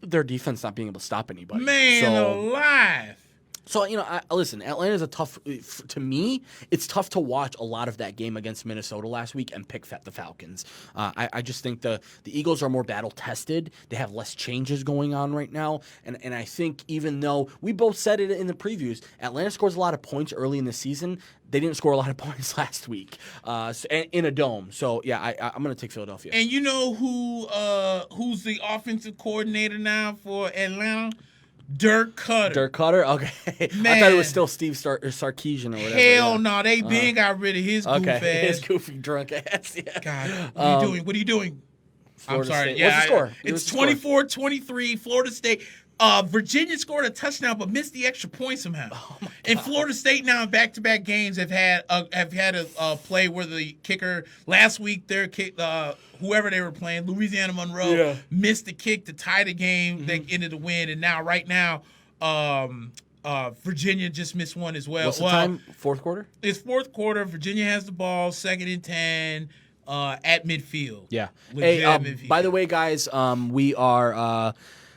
their defense not being able to stop anybody. Man alive. So, you know, listen, Atlanta's to me, it's tough to watch a lot of that game against Minnesota last week and pick the Falcons. I just think the Eagles are more battle-tested. They have less changes going on right now. And I think even though we both said it in the previews, Atlanta scores a lot of points early in the season, they didn't score a lot of points last week in a dome. So, yeah, I'm going to take Philadelphia. And you know who's the offensive coordinator now for Atlanta? Dirk Cutter. Dirk Cutter? Okay. Man. I thought it was still Steve Sarkisian or whatever. Hell no. They been got rid of his goof ass. His goofy drunk ass. Yeah. God, what are you doing? What are you doing? Florida I'm sorry. State. Yeah, What's the score? It's 24-23. Florida State. Virginia scored a touchdown but missed the extra point somehow. Oh my God. And Florida State now in back-to-back games have had a play where the kicker last week their kick whoever they were playing, Louisiana Monroe, missed the kick to tie the game that ended the win, and now right now Virginia just missed one as well. What's the time? Fourth quarter? It's fourth quarter. Virginia has the ball, 2nd and 10 at midfield. Yeah. Legit Hey, midfield. by the way, guys,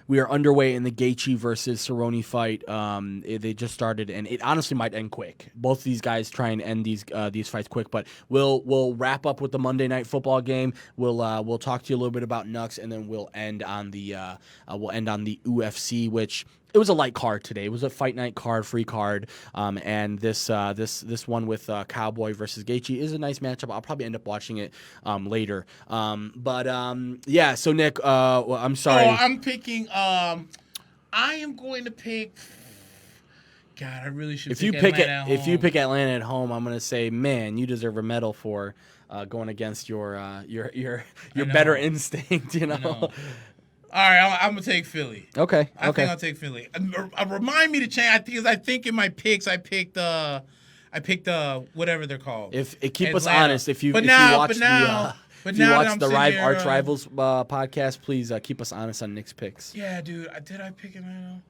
we are underway in the Gaethje versus Cerrone fight. They just started, and it honestly might end quick. Both of these guys try and end these fights quick, but we'll wrap up with the Monday Night Football game. We'll talk to you a little bit about Nux, and then we'll end on the UFC, which. It was a light card today. It was a fight night card, free card, and this one with Cowboy versus Gaethje is a nice matchup. I'll probably end up watching it later. Yeah. So Nick, I'm sorry. Oh, I'm picking. I am going to pick. God, I really should. If you pick Atlanta at home, I'm going to say, man, you deserve a medal for going against your better instinct. You know. All right, I'm gonna take Philly. Okay. I think I'll take Philly. Remind me to change. Because I think in my picks, I picked whatever they're called. Keep us honest. If you watch the Arch Rivals podcast, please keep us honest on Nick's picks. Yeah, dude. Did I pick Atlanta?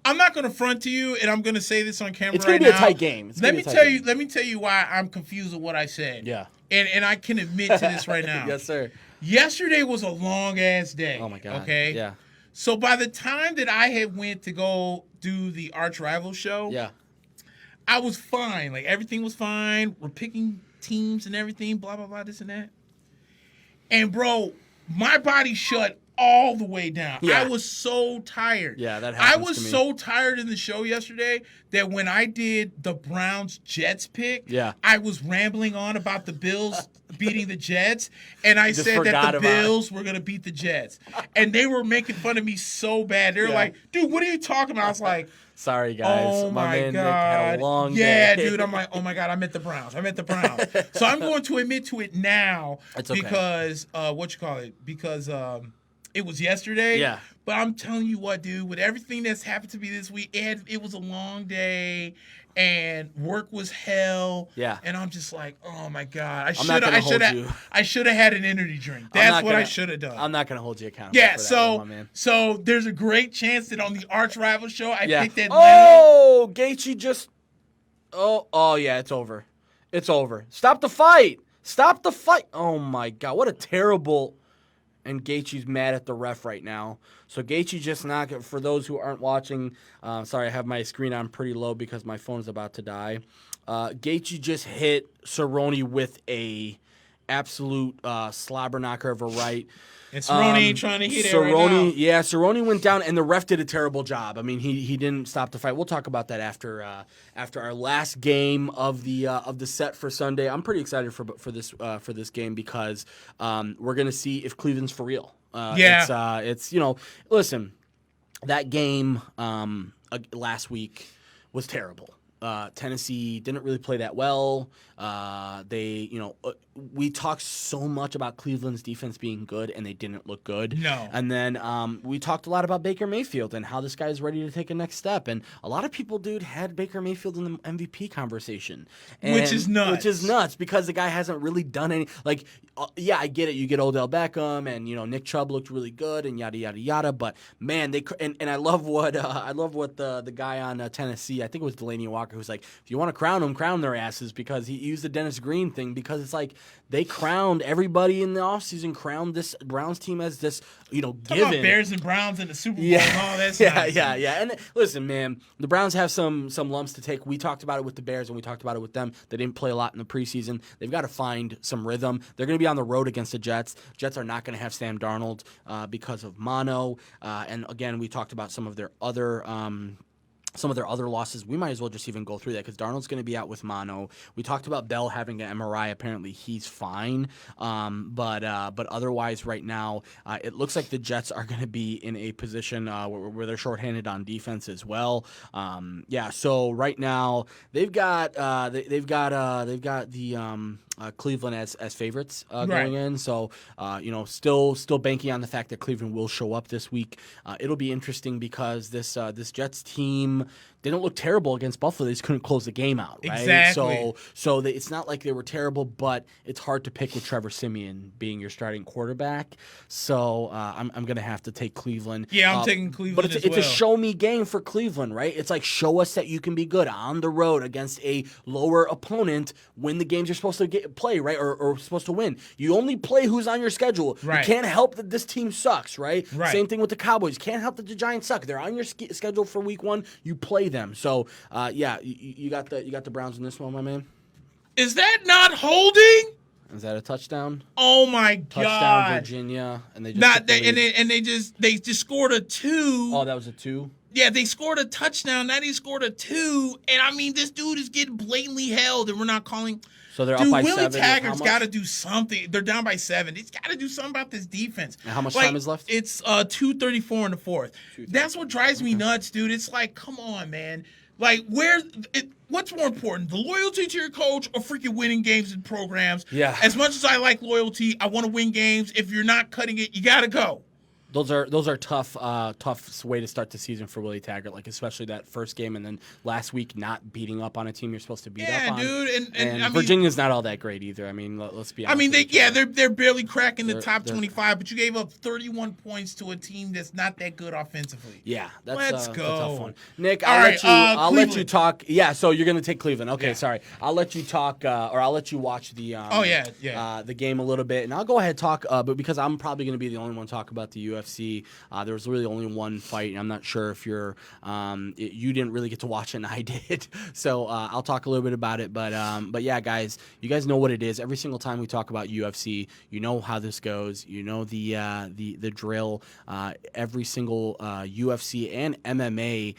I'm not gonna front to you, and I'm gonna say this on camera. It's gonna be a tight game. Let me tell you why I'm confused with what I said. Yeah. And I can admit to this right now. Yes, sir. Yesterday was a long ass day. Oh my God. Okay. Yeah. So by the time that I had went to go do the Arch Rival show, I was fine. Like everything was fine. We're picking teams and everything. Blah blah blah. This and that. And bro, my body shut all the way down. Yeah. I was so tired. Yeah, that happens. I was so tired in the show yesterday that when I did the Browns Jets pick, I was rambling on about the Bills beating the Jets, and I said that the Bills were going to beat the Jets. And they were making fun of me so bad. They were like, dude, what are you talking about? I was like, sorry, guys. Oh, my man God. Nick had a long day. Yeah, dude. I'm like, oh, my God, I meant the Browns. So I'm going to admit to it now because, because it was yesterday. Yeah. But I'm telling you what, dude, with everything that's happened to me this week, it was a long day. And work was hell. Yeah. And I'm just like, oh my God. I should have had an energy drink. That's what I should have done. I'm not gonna hold you accountable. Yeah, for that one, my man. So there's a great chance that on the Arch Rival show I picked Atlanta. Oh, Gaethje just yeah, it's over. It's over. Stop the fight. Oh my God. What a terrible. And Gaethje's mad at the ref right now. So Gaethje just knocked. For those who aren't watching, sorry, I have my screen on pretty low because my phone's about to die. Gaethje just hit Cerrone with a absolute slobber knocker of a right. And Cerrone ain't trying to hit it right now. Yeah, Cerrone went down, and the ref did a terrible job. I mean, he didn't stop the fight. We'll talk about that after our last game of the set for Sunday. I'm pretty excited for this game because we're gonna see if Cleveland's for real. It's listen, that game last week was terrible. Tennessee didn't really play that well. We talked so much about Cleveland's defense being good, and they didn't look good. No. And then we talked a lot about Baker Mayfield and how this guy is ready to take a next step. And a lot of people, dude, had Baker Mayfield in the MVP conversation. Which is nuts. Because the guy hasn't really done any. Like, I get it. You get Odell Beckham, and Nick Chubb looked really good, and yada yada yada. But man, and I love what the guy on Tennessee, I think it was Delaney Walker, who's like, if you want to crown them, crown their asses, because he used the Dennis Green thing, because it's like they crowned everybody in the offseason, crowned this Browns team as this, given. About Bears and Browns in the Super Bowl and all that stuff. Yeah. And listen, man, the Browns have some lumps to take. We talked about it with the Bears, and we talked about it with them. They didn't play a lot in the preseason. They've got to find some rhythm. They're going to be on the road against the Jets. Jets are not going to have Sam Darnold because of mono. And again, we talked about some of their other losses. We might as well just even go through that, because Darnold's going to be out with mono. We talked about Bell having an MRI. Apparently, he's fine. But otherwise, right now, it looks like the Jets are going to be in a position where they're shorthanded on defense as well. So right now they've got the Cleveland as favorites going in. So still banking on the fact that Cleveland will show up this week. It'll be interesting because this Jets team didn't look terrible against Buffalo. They just couldn't close the game out, right? Exactly. So it's not like they were terrible, but it's hard to pick with Trevor Siemian being your starting quarterback. So I'm going to have to take Cleveland. Yeah, I'm taking Cleveland But it's a show-me game for Cleveland, right? It's like, show us that you can be good on the road against a lower opponent when the games you're supposed to play, right, or supposed to win. You only play who's on your schedule. Right. You can't help that this team sucks, right? Same thing with the Cowboys. Can't help that the Giants suck. They're on your schedule for week 1. You play them. So, you got the Browns in this one, my man. Is that not holding? Is that a touchdown? Oh my God! Touchdown, Virginia, and they just they just scored a 2. Oh, that was a 2. Yeah, they scored a touchdown. Now they scored a 2, and I mean, this dude is getting blatantly held, and we're not calling. So they're up by Willie 7. Taggart's got to do something. They're down by 7. He's got to do something about this defense. And how much time is left? It's 2:34 in the fourth. That's what drives me nuts, dude. It's like, come on, man. Like, what's more important, the loyalty to your coach or freaking winning games and programs? Yeah. As much as I like loyalty, I want to win games. If you're not cutting it, you got to go. Those are tough way to start the season for Willie Taggart, like especially that first game, and then last week not beating up on a team you're supposed to beat up on. Yeah, dude, and I mean, Virginia's not all that great either. I mean, let's be honest. I mean, they're barely cracking the top 25, but you gave up 31 points to a team that's not that good offensively. Yeah, let's go. A tough one. Nick, I'll let you talk. Yeah, so you're gonna take Cleveland. Okay, sorry. I'll let you talk, or I'll let you watch the the game a little bit, and I'll go ahead and talk. But because I'm probably gonna be the only one to talk about the UFC. There was really only one fight, and I'm not sure if you didn't really get to watch it, and I did. So I'll talk a little bit about it. But yeah, guys, you guys know what it is. Every single time we talk about UFC, you know how this goes. You know the drill. Every single UFC and MMA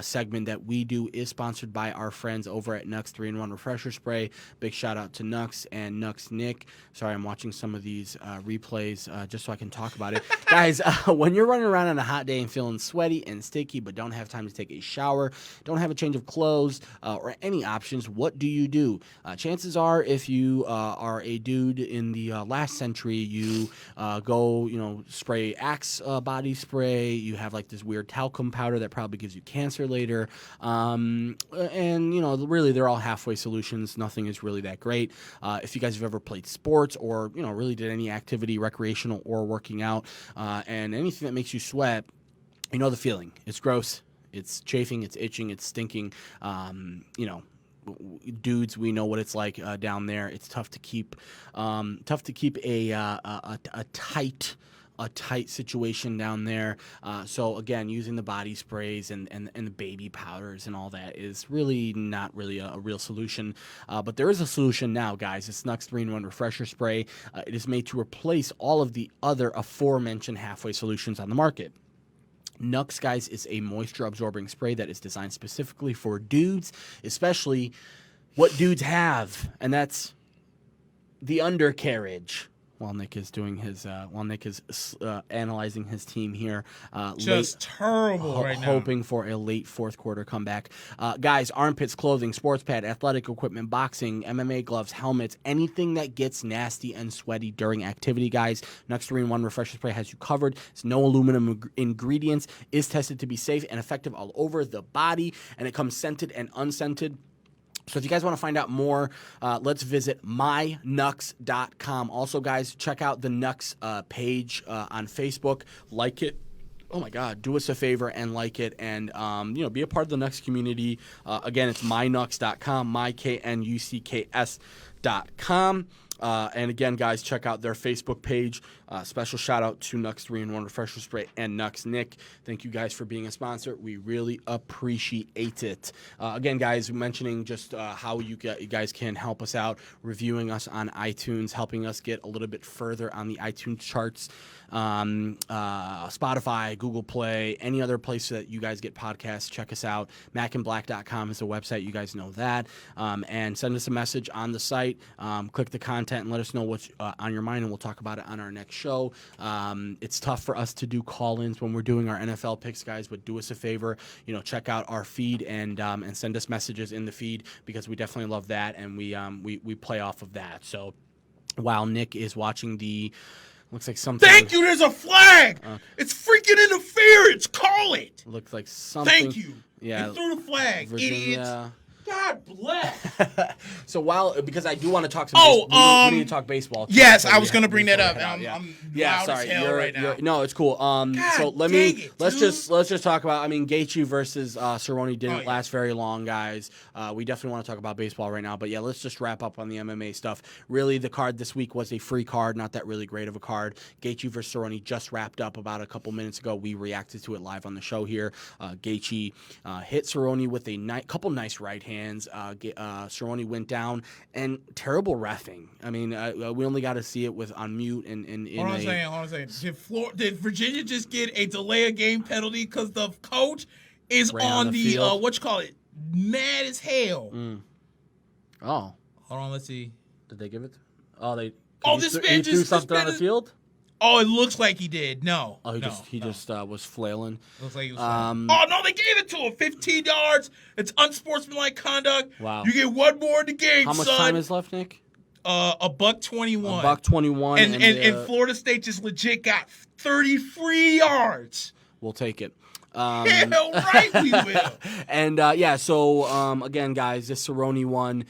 segment that we do is sponsored by our friends over at Nux 3-in-1 Refresher Spray. Big shout out to Nux and Nux Nick. Sorry, I'm watching some of these replays just so I can talk about it. Guys, when you're running around on a hot day and feeling sweaty and sticky but don't have time to take a shower, don't have a change of clothes or any options, what do? Chances are, if you are a dude in the last century, you go, spray Axe body spray. You have like this weird talcum powder that probably gives you cancer later. And, really they're all halfway solutions. Nothing is really that great. If you guys have ever played sports or, really did any activity, recreational or working out, and anything that makes you sweat, you know the feeling. It's gross. It's chafing. It's itching. It's stinking. Dudes, we know what it's like down there. It's tough to keep a tight situation down there. So again, using the body sprays and the baby powders and all that is really not really a real solution. But there is a solution now, guys. It's Nux 3-in-1 Refresher Spray. It is made to replace all of the other aforementioned halfway solutions on the market. Nux, guys, is a moisture-absorbing spray that is designed specifically for dudes, especially what dudes have, and that's the undercarriage. while Nick is doing his analyzing his team here. Just terrible right now. Hoping for a late fourth quarter comeback. Guys, armpits, clothing, sports pad, athletic equipment, boxing, MMA gloves, helmets, anything that gets nasty and sweaty during activity, guys. Nux 3-in-1 Refresher Spray has you covered. It's no aluminum ingredients, is tested to be safe and effective all over the body, and it comes scented and unscented. So if you guys want to find out more, let's visit mynux.com. Also, guys, check out the Nux page on Facebook. Like it. Oh, my God. Do us a favor and like it and, be a part of the Nux community. Again, it's mynux.com, myKnucks.com. And again, guys, check out their Facebook page. Special shout out to Nux 3-in-1 Refresher Spray and Nux Nick. Thank you guys for being a sponsor. We really appreciate it. Again, guys, mentioning just how you guys can help us out, reviewing us on iTunes, helping us get a little bit further on the iTunes charts. Spotify, Google Play, any other place that you guys get podcasts, check us out. MackandBlack.com is the website. You guys know that. And send us a message on the site. Click the content and let us know what's on your mind, and we'll talk about it on our next show. It's tough for us to do call-ins when we're doing our NFL picks, guys, but do us a favor, check out our feed and send us messages in the feed, because we definitely love that, and we play off of that. So while Nick is watching looks like something. Thank you. There's a flag. It's freaking interference. Call it. Looks like something. Thank you. Yeah. You threw the flag, Virginia. idiots. God bless. So because I do want to talk some we need to talk baseball. Yes, I was going to bring that up. I'm loud sorry. as hell right now. No, it's cool. So let's just talk about. Gaethje versus Cerrone didn't last very long, guys. We definitely want to talk about baseball right now, but yeah, let's just wrap up on the MMA stuff. Really, the card this week was a free card, not that really great of a card. Gaethje versus Cerrone just wrapped up about a couple minutes ago. We reacted to it live on the show here. Gaethje hit Cerrone with a couple nice right hands. Cerrone went down, and terrible reffing. We only got to see it on mute and Hold on a second. Did Virginia just get a delay of game penalty because the coach is on the mad as hell? Oh, hold on. Let's see. Did they give it? This man just threw something on the field. Oh, it looks like he did. No. Oh, he just was flailing. Looks like he was flailing. Oh, no, they gave it to him. 15 yards. It's unsportsmanlike conduct. Wow. You get one more in the game, How much time is left, Nick? $1.21. $1.21. And Florida State just legit got 33 yards. We'll take it. Hell right, we will. And so again, guys, this Cerrone one,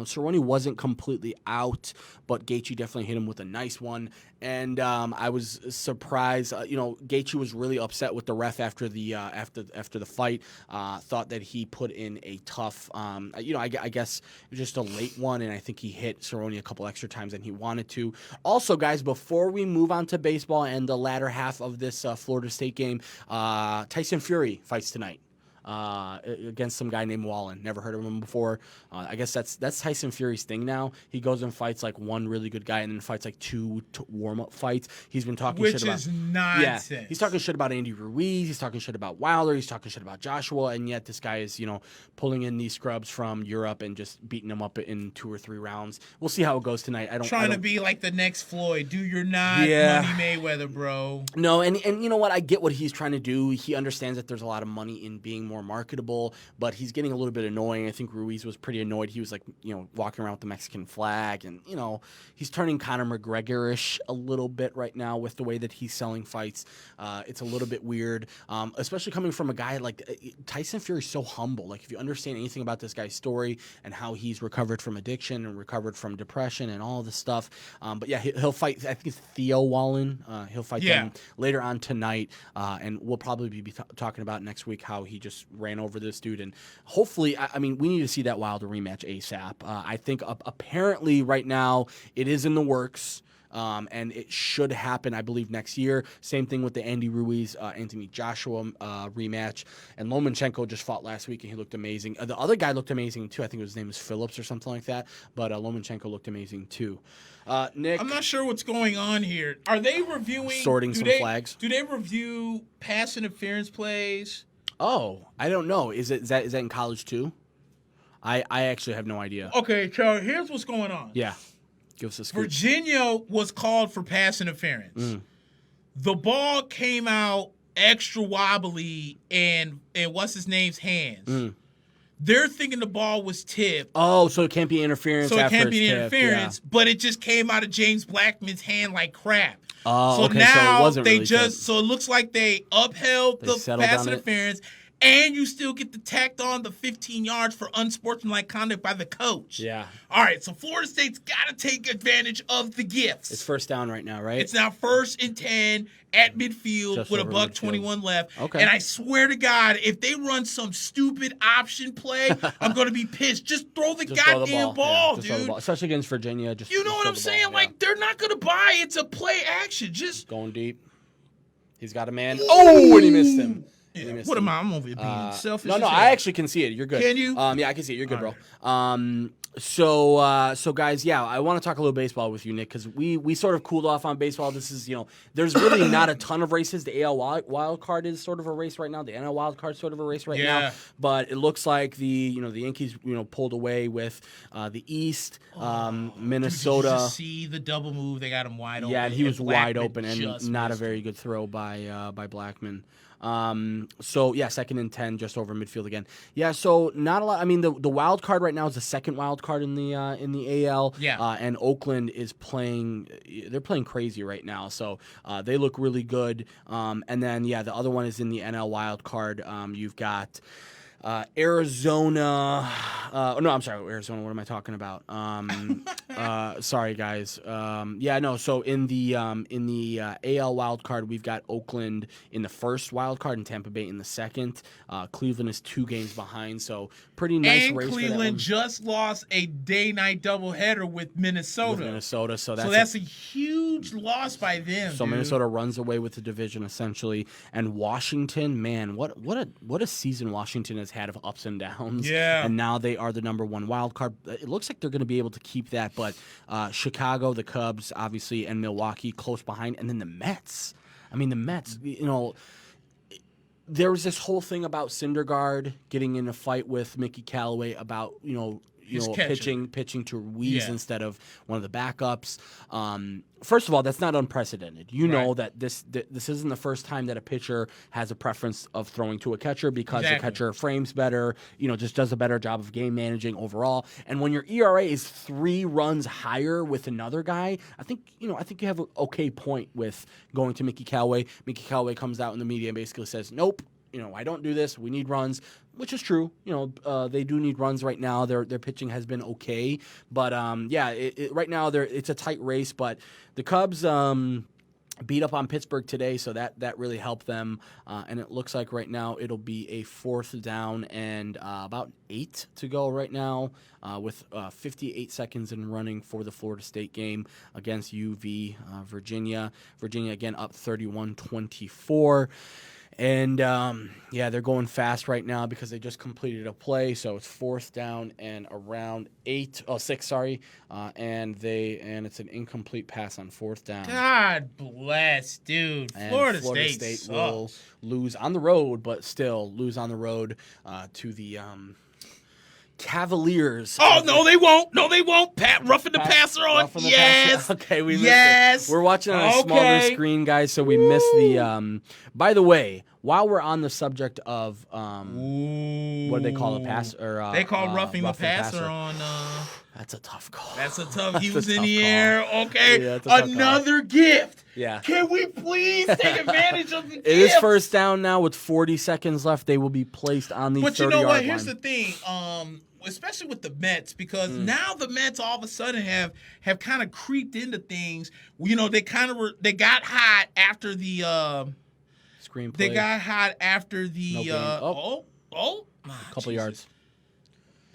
Cerrone wasn't completely out, but Gaethje definitely hit him with a nice one. And I was surprised. Gaethje was really upset with the ref after the fight. Thought that he put in a tough, I guess it was just a late one, and I think he hit Cerrone a couple extra times than he wanted to. Also, guys, before we move on to baseball and the latter half of this Florida State game, Tyson Fury fights tonight. Against some guy named Wallen. Never heard of him before. I guess that's Tyson Fury's thing now. He goes and fights like one really good guy and then fights like two warm-up fights. He's been talking shit about... Which is nonsense. Yeah, he's talking shit about Andy Ruiz. He's talking shit about Wilder. He's talking shit about Joshua. And yet this guy is, pulling in these scrubs from Europe and just beating them up in 2 or 3 rounds. We'll see how it goes tonight. Trying to be like the next Floyd. You're not Money Mayweather, bro. No, and you know what? I get what he's trying to do. He understands that there's a lot of money in being more marketable, but he's getting a little bit annoying. I think Ruiz was pretty annoyed. He was like, walking around with the Mexican flag, and he's turning Conor McGregor-ish a little bit right now with the way that he's selling fights. It's a little bit weird, especially coming from a guy like Tyson Fury's so humble. Like, if you understand anything about this guy's story and how he's recovered from addiction and recovered from depression and all this stuff. But yeah, he'll fight. I think it's Theo Wallen. He'll fight them later on tonight, and we'll probably be talking about next week how he just ran over this dude. And hopefully, we need to see that Wilder rematch ASAP. I think apparently right now it is in the works. And it should happen, I believe, next year. Same thing with the Andy Ruiz, Anthony Joshua rematch. And Lomachenko just fought last week, and he looked amazing. The other guy looked amazing, too. I think his name is Phillips or something like that. But Lomachenko looked amazing, too. Nick? I'm not sure what's going on here. Are they reviewing... Sorting some flags? Do they review pass interference plays? Oh, I don't know. Is that in college, too? I actually have no idea. Okay, so here's what's going on. Yeah. Give us a scoop. Virginia was called for pass interference. The ball came out extra wobbly and what's his name's hands. They're thinking the ball was tipped. Oh, so it can't be interference. So it after can't be it's interference, tipped, but it just came out of James Blackman's hand like crap. Oh, so okay, now so it wasn't they really just tipped. so it looks like they upheld the settled pass on it. interference, and you still get the tacked on the 15 yards for unsportsmanlike conduct by the coach. Yeah. All right, so Florida State's got to take advantage of the gifts. It's first down right now, right? It's now 1st and 10 at midfield Just with a over $1:21 left. Okay. And I swear to God, if they run some stupid option play, I'm going to be pissed. Just throw the goddamn ball, Yeah, just throw the dude. ball. Especially against Virginia. Just, You know just what throw I'm the saying? ball, yeah. Like, they're not going to buy. It's a play action. Just Going deep. He's got a man. Oh, and he missed him. yeah. What am I? I'm over here being selfish. No, as I hell. actually can see it. You're good. Can you? Yeah, I can see it. You're good, All bro. So guys, yeah, I want to talk a little baseball with you, Nick, because we sort of cooled off on baseball. This is, there's really not a ton of races. The AL wild card is sort of a race right now. The NL wild card is sort of a race right now. But it looks like the Yankees, pulled away with the East, Minnesota. Did you just see the double move? They got him wide open. Yeah, and he was wide Blackman open and just not a missed very good throw by Blackman. So yeah, 2nd and 10, just over midfield again. Yeah, so not a lot. I mean, the wild card right now is the second wild card in the AL. Yeah. And Oakland is playing. They're playing crazy right now. So they look really good. And then the other one is in the NL wild card. You've got. Arizona. No, I'm sorry, Arizona. What am I talking about? Sorry, guys. So in the AL wild card, we've got Oakland in the first wild card and Tampa Bay in the second. Cleveland is 2 games behind, so pretty nice and race. Cleveland just lost a day-night doubleheader with Minnesota. So that's a huge loss by them. So dude. Minnesota runs away with the division essentially, and Washington, man, what a season Washington has had of ups and downs. Yeah. And now they are the number 1 wild card. It looks like they're going to be able to keep that, but Chicago, the Cubs, obviously, and Milwaukee close behind, and then the Mets. I mean, the Mets, there was this whole thing about Syndergaard getting in a fight with Mickey Callaway about, pitching to Ruiz instead of one of the backups. First of all, that's not unprecedented. You know that this isn't the first time that a pitcher has a preference of throwing to a catcher because the catcher frames better, just does a better job of game managing overall. And when your ERA is 3 runs higher with another guy, I think you have an okay point with going to Mickey Callaway. Mickey Callaway comes out in the media and basically says, "Nope. I don't do this. We need runs," which is true. They do need runs right now. Their pitching has been okay, but right now it's a tight race. But the Cubs beat up on Pittsburgh today, so that really helped them. And it looks like right now it'll be a 4th down and about 8 to go right now, with 58 seconds in running for the Florida State game against UV Virginia. Virginia again up 31-24. And, they're going fast right now because they just completed a play. So it's 4th down and around 6, sorry. And it's an incomplete pass on 4th down. God bless, dude. And Florida State sucks. will lose on the road, but still lose on the road to the Cavaliers. Oh, no, they won't. No, they won't. Pat roughing the passer on. Yes. Okay, we missed it. We're watching on a smaller screen, guys, so we missed the by the way, while we're on the subject of what do they call a pass or they call roughing the passer on that's a tough call. That's a tough. He was in the air. Okay. Yeah, that's a tough another gift. Yeah. Can we please take advantage of the gift? It is 1st down now with 40 seconds left. They will be placed on the 30-yard line. But you know what? Here's the thing. Especially with the Mets, because now the Mets all of a sudden have kind of creeped into things. They got hot after the screenplay. They got hot after the a couple yards.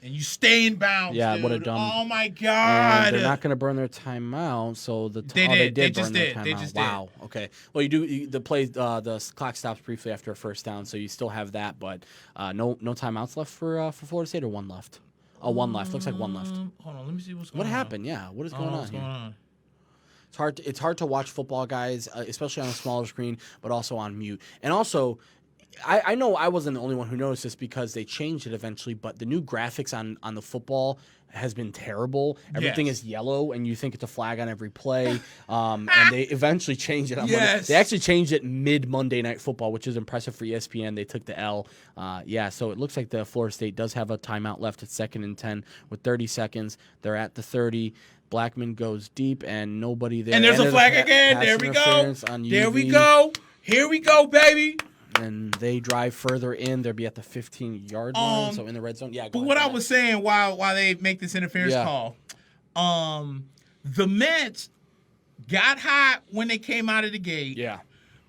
And you stay in bounds. Yeah, dude. what a dumb. Oh my God. And they're not going to burn their timeout, so they did They burn just their did. timeout. They just wow. Did. Okay. Well, the clock stops briefly after a 1st down, so you still have that, but no timeouts left for Florida State, or 1 left. Oh, 1 left. Looks like 1 left. Hold on, let me see what's going on. What happened? Yeah, what is going on what's here? going on? It's hard to watch football, guys, especially on a smaller screen, but also on mute. And also, I know I wasn't the only one who noticed this because they changed it eventually, but the new graphics on the football has been terrible. Everything is yellow, and you think it's a flag on every play. And they eventually changed it on Monday. They actually changed it mid-Monday Night Football, which is impressive for ESPN. They took the L. So it looks like the Florida State does have a timeout left at 2nd and 10 with 30 seconds. They're at the 30. Blackman goes deep, and nobody there. And there's a flag again. There we go. There we go. Here we go, baby. And they drive further in. They'll be at the 15-yard line, so in the red zone. Yeah. But what I was saying while they make this interference call, the Mets got hot when they came out of the gate. Yeah.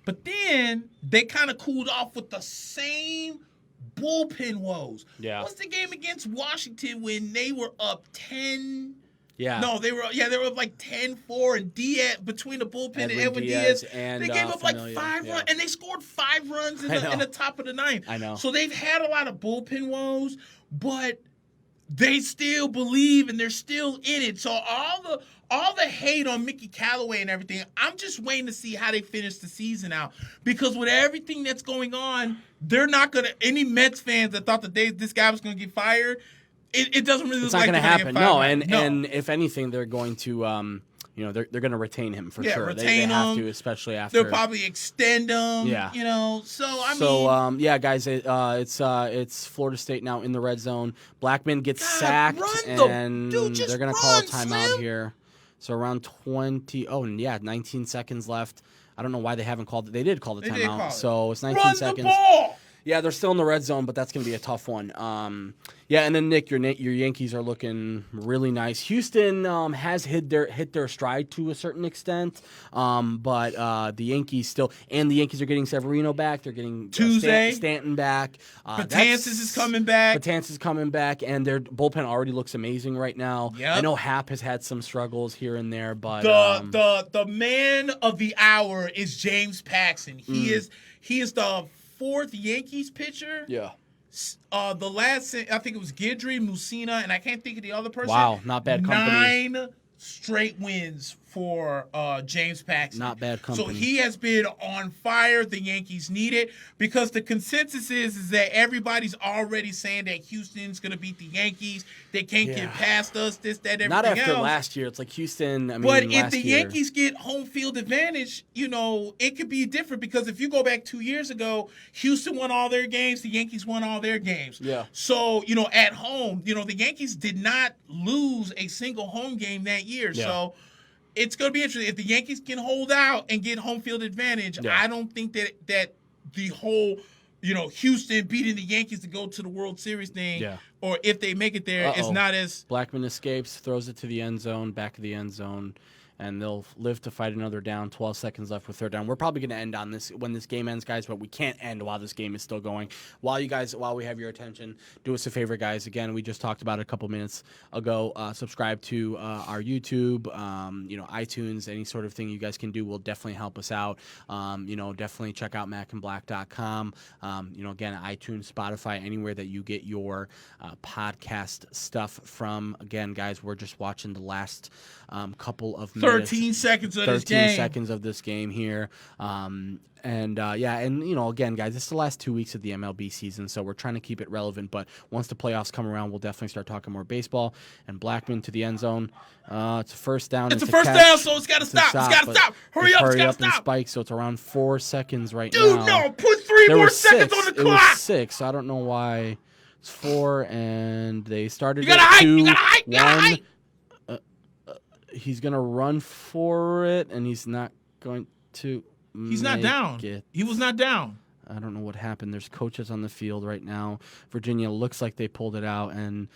But then they kind of cooled off with the same bullpen woes. Yeah. What's the game against Washington when they were up 10? Yeah. No, they were up like 10-4, and Diaz between the bullpen and Edwin Diaz, and they gave up like Familia. 5 runs, and they scored 5 runs in the top of the 9th. I know. So they've had a lot of bullpen woes, but they still believe and they're still in it. So all the hate on Mickey Callaway and everything, I'm just waiting to see how they finish the season out, because with everything that's going on, they're not gonna. Any Mets fans that thought that this guy was gonna get fired. It doesn't really look like it's not going to happen. No, no, and if anything, they're going to, they're going to retain him for sure. They have to, especially after. They'll probably extend him. Yeah. Guys, it's Florida State now in the red zone. Blackman gets sacked, and they're going to call a timeout here. So around 19 seconds left. I don't know why they haven't called it. They did call the timeout. So it's 19 seconds. The ball! Yeah, they're still in the red zone, but that's going to be a tough one. And then Nick, your Yankees are looking really nice. Houston has hit their stride to a certain extent, but the Yankees are getting Severino back. They're getting Tuesday Stanton back. Betances is coming back. And their bullpen already looks amazing right now. Yep. I know Happ has had some struggles here and there, but the man of the hour is James Paxton. He is the 4th Yankees pitcher. Yeah. The last, I think it was Guidry, Mussina, and I can't think of the other person. Wow, not bad company. 9 straight wins for James Paxton. Not bad company. So he has been on fire. The Yankees need it, because the consensus is that everybody's already saying that Houston's going to beat the Yankees. They can't get past us, this, that, everything else. Not after last year. It's like Houston, but if the Yankees get home field advantage, it could be different, because if you go back 2 years ago, Houston won all their games, the Yankees won all their games. Yeah. So, at home, the Yankees did not lose a single home game that year. Yeah. So it's going to be interesting. If the Yankees can hold out and get home field advantage, I don't think that the whole, Houston beating the Yankees to go to the World Series thing, or if they make it there, it's not as... Blackman escapes, throws it to the end zone, back of the end zone, and they'll live to fight another down. 12 seconds left with 3rd down. We're probably going to end on this when this game ends, guys, but we can't end while this game is still going. While we have your attention, do us a favor, guys. Again, we just talked about it a couple minutes ago. Subscribe to our YouTube, iTunes, any sort of thing you guys can do will definitely help us out. Definitely check out mackandblack.com. Again, iTunes, Spotify, anywhere that you get your podcast stuff from. Again, guys, we're just watching the last couple of minutes. 13 seconds of this game. 13 seconds of this game here. Again, guys, this is the last 2 weeks of the MLB season, so we're trying to keep it relevant. But once the playoffs come around, we'll definitely start talking more baseball. And Blackman to the end zone. It's a first down. It's a first down, so it's got to stop. It's got to stop. Hurry up, it's got to stop. And spike, so it's around 4 seconds right now. Dude, no, put 3 more seconds on the clock. It was 6, so I don't know why. It's 4, and they started at 2, you gotta hike. He's going to run for it, and he's not going to He's not down. He was not down. I don't know what happened. There's coaches on the field right now. Virginia looks like they pulled it out, and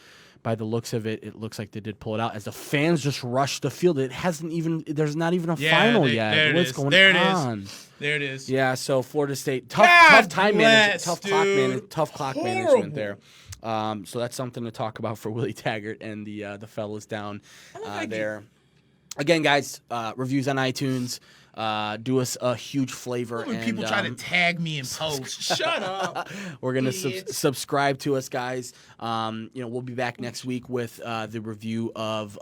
by the looks of it, it looks like they did pull it out. As the fans just rush the field, there's not even a final yet. What's going on? There it is. Yeah, so Florida State, tough time management, tough clock management there. So that's something to talk about for Willie Taggart and the fellas down there. Again, guys, reviews on iTunes. do us a huge flavor. When people try to tag me in posts, shut up. We're gonna subscribe to us, guys. We'll be back next week with the review of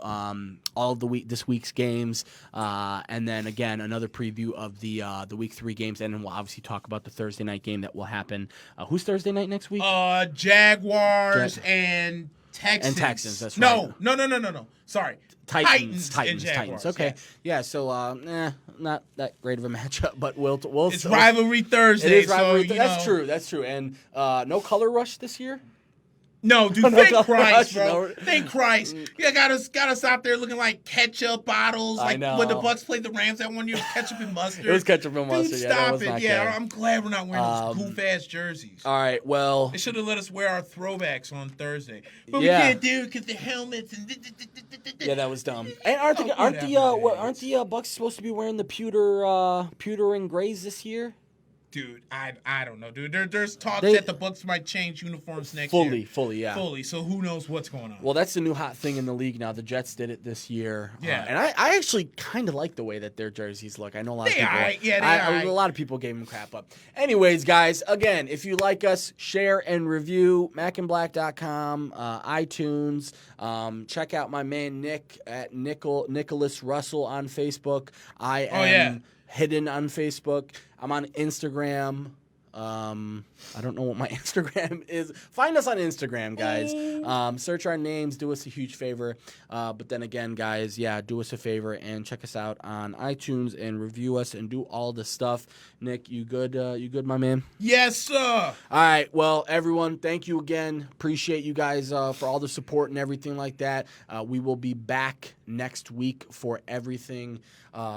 all of this week's games, and then again another preview of the week 3 games, and then we'll obviously talk about the Thursday night game that will happen. Who's Thursday night next week? Jaguars and Texans. And Texans. That's right. No. Sorry. Titans. Okay. Yeah. So not that great of a matchup, but we'll it's rivalry Thursday. It is rivalry. So, That's true. And no color rush this year. No, dude, thank Christ, bro. Thank Christ. You got us out there looking like ketchup bottles, like when the Bucks played the Rams that one year, ketchup and mustard. It was ketchup and mustard. Dude, stop it. Yeah, I'm glad we're not wearing those goof-ass jerseys. All right, well. They should have let us wear our throwbacks on Thursday. But we can't do it because the helmets and... Yeah, that was dumb. And aren't the Bucks supposed to be wearing the pewter and grays this year? Dude, I don't know, dude. There's talk that the Bucks might change uniforms next year. Fully. So who knows what's going on? Well, that's the new hot thing in the league now. The Jets did it this year. Yeah. And I actually kind of like the way that their jerseys look. I know a lot of people. A lot of people gave them crap up. Anyways, guys, again, if you like us, share and review. MackandBlack.com, iTunes. Check out my man Nick at Nicholas Russell on Facebook. I am hidden on Facebook. I'm on Instagram. I don't know what my Instagram is. Find us on Instagram, guys. Search our names. Do us a huge favor. But then again, guys, do us a favor and check us out on iTunes and review us and do all the stuff. Nick, you good? You good, my man? Yes, sir. All right. Well, everyone, thank you again. Appreciate you guys for all the support and everything like that. We will be back next week for everything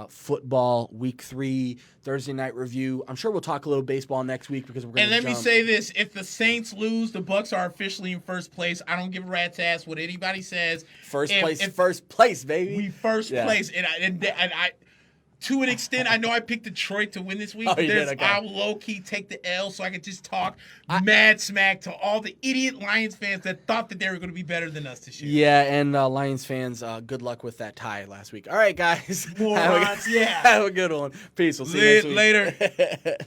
football, week 3, Thursday night review. I'm sure we'll talk a little baseball next week because we're going to me say this. If the Saints lose, the Bucks are officially in first place. I don't give a rat's ass what anybody says. First place, baby. We first place. And I to an extent, I know I picked Detroit to win this week. I will low-key take the L so I can just talk mad smack to all the idiot Lions fans that thought that they were going to be better than us this year. Yeah, and Lions fans, good luck with that tie last week. All right, guys. Morons, have a good one. Peace. We'll see you next week. Later.